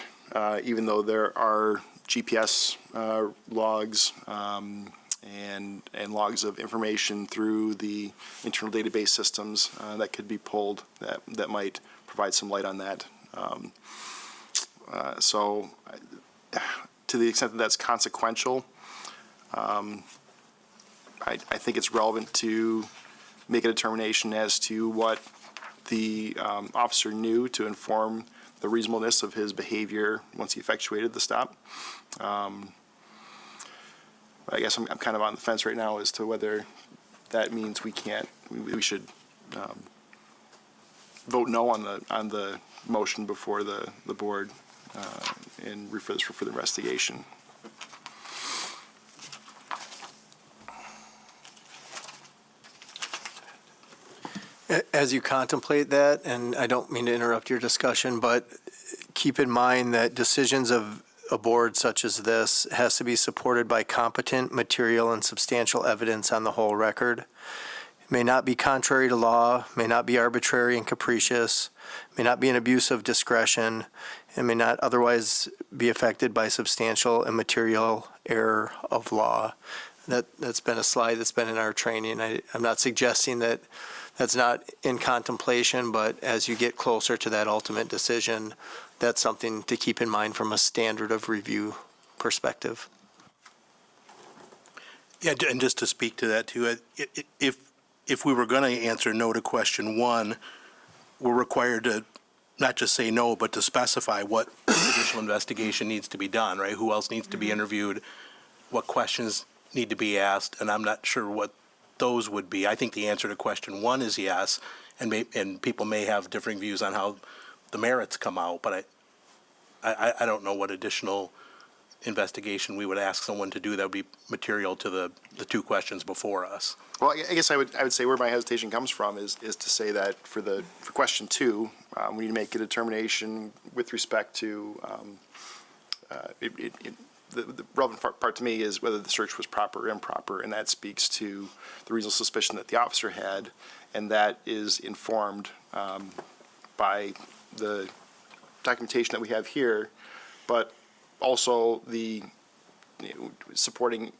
even though there are GPS logs and logs of information through the internal database systems that could be pulled that might provide some light on that. So to the extent that that's consequential, I think it's relevant to make a determination as to what the officer knew to inform the reasonableness of his behavior once he effectuated the stop. I guess I'm kind of on the fence right now as to whether that means we should vote no on the motion before the board and refer this for further investigation. As you contemplate that, and I don't mean to interrupt your discussion, but keep in mind that decisions of a board such as this has to be supported by competent material and substantial evidence on the whole record. It may not be contrary to law, may not be arbitrary and capricious, may not be an abuse of discretion, and may not otherwise be affected by substantial and material error of law. That's been a slide that's been in our training. I'm not suggesting that that's not in contemplation, but as you get closer to that ultimate decision, that's something to keep in mind from a standard of review perspective. Yeah, and just to speak to that too, if we were going to answer no to question one, we're required to not just say no, but to specify what additional investigation needs to be done, right? Who else needs to be interviewed? What questions need to be asked? And I'm not sure what those would be. I think the answer to question one is yes, and people may have differing views on how the merits come out, but I don't know what additional investigation we would ask someone to do that would be material to the two questions before us. Well, I guess I would say where my hesitation comes from is to say that for question two, we need to make a determination with respect to the relevant part to me is whether the search was proper or improper, and that speaks to the reasonable suspicion that the officer had, and that is informed by the documentation that we have here, but also the supporting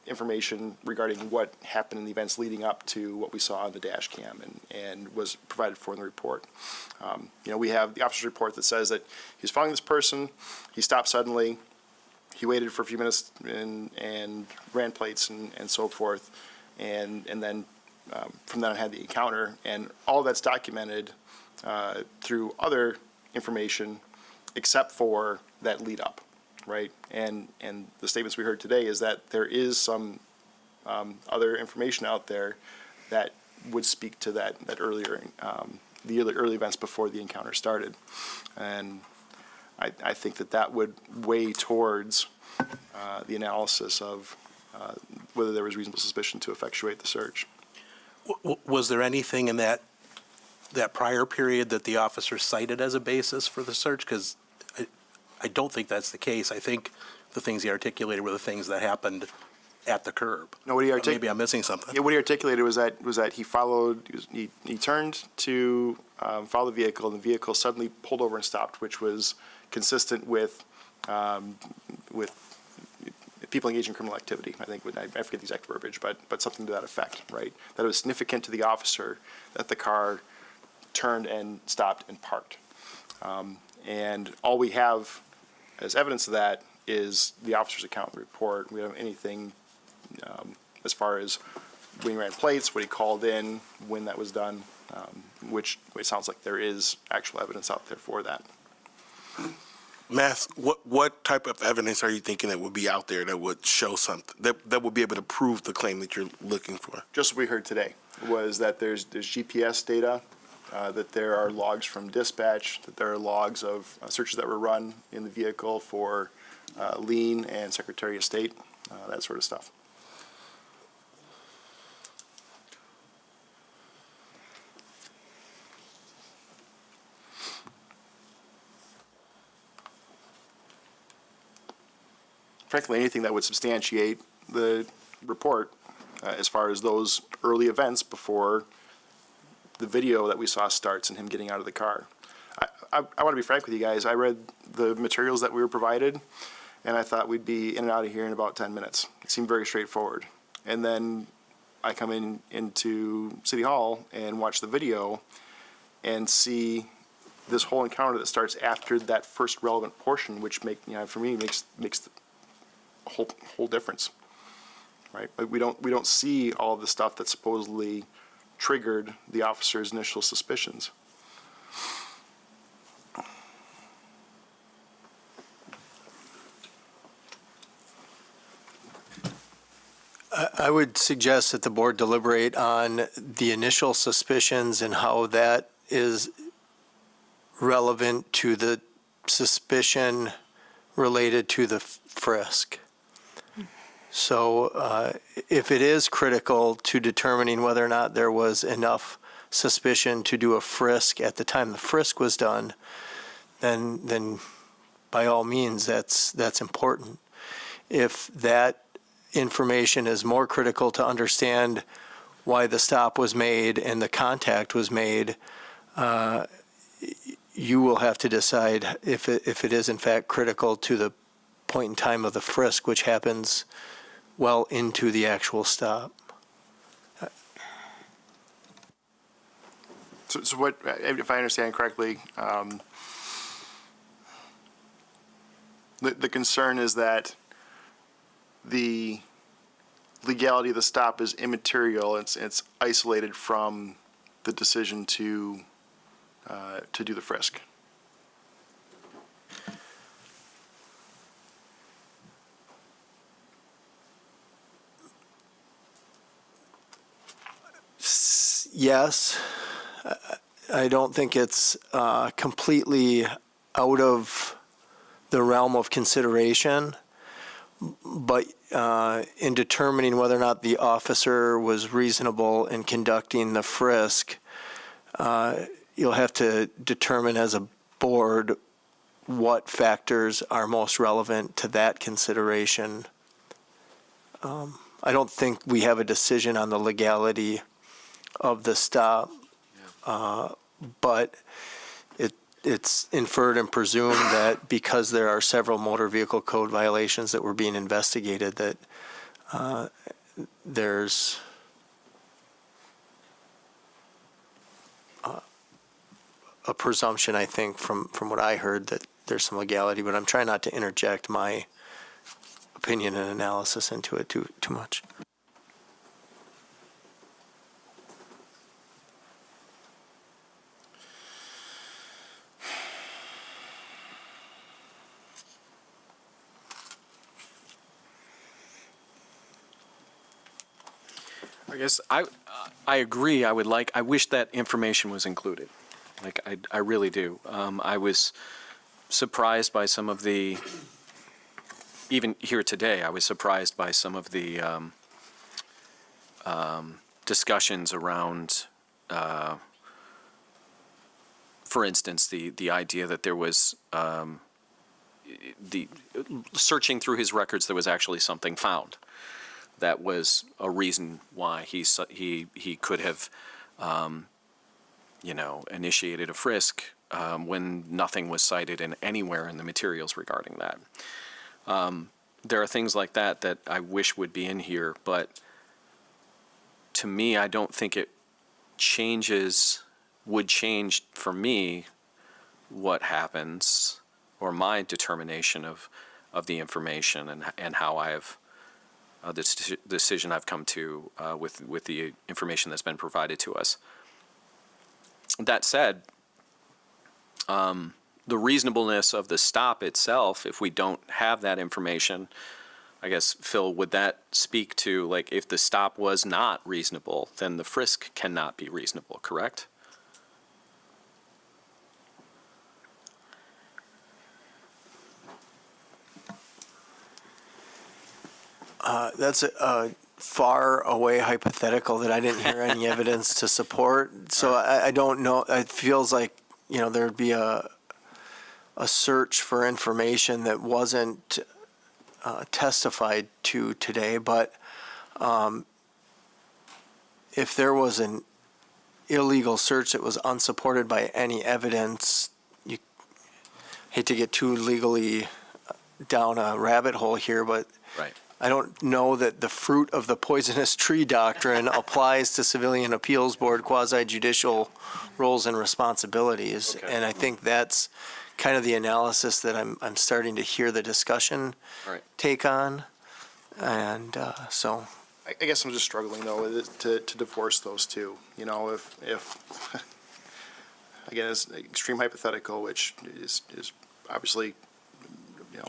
information regarding what happened in the events leading up to what we saw on the dash cam and was provided for in the report. We have the officer's report that says that he was following this person, he stopped suddenly, he waited for a few minutes and ran plates and so forth, and then from then on had the encounter, and all that's documented through other information except for that lead up, right? And the statements we heard today is that there is some other information out there that would speak to that earlier, the early events before the encounter started. And I think that would weigh towards the analysis of whether there was reasonable suspicion to effectuate the search. Was there anything in that prior period that the officer cited as a basis for the search? Because I don't think that's the case. I think the things he articulated were the things that happened at the curb. No, what he Maybe I'm missing something. Yeah, what he articulated was that he followed. He turned to follow the vehicle, and the vehicle suddenly pulled over and stopped, which was consistent with people engaged in criminal activity. I think I forget the exact verbiage, but something to that effect, right? That it was significant to the officer that the car turned and stopped and parked, and all we have as evidence of that is the officer's account in the report. We don't have anything as far as when he ran plates, what he called in, when that was done, which it sounds like there is actual evidence out there for that. Mass, what type of evidence are you thinking that would be out there that would show something, that would be able to prove the claim that you're looking for? Just what we heard today was that there's GPS data, that there are logs from dispatch, that there are logs of searches that were run in the vehicle for lien and Secretary of State, that sort of stuff. Frankly, anything that would substantiate the report as far as those early events before the video that we saw starts and him getting out of the car. I want to be frank with you guys. I read the materials that we were provided, and I thought we'd be in and out of here in about 10 minutes. It seemed very straightforward. And then I come into City Hall and watch the video and see this whole encounter that starts after that first relevant portion, which for me makes whole difference, right? But we don't see all the stuff that supposedly triggered the officer's initial suspicions. I would suggest that the board deliberate on the initial suspicions and how that is relevant to the suspicion related to the frisk. So if it is critical to determining whether or not there was enough suspicion to do a frisk at the time the frisk was done, then by all means, that's important. If that information is more critical to understand why the stop was made and the contact was made, you will have to decide if it is in fact critical to the point in time of the frisk, which happens well into the actual stop. So what, if I understand correctly, the concern is that the legality of the stop is immaterial. It's isolated from the decision to do the frisk. Yes, I don't think it's completely out of the realm of consideration, but in determining whether or not the officer was reasonable in conducting the frisk, you'll have to determine as a board what factors are most relevant to that consideration. I don't think we have a decision on the legality of the stop, but it's inferred and presumed that because there are several motor vehicle code violations that were being investigated, that there's a presumption, I think, from what I heard, that there's some legality, but I'm trying not to interject my opinion and analysis into it too much. I guess I agree. I wish that information was included. Like, I really do. I was surprised by some of the, even here today, I was surprised by some of the discussions around, for instance, the idea that there was, the searching through his records, there was actually something found. That was a reason why he could have, initiated a frisk when nothing was cited anywhere in the materials regarding that. There are things like that I wish would be in here, but to me, I don't think it would change for me what happens or my determination of the information and how I've the decision I've come to with the information that's been provided to us. That said, the reasonableness of the stop itself, if we don't have that information, I guess, Phil, would that speak to, like, if the stop was not reasonable, then the frisk cannot be reasonable, correct? That's a far away hypothetical that I didn't hear any evidence to support. So I don't know. It feels like, there'd be a search for information that wasn't testified to today. But if there was an illegal search that was unsupported by any evidence, you hate to get too legally down a rabbit hole here, but Right. I don't know that the fruit of the poisonous tree doctrine applies to civilian appeals board quasi-judicial roles and responsibilities. Okay. And I think that's kind of the analysis that I'm starting to hear the discussion Right. take on. And so, I guess I'm just struggling though with it, to divorce those two. You know, if again, it's an extreme hypothetical, which is obviously, you know,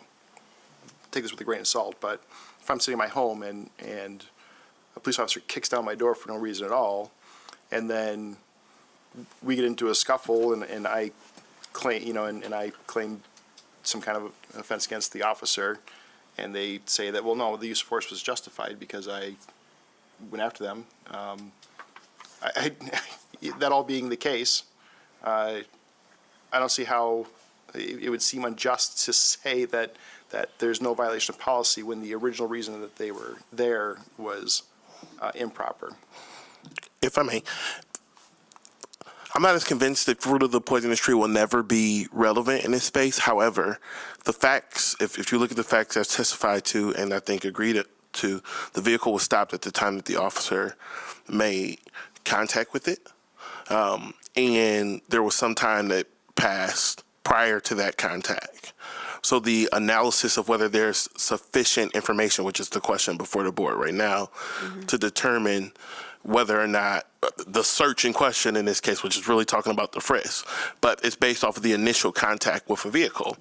take this with a grain of salt. But if I'm sitting in my home and a police officer kicks down my door for no reason at all, and then we get into a scuffle and I claim, you know, and I claim some kind of offense against the officer, and they say that, well, no, the use of force was justified because I went after them. That all being the case, I don't see how it would seem unjust to say that there's no violation of policy when the original reason that they were there was improper. If I may, I'm not as convinced that fruit of the poisonous tree will never be relevant in this space. However, the facts, if you look at the facts as testified to and I think agreed to, the vehicle was stopped at the time that the officer made contact with it. And there was some time that passed prior to that contact. So the analysis of whether there's sufficient information, which is the question before the board right now, to determine whether or not the search in question in this case, which is really talking about the frisk, but it's based off of the initial contact with a vehicle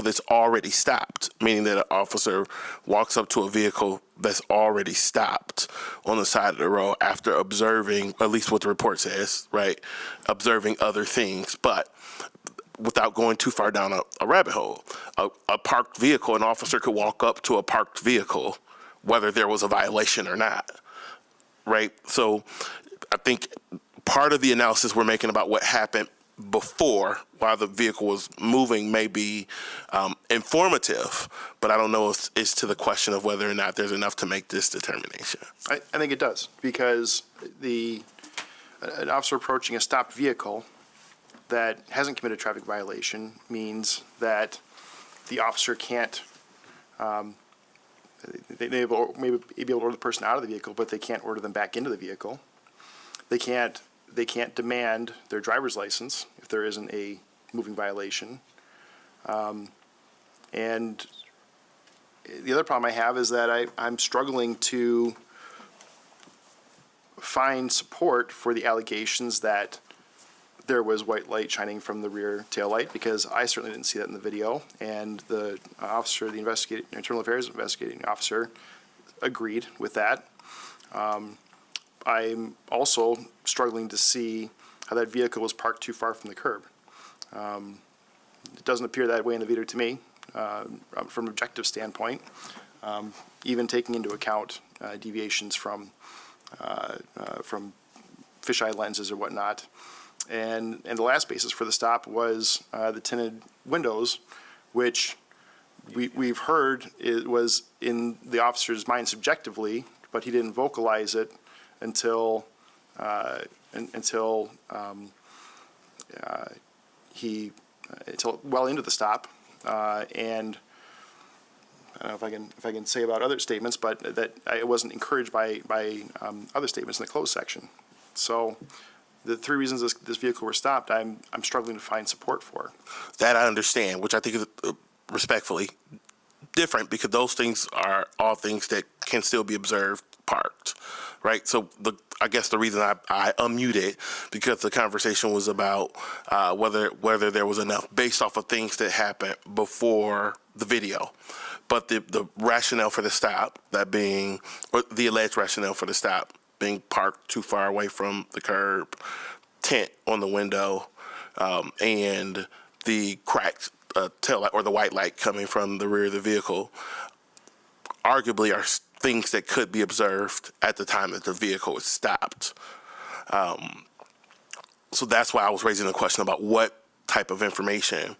that's already stopped, meaning that an officer walks up to a vehicle that's already stopped on the side of the road after observing, at least what the report says, right, observing other things, but without going too far down a rabbit hole. A parked vehicle, an officer could walk up to a parked vehicle, whether there was a violation or not. Right? So I think part of the analysis we're making about what happened before, while the vehicle was moving, may be informative, but I don't know if it's to the question of whether or not there's enough to make this determination. I think it does, because an officer approaching a stopped vehicle that hasn't committed a traffic violation means that the officer can't they may be able to order the person out of the vehicle, but they can't order them back into the vehicle. They can't demand their driver's license if there isn't a moving violation. And the other problem I have is that I'm struggling to find support for the allegations that there was white light shining from the rear tail light, because I certainly didn't see that in the video, and the officer, the internal affairs investigating officer, agreed with that. I'm also struggling to see how that vehicle was parked too far from the curb. It doesn't appear that way in the video to me, from an objective standpoint, even taking into account deviations from fisheye lenses or whatnot. And the last basis for the stop was the tinted windows, which we've heard it was in the officer's mind subjectively, but he didn't vocalize it until well into the stop. And I don't know if I can say about other statements, but that I wasn't encouraged by other statements in the closed section. So the three reasons this vehicle was stopped, I'm struggling to find support for. That I understand, which I think is respectfully different, because those things are all things that can still be observed parked, right? So I guess the reason I unmuted, because the conversation was about whether there was enough based off of things that happened before the video. But the rationale for the stop, that being, or the alleged rationale for the stop, being parked too far away from the curb, tint on the window, and the cracked tail light or the white light coming from the rear of the vehicle, arguably are things that could be observed at the time that the vehicle was stopped. So that's why I was raising the question about what type of information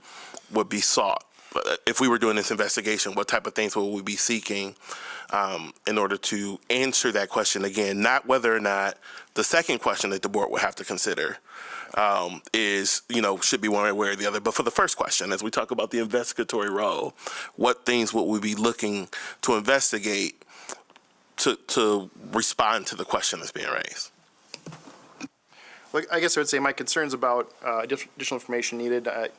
would be sought. If we were doing this investigation, what type of things would we be seeking in order to answer that question again? Not whether or not the second question that the board would have to consider is, should be one way or the other. But for the first question, as we talk about the investigatory role, what things would we be looking to investigate to respond to the question that's being raised? Well, I guess I would say my concerns about additional information needed, I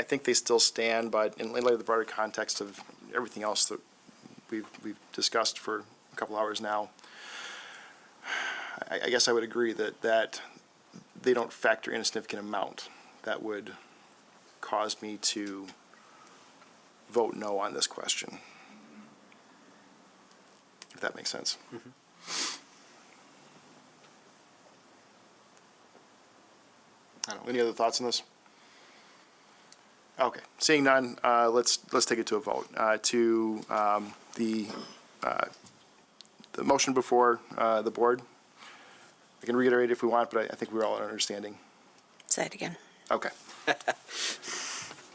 think they still stand, but in light of the broader context of everything else that we've discussed for a couple hours now. I guess I would agree that they don't factor in a significant amount that would cause me to vote no on this question. If that makes sense. I don't know, any other thoughts on this? Okay, seeing none, let's take it to a vote. The motion before the board. I can reiterate if we want, but I think we're all in understanding. Say it again. Okay.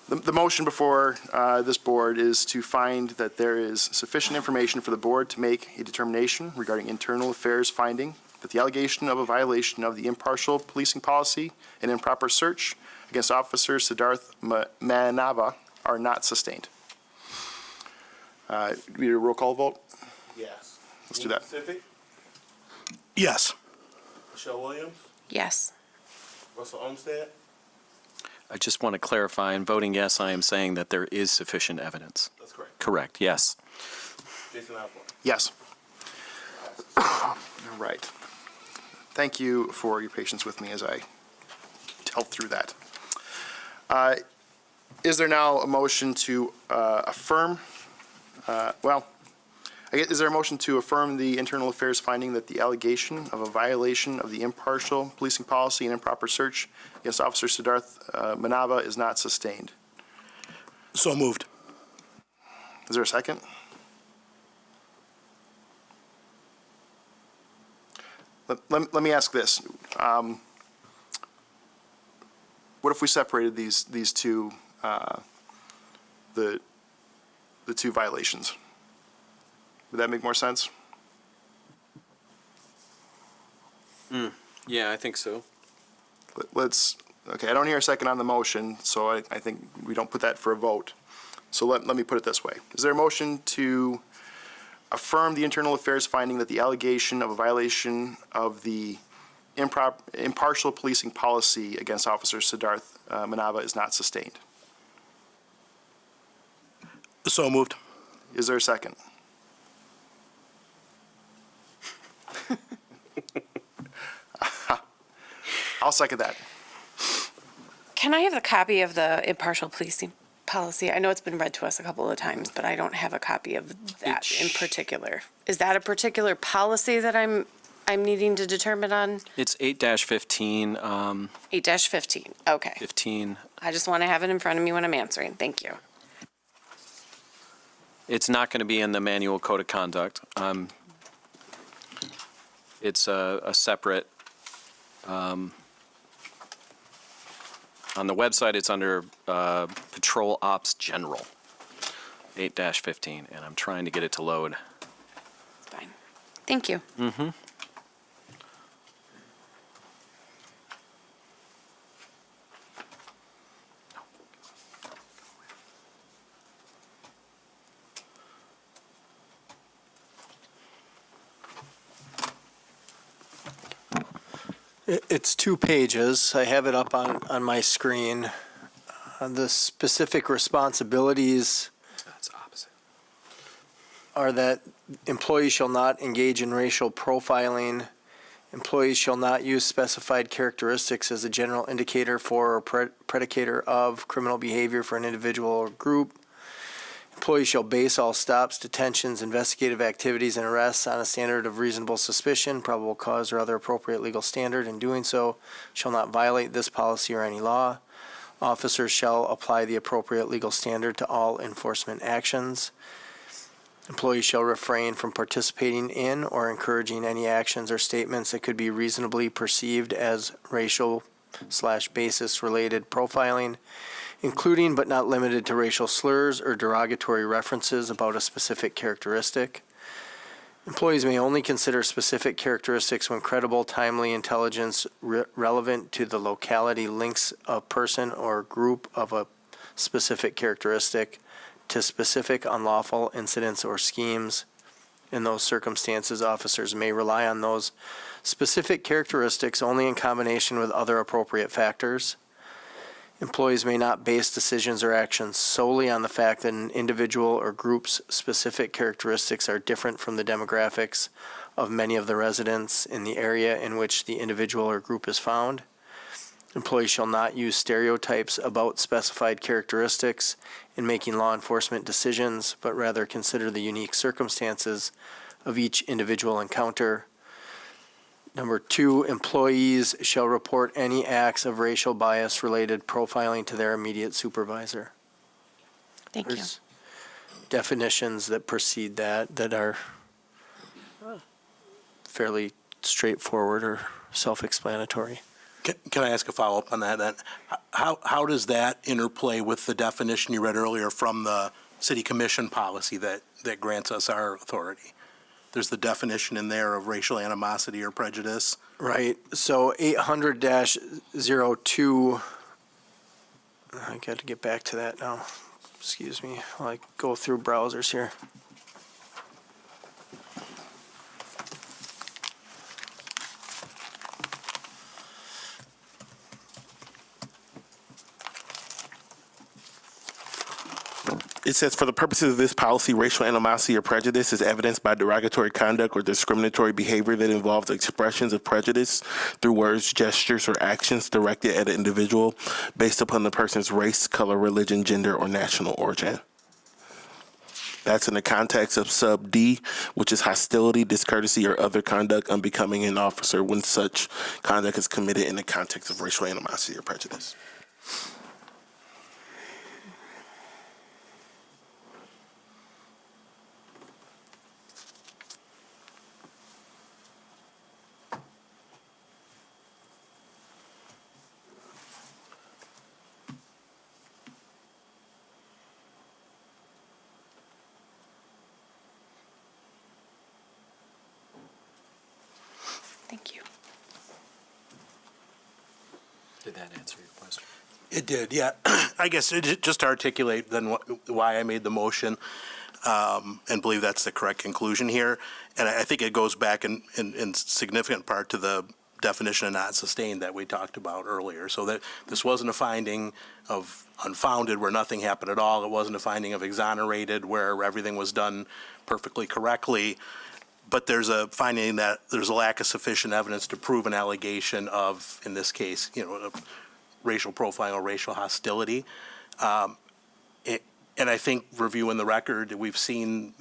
The motion before this board is to find that there is sufficient information for the board to make a determination regarding internal affairs finding that the allegation of a violation of the impartial policing policy and improper search against Officer Siddharth Manava are not sustained. We need a roll call vote? Yes. Let's do that. Pacific, Yes. Michelle Williams, Yes. Russell Olmsted. I just want to clarify, in voting yes, I am saying that there is sufficient evidence. That's correct. Correct, yes. Jason Osborne. Yes. All right. Thank you for your patience with me as I delve through that. Is there now a motion to affirm, is there a motion to affirm the internal affairs finding that the allegation of a violation of the impartial policing policy and improper search against Officer Siddharth Manava is not sustained? So moved. Is there a second? Let me ask this. What if we separated these two, the two violations? Would that make more sense? Yeah, I think so. Okay, I don't hear a second on the motion, so I think we don't put that for a vote. So let me put it this way. Is there a motion to affirm the internal affairs finding that the allegation of a violation of the impartial policing policy against Officer Siddharth Manava is not sustained? So moved. Is there a second? I'll second that. Can I have the copy of the impartial policing policy? I know it's been read to us a couple of times, but I don't have a copy of that in particular. Is that a particular policy that I'm needing to determine on? It's 8-15, 8-15, okay. 15. I just want to have it in front of me when I'm answering. Thank you. It's not going to be in the manual code of conduct. It's a separate, on the website, it's under Patrol Ops General, 8-15, and I'm trying to get it to load. Fine. Thank you. It's 2 pages. I have it up on my screen. The specific responsibilities That's opposite. are that employees shall not engage in racial profiling. Employees shall not use specified characteristics as a general indicator for or predicator of criminal behavior for an individual or group. Employees shall base all stops, detentions, investigative activities, and arrests on a standard of reasonable suspicion, probable cause, or other appropriate legal standard. In doing so, shall not violate this policy or any law. Officers shall apply the appropriate legal standard to all enforcement actions. Employees shall refrain from participating in or encouraging any actions or statements that could be reasonably perceived as racial/basis-related profiling, including but not limited to racial slurs or derogatory references about a specific characteristic. Employees may only consider specific characteristics when credible, timely intelligence relevant to the locality links a person or group of a specific characteristic to specific unlawful incidents or schemes. In those circumstances, officers may rely on those specific characteristics only in combination with other appropriate factors. Employees may not base decisions or actions solely on the fact that an individual or group's specific characteristics are different from the demographics of many of the residents in the area in which the individual or group is found. Employees shall not use stereotypes about specified characteristics in making law enforcement decisions, but rather consider the unique circumstances of each individual encounter. Number 2, employees shall report any acts of racial bias-related profiling to their immediate supervisor. Thank you. There's definitions that precede that are fairly straightforward or self-explanatory. Can I ask a follow-up on that then? How does that interplay with the definition you read earlier from the city commission policy that grants us our authority? There's the definition in there of racial animosity or prejudice. Right, so 800-02, I got to get back to that now. Excuse me, while I go through browsers here. It says, for the purposes of this policy, racial animosity or prejudice is evidenced by derogatory conduct or discriminatory behavior that involves expressions of prejudice through words, gestures, or actions directed at an individual based upon the person's race, color, religion, gender, or national origin. That's in the context of sub D, which is hostility, discourtesy, or other conduct unbecoming an officer when such conduct is committed in the context of racial animosity or prejudice. Thank you. Did that answer your question? It did, yeah. I guess just to articulate then why I made the motion and believe that's the correct conclusion here. And I think it goes back in significant part to the definition of not sustained that we talked about earlier. So that this wasn't a finding of unfounded where nothing happened at all. It wasn't a finding of exonerated where everything was done perfectly correctly. But there's a finding that there's a lack of sufficient evidence to prove an allegation of, in this case, racial profiling or racial hostility. And I think reviewing the record, we've seen,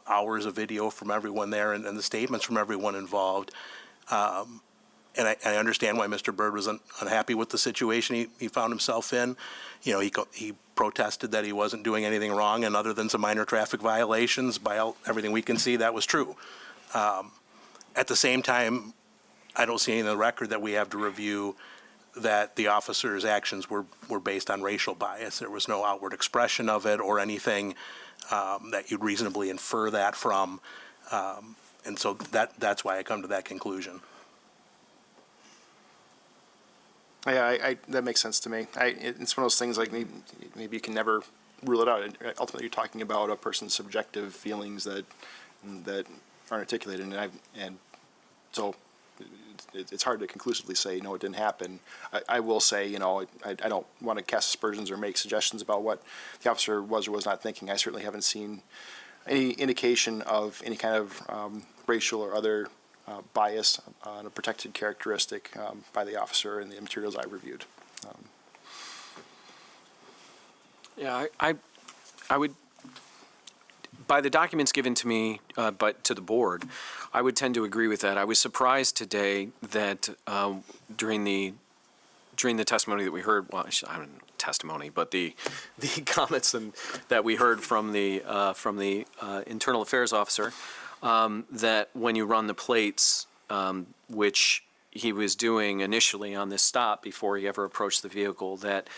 hours of video from everyone there and the statements from everyone involved. And I understand why Mr. Byrd was unhappy with the situation he found himself in. He protested that he wasn't doing anything wrong, and other than some minor traffic violations, by everything we can see, that was true. At the same time, I don't see anything in the record that we have to review that the officer's actions were based on racial bias. There was no outward expression of it or anything that you'd reasonably infer that from. And so that's why I come to that conclusion. Yeah, that makes sense to me. It's one of those things like maybe you can never rule it out. Ultimately, you're talking about a person's subjective feelings that aren't articulated, and so it's hard to conclusively say no, it didn't happen. I will say, I don't want to cast aspersions or make suggestions about what the officer was or was not thinking. I certainly haven't seen any indication of any kind of racial or other bias on a protected characteristic by the officer in the materials I reviewed. Yeah, I would, by the documents given to me, but to the board, I would tend to agree with that. I was surprised today that during the testimony that we heard, well, I don't know, testimony, but the comments that we heard from the internal affairs officer, that when you run the plates, which he was doing initially on this stop before he ever approached the vehicle, that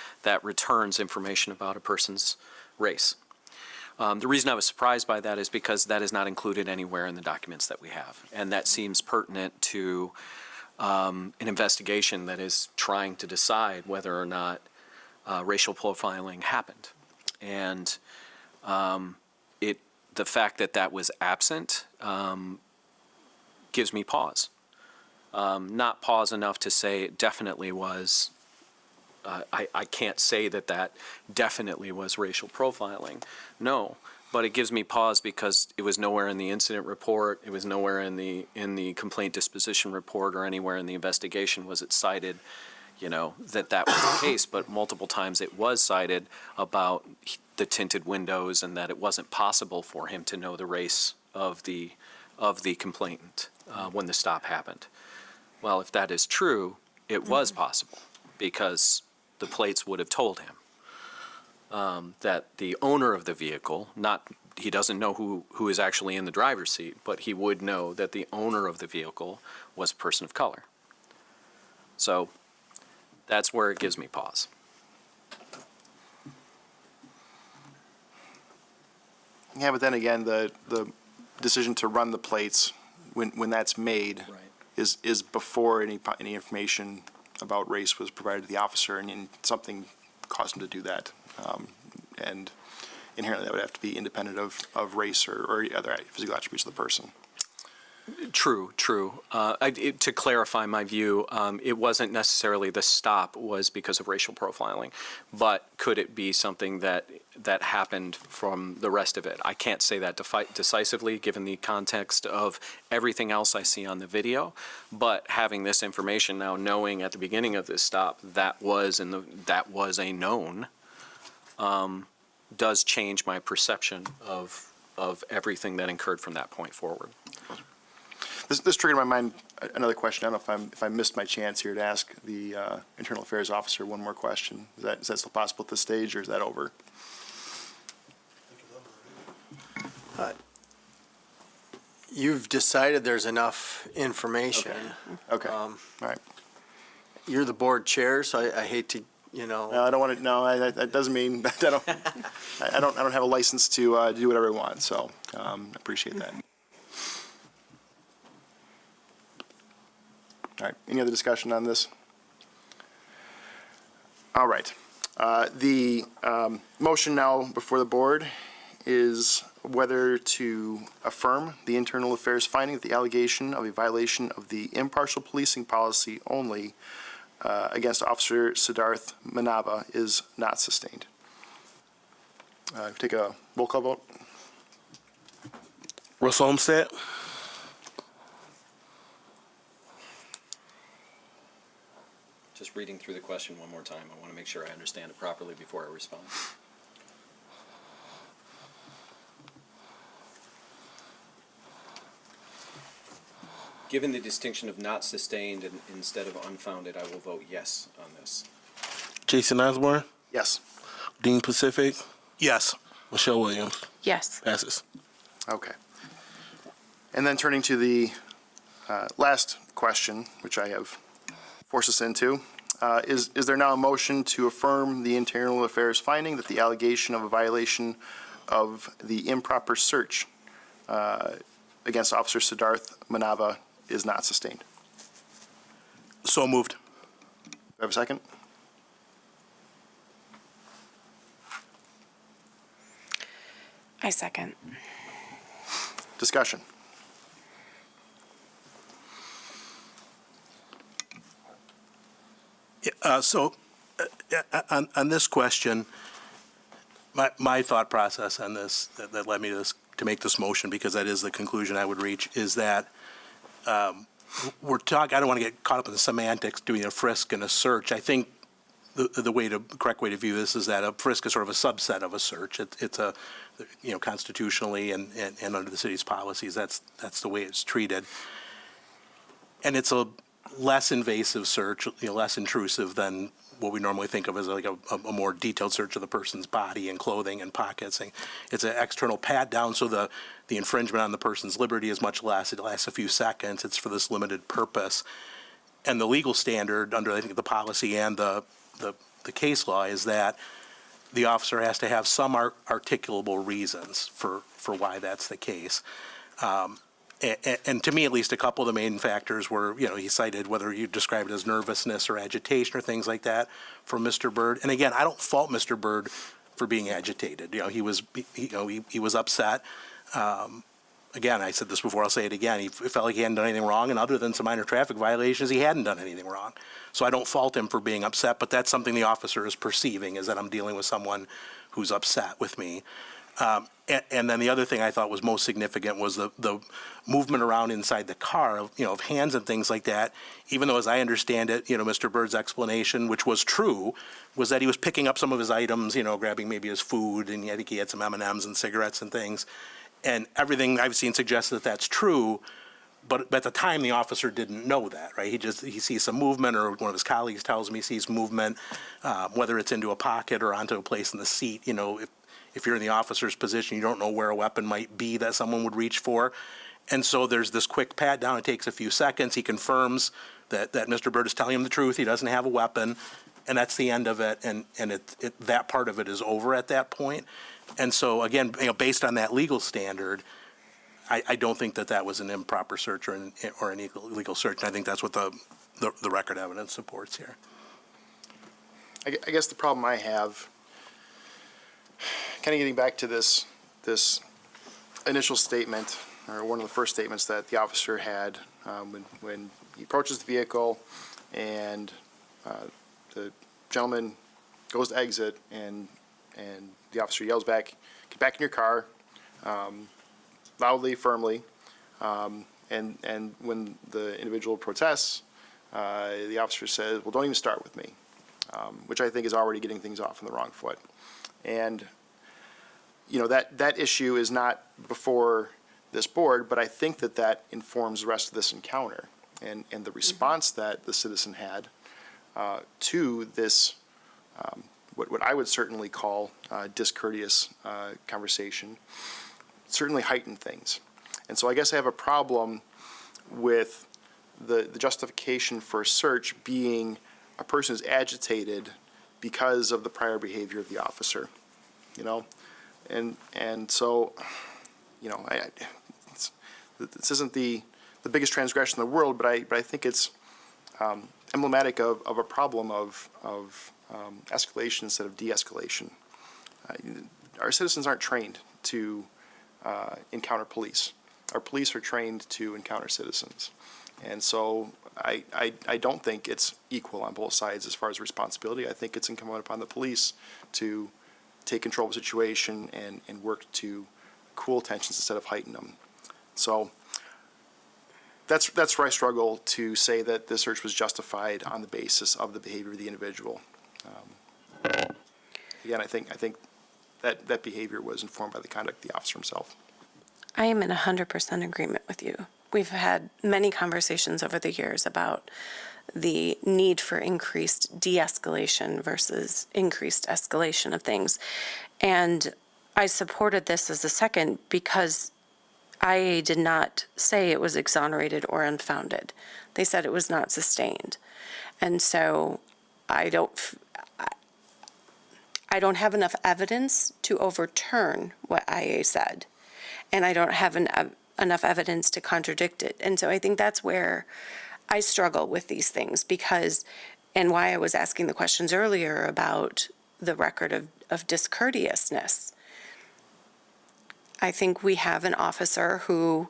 returns information about a person's race. The reason I was surprised by that is because that is not included anywhere in the documents that we have. And that seems pertinent to an investigation that is trying to decide whether or not racial profiling happened. And the fact that was absent gives me pause. Not pause enough to say it definitely was I can't say that that definitely was racial profiling. No, but it gives me pause because it was nowhere in the incident report. It was nowhere in the complaint disposition report or anywhere in the investigation was it cited, that was the case. But multiple times it was cited about the tinted windows and that it wasn't possible for him to know the race of the complainant when the stop happened. Well, if that is true, it was possible because the plates would have told him that the owner of the vehicle, he doesn't know who is actually in the driver's seat, but he would know that the owner of the vehicle was a person of color. So that's where it gives me pause. Yeah, but then again, the decision to run the plates, when that's made, is before any information about race was provided to the officer, and something caused him to do that. And inherently, that would have to be independent of race or other physical attributes of the person. True. To clarify my view, it wasn't necessarily the stop was because of racial profiling, but could it be something that happened from the rest of it? I can't say that decisively given the context of everything else I see on the video, but having this information now, knowing at the beginning of this stop that was a known, does change my perception of everything that occurred from that point forward. This triggered in my mind another question. I don't know if I missed my chance here to ask the Internal Affairs Officer one more question. Is that still possible at this stage, or is that over? You've decided there's enough information. Okay. All right. You're the board chair, so I hate to, No, I don't want to. No, that doesn't mean that I don't have a license to do whatever I want. So I appreciate that. All right. Any other discussion on this? All right. The motion now before the board is whether to affirm the Internal Affairs finding that the allegation of a violation of the impartial policing policy only against Officer Siddharth Manava is not sustained. Take a roll call vote. Russell Olmsted. Just reading through the question one more time. I want to make sure I understand it properly before I respond. Given the distinction of not sustained and instead of unfounded, I will vote yes on this. Jason Osborne. Yes. Dean Pacific. Yes. Michelle Williams. Yes. Passes. Okay. And then turning to the last question, which I have forced us into, is there now a motion to affirm the Internal Affairs finding that the allegation of a violation of the improper search against Officer Siddharth Manava is not sustained? So moved. Do I have a second? I second. Discussion. On this question, my thought process on this, that led me to make this motion, because that is the conclusion I would reach, is that we're talking, I don't want to get caught up in the semantics doing a frisk and a search. I think the correct way to view this is that a frisk is sort of a subset of a search. It's a, constitutionally and under the city's policies, that's the way it's treated. And it's a less invasive search, less intrusive than what we normally think of as like a more detailed search of the person's body and clothing and pockets. It's an external pat down, so the infringement on the person's liberty is much less. It lasts a few seconds. It's for this limited purpose. And the legal standard under, I think, the policy and the case law is that the officer has to have some articulable reasons for why that's the case. And to me, at least, a couple of the main factors were, he cited whether you describe it as nervousness or agitation or things like that from Mr. Byrd. And again, I don't fault Mr. Byrd for being agitated. He was upset. again, I said this before, I'll say it again, he felt like he hadn't done anything wrong, and other than some minor traffic violations, he hadn't done anything wrong. So I don't fault him for being upset, but that's something the officer is perceiving, is that I'm dealing with someone who's upset with me. And then the other thing I thought was most significant was the movement around inside the car, of hands and things like that, even though, as I understand it, Mr. Bird's explanation, which was true, was that he was picking up some of his items, grabbing maybe his food, and I think he had some M&Ms and cigarettes and things. And everything I've seen suggests that that's true, but at the time, the officer didn't know that, right? He sees some movement, or one of his colleagues tells me he sees movement, whether it's into a pocket or onto a place in the seat. If you're in the officer's position, you don't know where a weapon might be that someone would reach for. And so there's this quick pat down. It takes a few seconds. He confirms that Mr. Bird is telling him the truth. He doesn't have a weapon, and that's the end of it. And that part of it is over at that point. And so, again, based on that legal standard, I don't think that was an improper search or an illegal search. And I think that's what the record evidence supports here. I guess the problem I have, kind of getting back to this initial statement, or one of the first statements that the officer had when he approaches the vehicle, and the gentleman goes to exit, and the officer yells back, "Get back in your car," loudly, firmly, and when the individual protests, the officer says, "Well, don't even start with me," which I think is already getting things off on the wrong foot. And, that issue is not before this board, but I think that informs the rest of this encounter, and the response that the citizen had to this, what I would certainly call discourteous conversation, certainly heightened things. And so I guess I have a problem with the justification for a search being a person who's agitated because of the prior behavior of the officer, and so, this isn't the biggest transgression in the world, but I think it's emblematic of a problem of escalation instead of de-escalation. Our citizens aren't trained to encounter police. Our police are trained to encounter citizens. And so I don't think it's equal on both sides as far as responsibility. I think it's incumbent upon the police to take control of the situation and work to cool tensions instead of heighten them. So that's where I struggle to say that the search was justified on the basis of the behavior of the individual. Again, I think that behavior was informed by the conduct of the officer himself. I am in 100% agreement with you. We've had many conversations over the years about the need for increased de-escalation versus increased escalation of things. And I supported this as a second because IA did not say it was exonerated or unfounded. They said it was not sustained. And so I don't have enough evidence to overturn what IA said. And I don't have enough evidence to contradict it. And so I think that's where I struggle with these things and why I was asking the questions earlier about the record of discourteousness. I think we have an officer who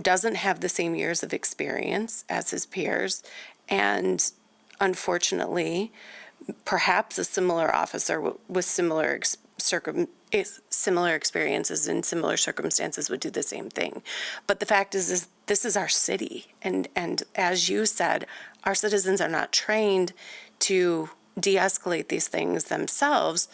doesn't have the same years of experience as his peers, and unfortunately, perhaps a similar officer with similar experiences in similar circumstances would do the same thing. But the fact is this is our city. And as you said, our citizens are not trained to de-escalate these things themselves.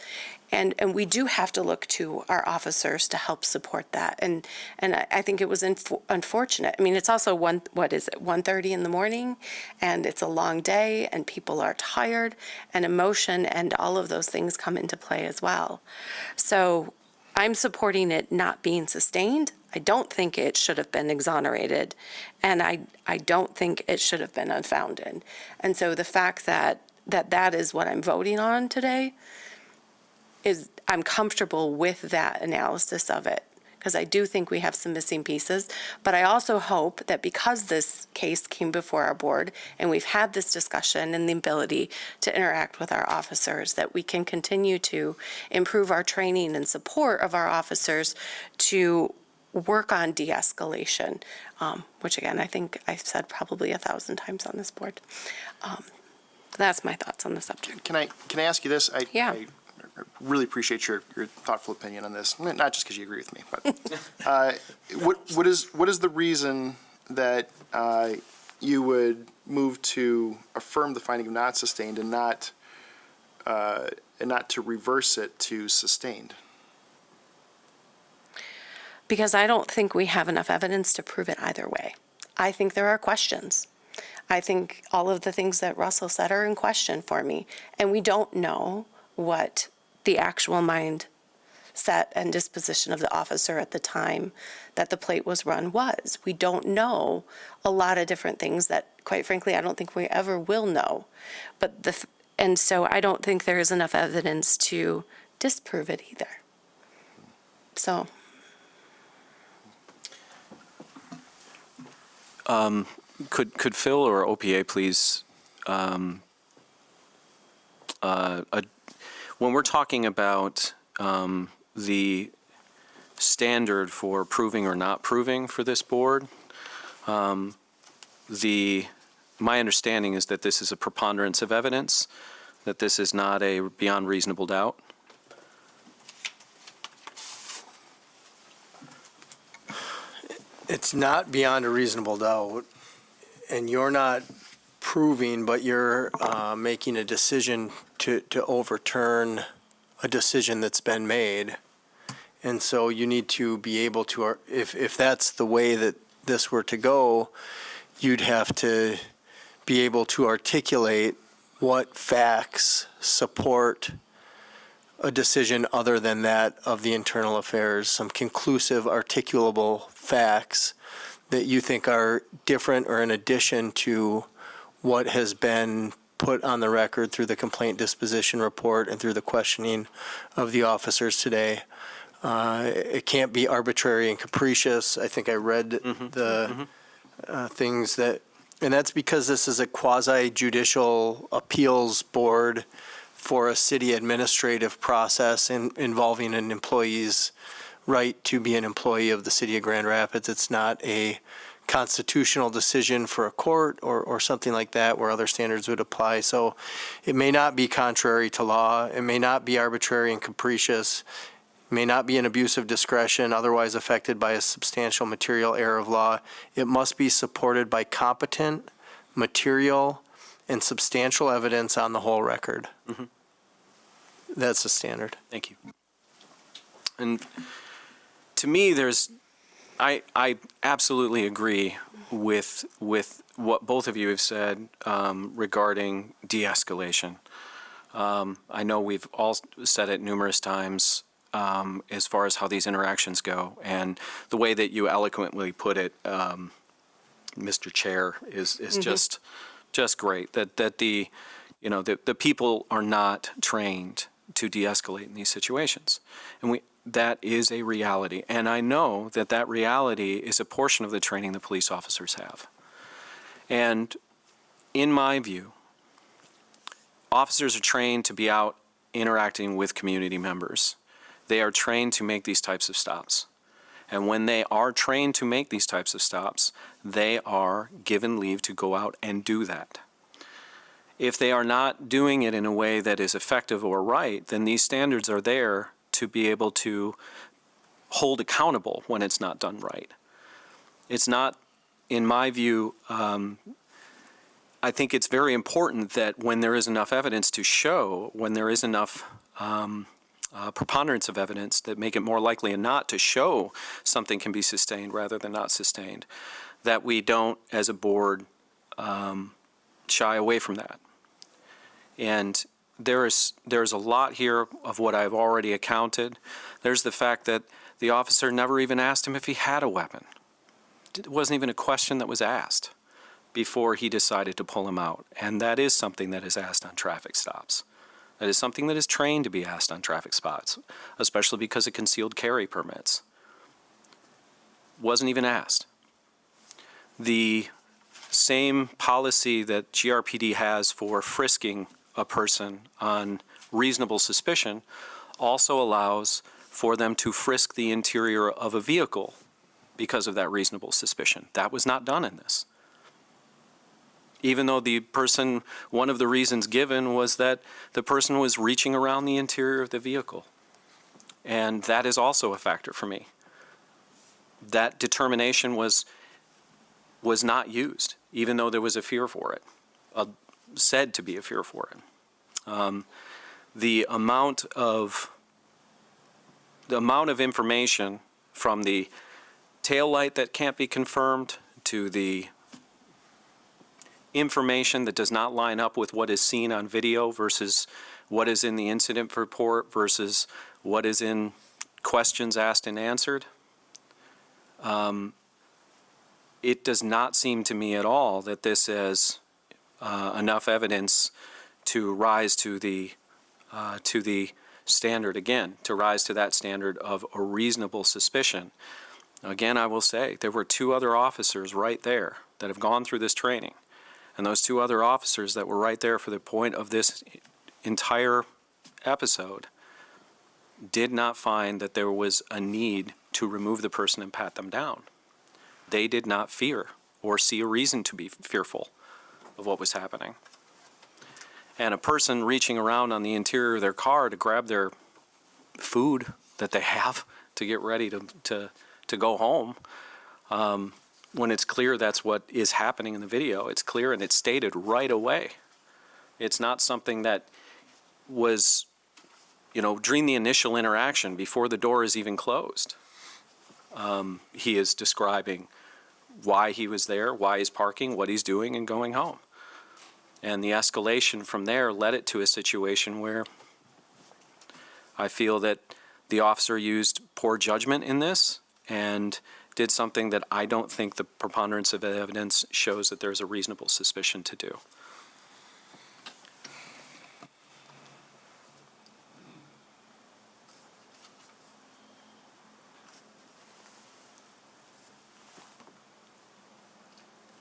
And we do have to look to our officers to help support that. And I think it was unfortunate. I mean, it's also 1:30 in the morning, and it's a long day, and people are tired, and emotion and all of those things come into play as well. So I'm supporting it not being sustained. I don't think it should have been exonerated, and I don't think it should have been unfounded. And so the fact that is what I'm voting on today is I'm comfortable with that analysis of it, because I do think we have some missing pieces. But I also hope that because this case came before our board and we've had this discussion and the ability to interact with our officers, that we can continue to improve our training and support of our officers to work on de-escalation, which again, I think I've said probably 1,000 times on this board. That's my thoughts on the subject. Can I ask you this? Yeah. I really appreciate your thoughtful opinion on this, not just because you agree with me, but what is the reason that you would move to affirm the finding of not sustained and not to reverse it to sustained? Because I don't think we have enough evidence to prove it either way. I think there are questions. I think all of the things that Russell said are in question for me, and we don't know what the actual mindset and disposition of the officer at the time that the plate was run was. We don't know a lot of different things that, quite frankly, I don't think we ever will know. And so I don't think there is enough evidence to disprove it either. So. Could Phil or OPA please, when we're talking about the standard for proving or not proving for this board, my understanding is that this is a preponderance of evidence, that this is not a beyond reasonable doubt. It's not beyond a reasonable doubt, and you're not proving, but you're making a decision to overturn a decision that's been made. And so you need to be able to, if that's the way that this were to go, you'd have to be able to articulate what facts support a decision other than that of the internal affairs, some conclusive, articulable facts that you think are different or in addition to what has been put on the record through the complaint disposition report and through the questioning of the officers today. It can't be arbitrary and capricious. I think I read the things that, and that's because this is a quasi-judicial appeals board for a city administrative process involving an employee's right to be an employee of the city of Grand Rapids. It's not a constitutional decision for a court or something like that where other standards would apply. So it may not be contrary to law. It may not be arbitrary and capricious. It may not be an abuse of discretion otherwise affected by a substantial material error of law. It must be supported by competent, material, and substantial evidence on the whole record. Mm-hmm. That's the standard. Thank you. And to me, I absolutely agree with what both of you have said regarding de-escalation. I know we've all said it numerous times as far as how these interactions go, and the way that you eloquently put it, Mr. Chair, is just great. That the people are not trained to de-escalate in these situations, and that is a reality. And I know that reality is a portion of the training the police officers have. And in my view, officers are trained to be out interacting with community members. They are trained to make these types of stops. And when they are trained to make these types of stops, they are given leave to go out and do that. If they are not doing it in a way that is effective or right, then these standards are there to be able to hold accountable when it's not done right. It's not, in my view, I think it's very important that when there is enough evidence to show, when there is enough preponderance of evidence that make it more likely and not to show something can be sustained rather than not sustained, that we don't, as a board, shy away from that. And there's a lot here of what I've already accounted. There's the fact that the officer never even asked him if he had a weapon. It wasn't even a question that was asked before he decided to pull him out. And that is something that is asked on traffic stops. That is something that is trained to be asked on traffic spots, especially because of concealed carry permits. Wasn't even asked. The same policy that GRPD has for frisking a person on reasonable suspicion also allows for them to frisk the interior of a vehicle because of that reasonable suspicion. That was not done in this. Even though the person, one of the reasons given was that the person was reaching around the interior of the vehicle. And that is also a factor for me. That determination was not used, even though there was a fear for it, said to be a fear for it. The amount of information from the taillight that can't be confirmed to the information that does not line up with what is seen on video versus what is in the incident report versus what is in questions asked and answered. It does not seem to me at all that this is enough evidence to rise to the standard, again, to rise to that standard of a reasonable suspicion. Again, I will say there were 2 other officers right there that have gone through this training. And those 2 other officers that were right there for the point of this entire episode did not find that there was a need to remove the person and pat them down. They did not fear or see a reason to be fearful of what was happening. And a person reaching around on the interior of their car to grab their food that they have to get ready to go home, when it's clear that's what is happening in the video, it's clear and it's stated right away. It's not something that was, during the initial interaction, before the door is even closed. He is describing why he was there, why he's parking, what he's doing, and going home. And the escalation from there led it to a situation where I feel that the officer used poor judgment in this and did something that I don't think the preponderance of evidence shows that there's a reasonable suspicion to do.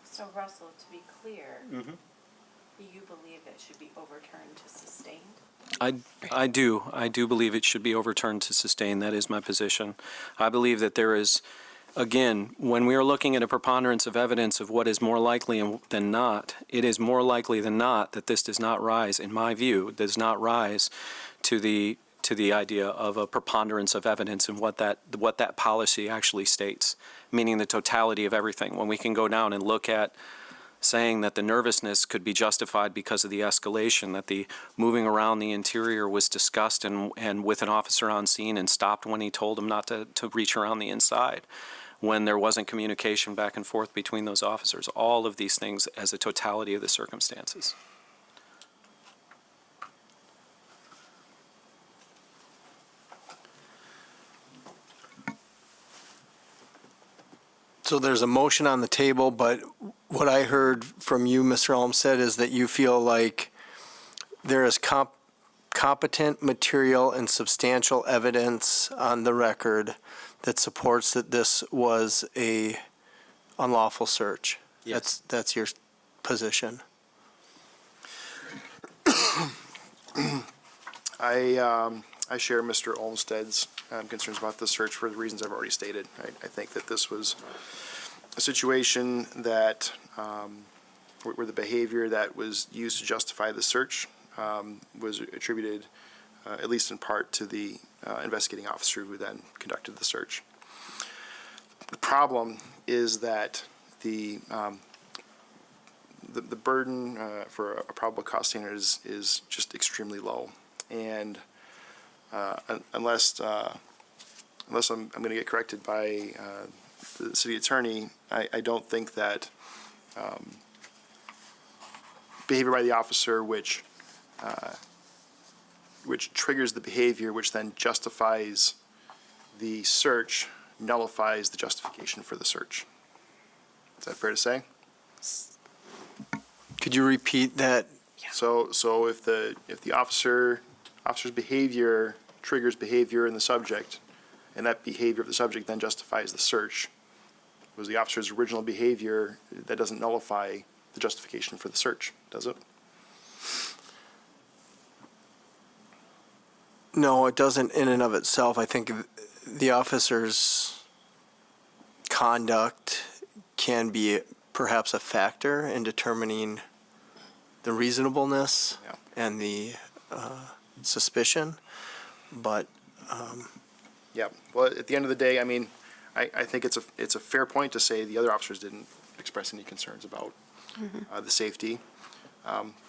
So Russell, to be clear, you believe it should be overturned to sustained? I do. I do believe it should be overturned to sustain. That is my position. I believe that there is, again, when we are looking at a preponderance of evidence of what is more likely than not, it is more likely than not that this does not rise, in my view, does not rise to the idea of a preponderance of evidence and what that policy actually states, meaning the totality of everything. When we can go down and look at saying that the nervousness could be justified because of the escalation, that the moving around the interior was discussed and with an officer on scene and stopped when he told him not to reach around the inside, when there wasn't communication back and forth between those officers, all of these things as a totality of the circumstances. So there's a motion on the table, but what I heard from you, Mr. Olmsted, is that you feel like there is competent material and substantial evidence on the record that supports that this was a unlawful search. Yes. That's your position. I share Mr. Olmsted's concerns about the search for the reasons I've already stated. I think that this was a situation that where the behavior that was used to justify the search was attributed, at least in part, to the investigating officer who then conducted the search. The problem is that the burden for a probable cause standard is just extremely low, and unless I'm going to get corrected by the city attorney, I don't think that behavior by the officer which triggers the behavior which then justifies the search nullifies the justification for the search. Is that fair to say? Could you repeat that? So if the officer's behavior triggers behavior in the subject, and that behavior of the subject then justifies the search, was the officer's original behavior, that doesn't nullify the justification for the search, does it? No, it doesn't in and of itself. I think the officer's conduct can be perhaps a factor in determining the reasonableness Yeah. and the suspicion, but Yeah, well, at the end of the day, I mean, I think it's a fair point to say the other officers didn't express any concerns about the safety,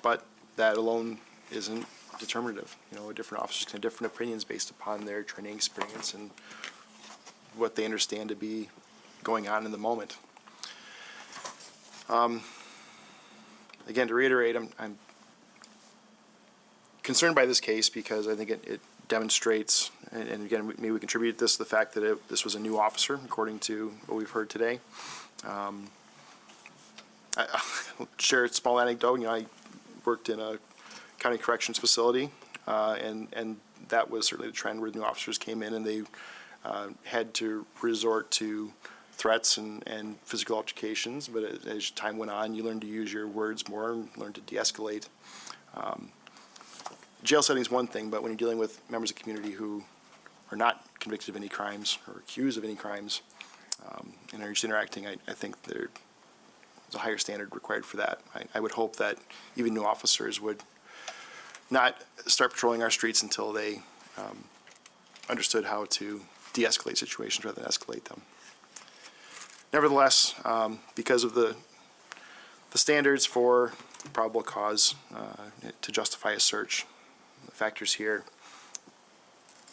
but that alone isn't determinative. You know, different officers can have different opinions based upon their training experience and what they understand to be going on in the moment. Again, to reiterate, I'm concerned by this case because I think it demonstrates, and again, maybe we contribute this to the fact that this was a new officer, according to what we've heard today. I'll share a small anecdote. You know, I worked in a county corrections facility, and that was certainly the trend where new officers came in and they had to resort to threats and physical altercations. But as time went on, you learn to use your words more and learn to de-escalate. Jail setting is one thing, but when you're dealing with members of the community who are not convicted of any crimes or accused of any crimes, and are just interacting, I think there's a higher standard required for that. I would hope that even new officers would not start patrolling our streets until they understood how to de-escalate situations rather than escalate them. Nevertheless, because of the standards for probable cause to justify a search, the factors here,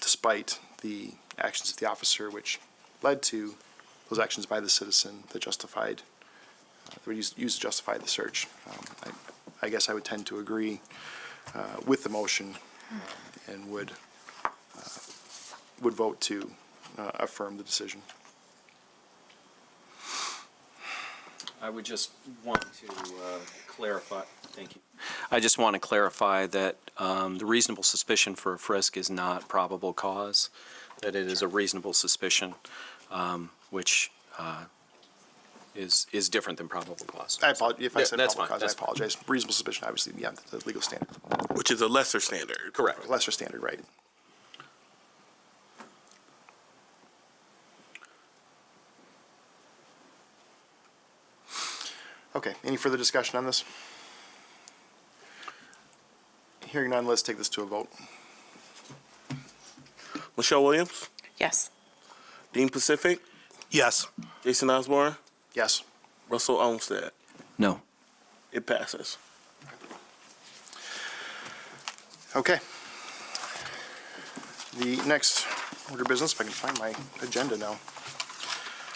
despite the actions of the officer which led to those actions by the citizen that justified, that were used to justify the search, I guess I would tend to agree with the motion and would vote to affirm the decision. I would just want to clarify, thank you. I just want to clarify that the reasonable suspicion for a frisk is not probable cause, that it is a reasonable suspicion, which is different than probable cause. I apologize, if I said That's probable fine, cause, I that's fine. apologize. Reasonable suspicion, obviously, yeah, the legal standard, Which is a lesser standard. Correct. lesser standard, right? Okay, any further discussion on this? Hearing none, let's take this to a vote. Michelle Williams, Yes. Dean Pacific, Yes. Jason Osborne, Yes. Russell Olmsted. No. It passes. Okay. The next order of business, if I can find my agenda now.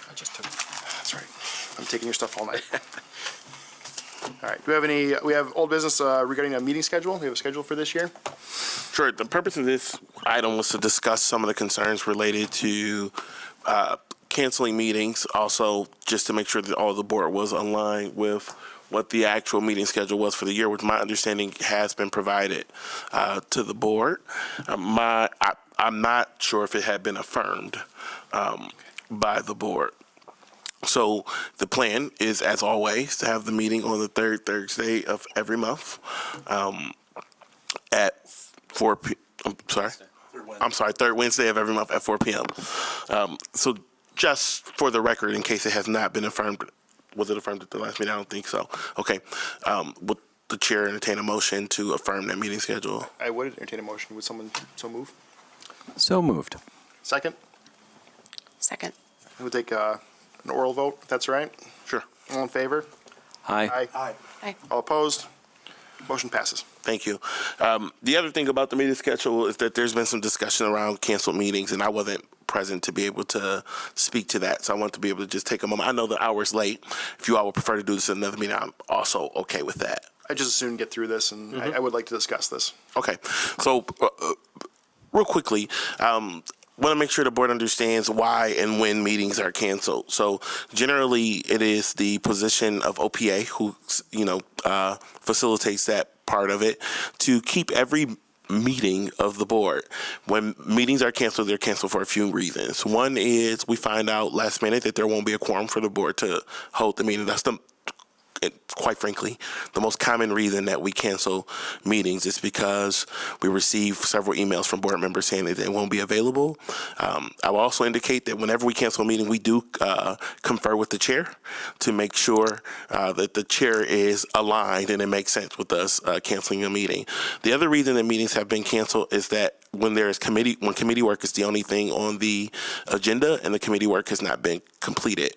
I just took. That's right. I'm taking your stuff all night. All right, we have old business regarding a meeting schedule? We have a schedule for this year? Sure. The purpose of this item was to discuss some of the concerns related to canceling meetings. Also, just to make sure that all the board was aligned with what the actual meeting schedule was for the year, which my understanding has been provided to the board. I'm not sure if it had been affirmed by the board. So the plan is, as always, to have the meeting on the third Thursday of every month at 4 p. I'm sorry, third Wednesday of every month at 4 p.m. So just for the record, in case it has not been affirmed, was it affirmed at the last meeting? I don't think so. Okay. Would the chair entertain a motion to affirm that meeting schedule? I would entertain a motion. Would someone so move? So moved. Second? Second. We'll take an oral vote, if that's all right. Sure. All in favor? Aye. Aye. All opposed? Motion passes. Thank you. The other thing about the meeting schedule is that there's been some discussion around canceled meetings, and I wasn't present to be able to speak to that. So I want to be able to just take a moment. I know the hour's late. If you all would prefer to do this in another meeting, I'm also okay with that. I just as soon get through this, and I would like to discuss this. Okay. So real quickly, want to make sure the board understands why and when meetings are canceled. So generally, it is the position of OPA who, facilitates that part of it to keep every meeting of the board. When meetings are canceled, they're canceled for a few reasons. One is we find out last minute that there won't be a quorum for the board to hold the meeting. That's the quite frankly, the most common reason that we cancel meetings is because we receive several emails from board members saying that they won't be available. I will also indicate that whenever we cancel a meeting, we do confer with the chair to make sure that the chair is aligned and it makes sense with us canceling a meeting. The other reason that meetings have been canceled is that when committee work is the only thing on the agenda and the committee work has not been completed.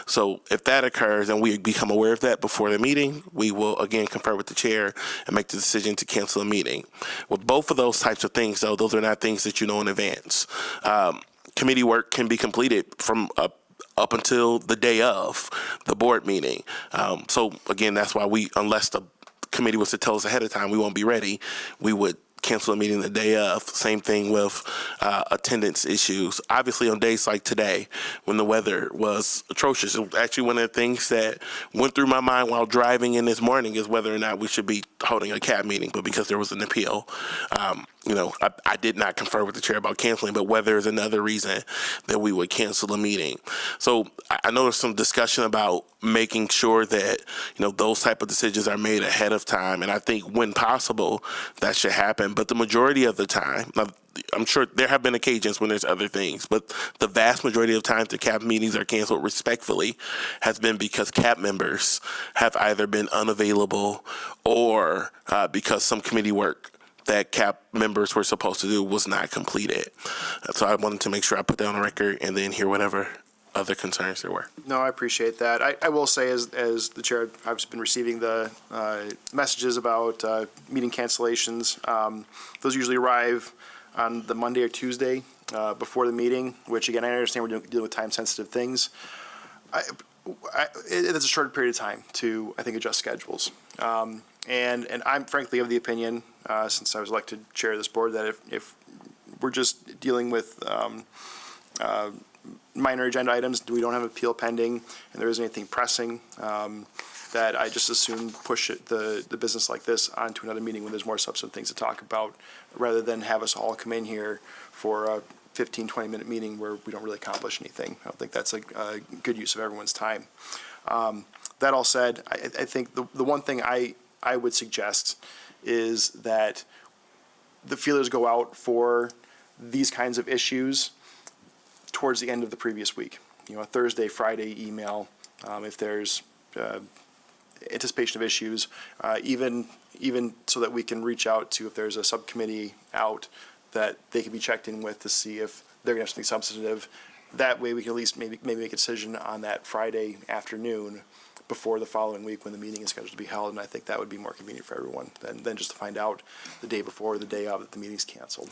So if that occurs and we become aware of that before the meeting, we will again confer with the chair and make the decision to cancel a meeting. With both of those types of things, though, those are not things that you know in advance. Committee work can be completed from up until the day of the board meeting. So again, that's why unless the committee was to tell us ahead of time we won't be ready, we would cancel a meeting the day of. Same thing with attendance issues. Obviously, on days like today, when the weather was atrocious, it was actually one of the things that went through my mind while driving in this morning is whether or not we should be holding a CAB meeting. But because there was an appeal, I did not confer with the chair about canceling, but whether there's another reason that we would cancel a meeting. So I know there's some discussion about making sure that, those type of decisions are made ahead of time. And I think when possible, that should happen. But the majority of the time, I'm sure there have been occasions when there's other things, but the vast majority of times the CAB meetings are canceled respectfully has been because CAB members have either been unavailable or because some committee work that CAB members were supposed to do was not completed. So I wanted to make sure I put that on the record and then hear whatever other concerns there were. No, I appreciate that. I will say, as the chair, I've just been receiving the messages about meeting cancellations. Those usually arrive on the Monday or Tuesday before the meeting, which, again, I understand we're dealing with time-sensitive things. It's a short period of time to, I think, adjust schedules. And I'm frankly of the opinion, since I was elected chair of this board, that if we're just dealing with minor agenda items, we don't have appeal pending, and there isn't anything pressing, that I just assume push the business like this onto another meeting when there's more substantive things to talk about, rather than have us all come in here for a 15, 20-minute meeting where we don't really accomplish anything. I don't think that's a good use of everyone's time. That all said, I think the one thing I would suggest is that the feelers go out for these kinds of issues towards the end of the previous week. A Thursday, Friday email, if there's anticipation of issues, even so that we can reach out to, if there's a subcommittee out, that they can be checked in with to see if they're going to have something substantive. That way we can at least maybe make a decision on that Friday afternoon before the following week when the meeting is scheduled to be held, and I think that would be more convenient for everyone than just to find out the day before or the day of that the meeting's canceled.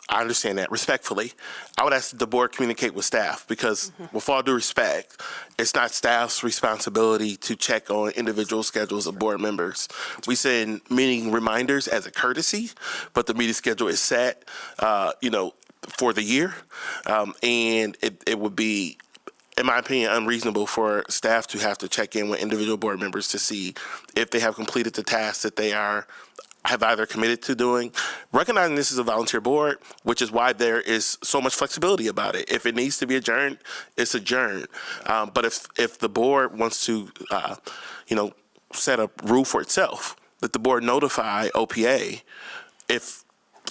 I understand that. Respectfully, I would ask that the board communicate with staff because, with all due respect, it's not staff's responsibility to check on individual schedules of board members. We send meeting reminders as a courtesy, but the meeting schedule is set, for the year, and it would be, in my opinion, unreasonable for staff to have to check in with individual board members to see if they have completed the tasks that they have either committed to doing. Recognizing this is a volunteer board, which is why there is so much flexibility about it. If it needs to be adjourned, it's adjourned. But if the board wants to, set a rule for itself, that the board notify OPA if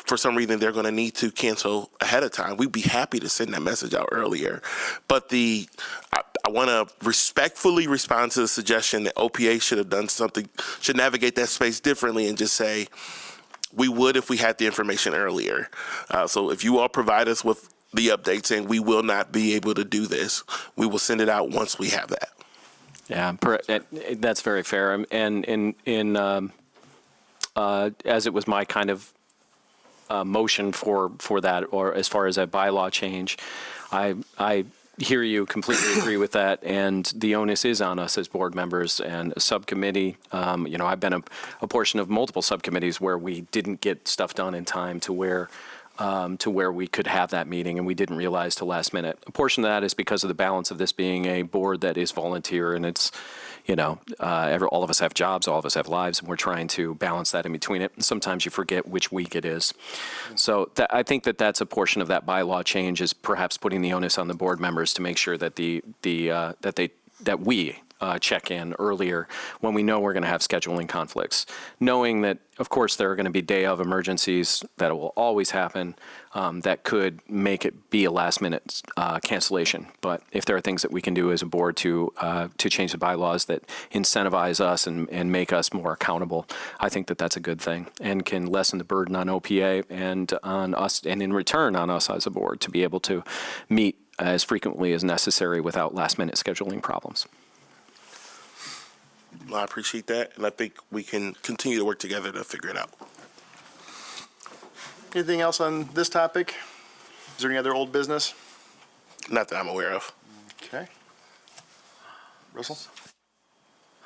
for some reason they're going to need to cancel ahead of time, we'd be happy to send that message out earlier. But I want to respectfully respond to the suggestion that OPA should have done something, should navigate that space differently and just say, we would if we had the information earlier. So if you all provide us with the update saying we will not be able to do this, we will send it out once we have that. Yeah, that's very fair. And as it was my kind of motion for that, or as far as a bylaw change, I hear you, completely agree with that, and the onus is on us as board members and a subcommittee. I've been a portion of multiple subcommittees where we didn't get stuff done in time to where we could have that meeting, and we didn't realize till last minute. A portion of that is because of the balance of this being a board that is volunteer, and it's, all of us have jobs, all of us have lives, and we're trying to balance that in between it. And sometimes you forget which week it is. So I think that's a portion of that bylaw change, is perhaps putting the onus on the board members to make sure that that we, check in earlier when we know we're going to have scheduling conflicts, knowing that, of course, there are going to be day of emergencies that will always happen that could make it be a last-minute cancellation. But if there are things that we can do as a board to change the bylaws that incentivize us and make us more accountable, I think that that's a good thing and can lessen the burden on OPA and on us, and in return on us as a board to be able to meet as frequently as necessary without last-minute scheduling problems. Well, I appreciate that, and I think we can continue to work together to figure it out. Anything else on this topic? Is there any other old business? Not that I'm aware of. Okay. Russell?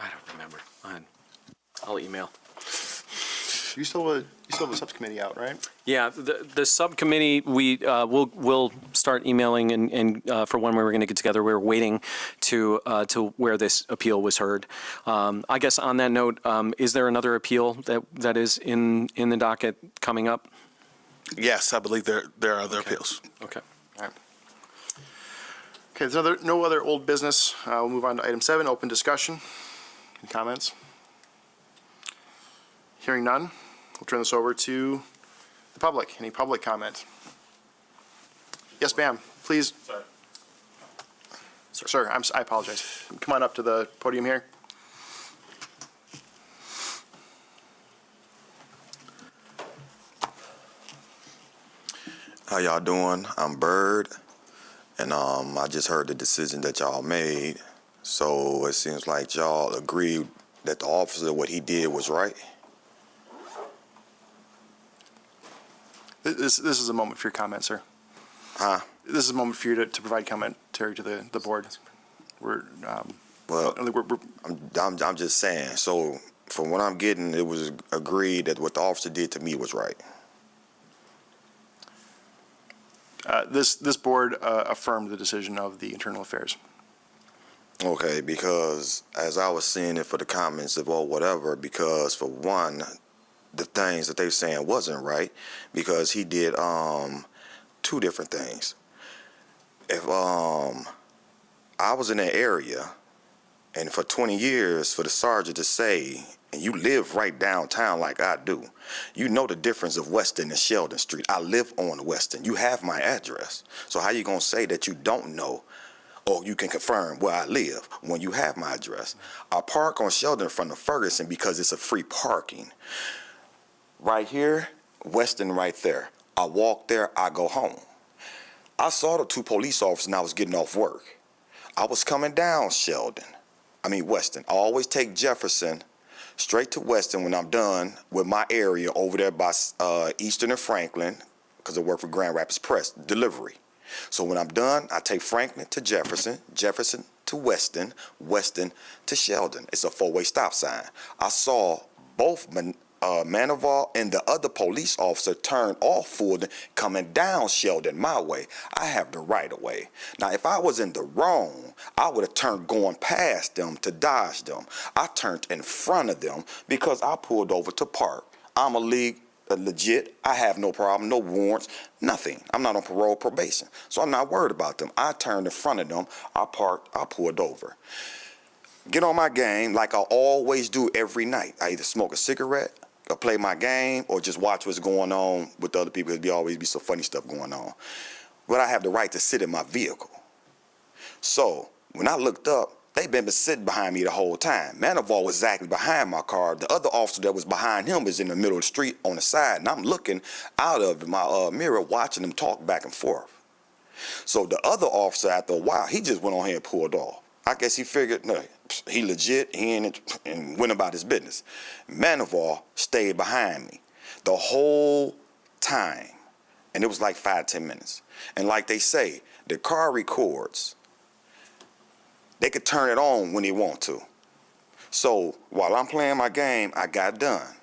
I don't remember. I'll email. You still have a subcommittee out, right? Yeah, the subcommittee, we'll start emailing and for when we were going to get together. We were waiting to where this appeal was heard. I guess on that note, is there another appeal that is in the docket coming up? Yes, I believe there are other appeals. Okay. All right. Okay, there's no other old business. We'll move on to item 7, open discussion. Any comments? Hearing none, we'll turn this over to the public. Any public comment? Yes, ma'am, please. Sir, I apologize. Come on up to the podium here. How y'all doing? I'm Bird, and I just heard the decision that y'all made. So it seems like y'all agreed that the officer, what he did was right. This is a moment for your comment, sir. Huh? This is a moment for you to provide commentary to the board. We're, Well, I think I'm just saying. So from what I'm getting, it was agreed that what the officer did to me was right. This board affirmed the decision of the Internal Affairs. Okay, because as I was seeing it for the comments of whatever, because for one, the things that they were saying wasn't right, because he did two different things. If I was in that area, and for 20 years for the sergeant to say, and you live right downtown like I do, you know the difference of Weston and Sheldon Street. I live on Weston. You have my address. So how you gonna say that you don't know, or you can confirm where I live when you have my address? I park on Sheldon in front of Ferguson because it's a free parking. Right here, Weston right there. I walk there, I go home. I saw the two police officers and I was getting off work. I was coming down Weston. I always take Jefferson straight to Weston when I'm done with my area over there by Eastern and Franklin, because I work for Grand Rapids Press, delivery. So when I'm done, I take Franklin to Jefferson, Jefferson to Weston, Weston to Sheldon. It's a 4-way stop sign. I saw both Manaval and the other police officer turn off Fulton coming down Sheldon my way. I have the right of way. Now, if I was in the wrong, I would have turned going past them to dodge them. I turned in front of them because I pulled over to park. I'm legit. I have no problem, no warrants, nothing. I'm not on parole, probation. So I'm not worried about them. I turned in front of them. I parked. I pulled over. Get on my game like I always do every night. I either smoke a cigarette or play my game or just watch what's going on with the other people. There'd always be some funny stuff going on. But I have the right to sit in my vehicle. So when I looked up, they've been sitting behind me the whole time. Manaval was exactly behind my car. The other officer that was behind him was in the middle of the street on the side, and I'm looking out of my mirror watching them talk back and forth. So the other officer, after a while, he just went on here and pulled off. I guess he figured, no, he legit, he ain't, and went about his business. Manaval stayed behind me the whole time, and it was like 5-10 minutes. And like they say, the car records. They could turn it on when they want to. So while I'm playing my game, I got done.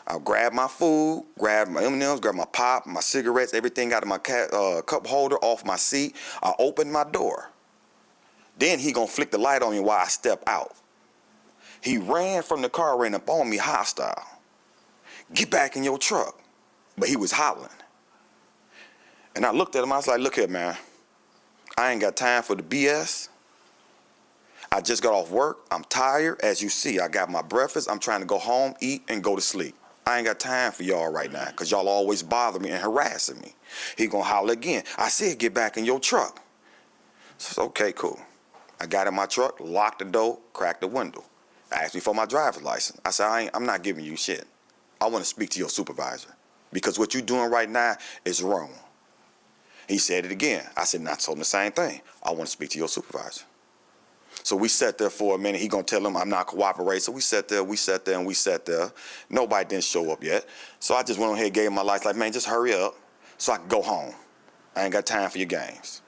I'll grab my food, grab my M&Ms, grab my pop, my cigarettes, everything out of my cup holder off my seat. I open my door. Then he gonna flick the light on me while I step out. He ran from the car, ran up on me hostile. Get back in your truck. But he was hollering. And I looked at him, I was like, look here, man. I ain't got time for the BS. I just got off work. I'm tired. As you see, I got my breakfast. I'm trying to go home, eat, and go to sleep. I ain't got time for y'all right now because y'all always bother me and harassing me. He gonna holler again. I said, get back in your truck. So, okay, cool. I got in my truck, locked the door, cracked the window. Asked me for my driver's license. I said, I'm not giving you shit. I want to speak to your supervisor because what you're doing right now is wrong. He said it again. I said, not told him the same thing. I want to speak to your supervisor. So we sat there for a minute. He gonna tell him I'm not cooperating. So we sat there. Nobody didn't show up yet. So I just went on ahead and gave him my license. Like, man, just hurry up so I can go home. I ain't got time for your games.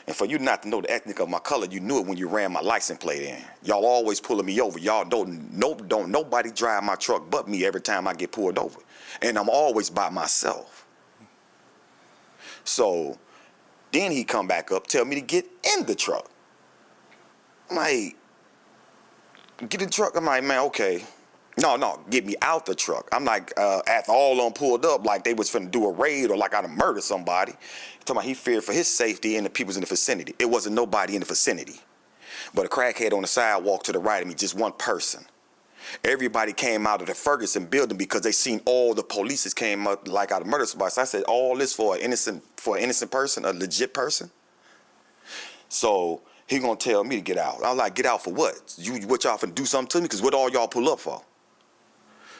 And for you not to know the ethnic of my color, you knew it when you ran my license plate in. Y'all always pulling me over. Y'all don't nobody drive my truck but me every time I get pulled over. And I'm always by myself. So then he come back up, tell me to get in the truck. I'm like, get in the truck. I'm like, man, okay. No, get me out the truck. I'm like, after all of them pulled up, like they was finna do a raid or like I'd murder somebody. Talking about he feared for his safety and the people's in the vicinity. It wasn't nobody in the vicinity. But a crackhead on the sidewalk to the right of me, just one person. Everybody came out of the Ferguson building because they seen all the police came up like I'd murder somebody. So I said, all this for an innocent person, a legit person? So he gonna tell me to get out. I'm like, get out for what? What y'all finna do something to me? Because what all y'all pull up for?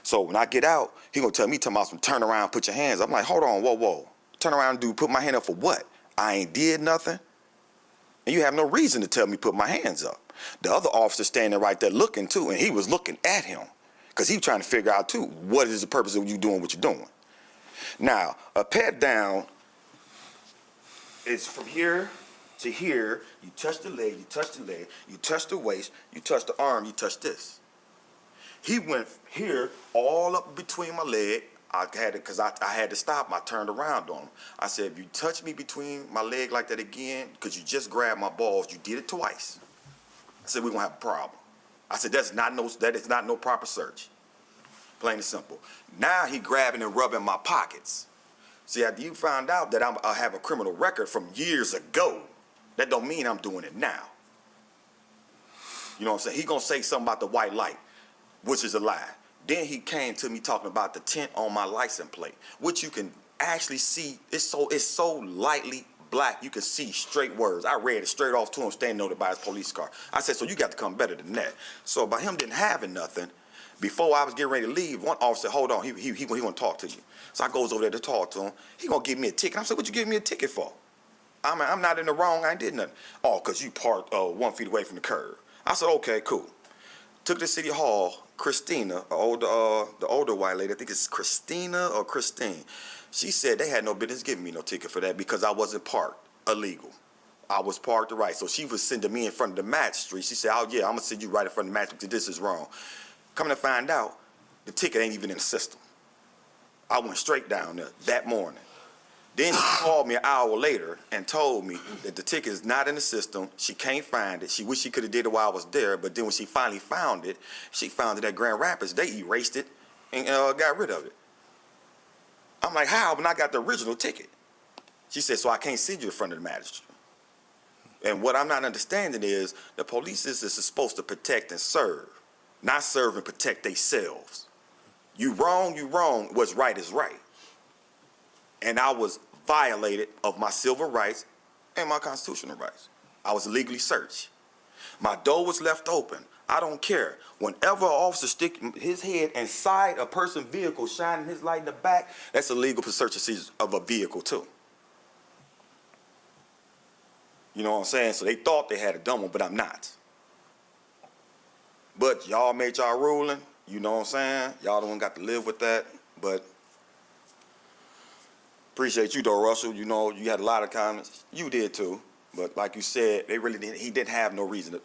So when I get out, he gonna tell me, about some turn around, put your hands up. I'm like, hold on, whoa. Turn around, dude, put my hand up for what? I ain't did nothing. And you have no reason to tell me put my hands up. The other officer standing right there looking too, and he was looking at him. Because he was trying to figure out too, what is the purpose of you doing what you're doing? Now, a pat down is from here to here. You touch the leg, you touch the leg, you touch the waist, you touch the arm, you touch this. He went here all up between my leg. I had to stop him. I turned around on him. I said, if you touch me between my leg like that again, because you just grabbed my balls, you did it twice. I said, we're gonna have a problem. I said, that is not no proper search. Plain and simple. Now he grabbing and rubbing my pockets. See, after you found out that I have a criminal record from years ago, that don't mean I'm doing it now. You know what I'm saying? He gonna say something about the white light, which is a lie. Then he came to me talking about the tint on my license plate, which you can actually see. It's so lightly black, you can see straight words. I read it straight off to him standing over by his police car. I said, so you got to come better than that. So by him didn't having nothing, before I was getting ready to leave, one officer said, hold on, he want to talk to you. So I goes over there to talk to him. He gonna give me a ticket. I said, what you giving me a ticket for? I'm not in the wrong, I ain't did nothing. Oh, because you parked 1 feet away from the curb. I said, okay, cool. Took to City Hall, Christina, the older white lady, I think it's Christina or Christine. She said they had no business giving me no ticket for that because I wasn't parked illegal. I was parked right. So she was sending me in front of the magistrate. She said, oh yeah, I'm gonna send you right in front of the magistrate because this is wrong. Coming to find out, the ticket ain't even in the system. I went straight down there that morning. Then she called me an hour later and told me that the ticket is not in the system. She can't find it. She wished she could have did it while I was there, but then when she finally found it, she found it at Grand Rapids. They erased it and got rid of it. I'm like, how? When I got the original ticket. She said, so I can't send you in front of the magistrate. And what I'm not understanding is the police is supposed to protect and serve, not serve and protect themselves. You wrong, what's right is right. And I was violated of my civil rights and my constitutional rights. I was illegally searched. My door was left open. I don't care. Whenever an officer stick his head inside a person's vehicle, shining his light in the back, that's illegal for search and seizure of a vehicle too. You know what I'm saying? So they thought they had a dumb one, but I'm not. But y'all made y'all ruling. You know what I'm saying? Y'all the one got to live with that. But appreciate you though, Russell. You know, you had a lot of comments. You did too. But like you said, he didn't have no reason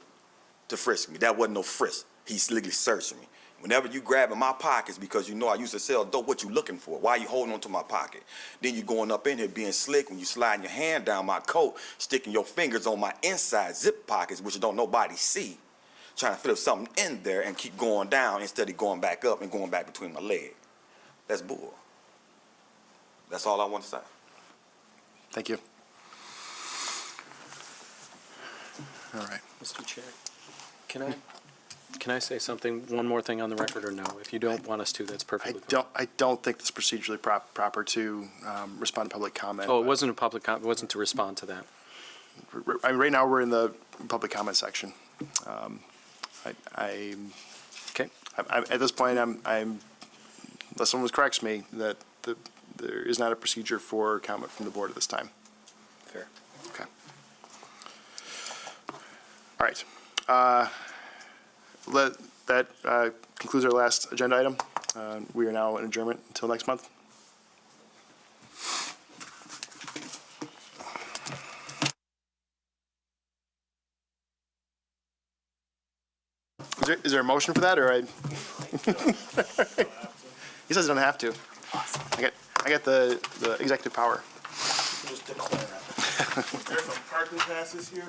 to frisk me. That wasn't no frisk. He's legally searching me. Whenever you grabbing my pockets because you know I used to sell dope, what you looking for? Why you holding on to my pocket? Then you going up in here being slick when you sliding your hand down my coat, sticking your fingers on my inside zip pockets, which don't nobody see, trying to fit something in there and keep going down instead of going back up and going back between my legs. That's bull. That's all I want to say. Thank you. All right. Mr. Chair. Can I say something, one more thing on the record, or no? If you don't want us to, that's perfectly fine. I don't think it's procedurally proper to respond to public comment. Oh, it but- wasn't a public, it wasn't to respond to that. I mean, right now, we're in the public comment section. Okay. At this point, unless someone corrects me, that there is not a procedure for comment from the board at this time. Fair. Okay. All right. That concludes our last agenda item. We are now in adjournment until next month. Is there a motion for that, or I? He says I don't have to. I get the executive power. Just declare it. There's some parking passes here.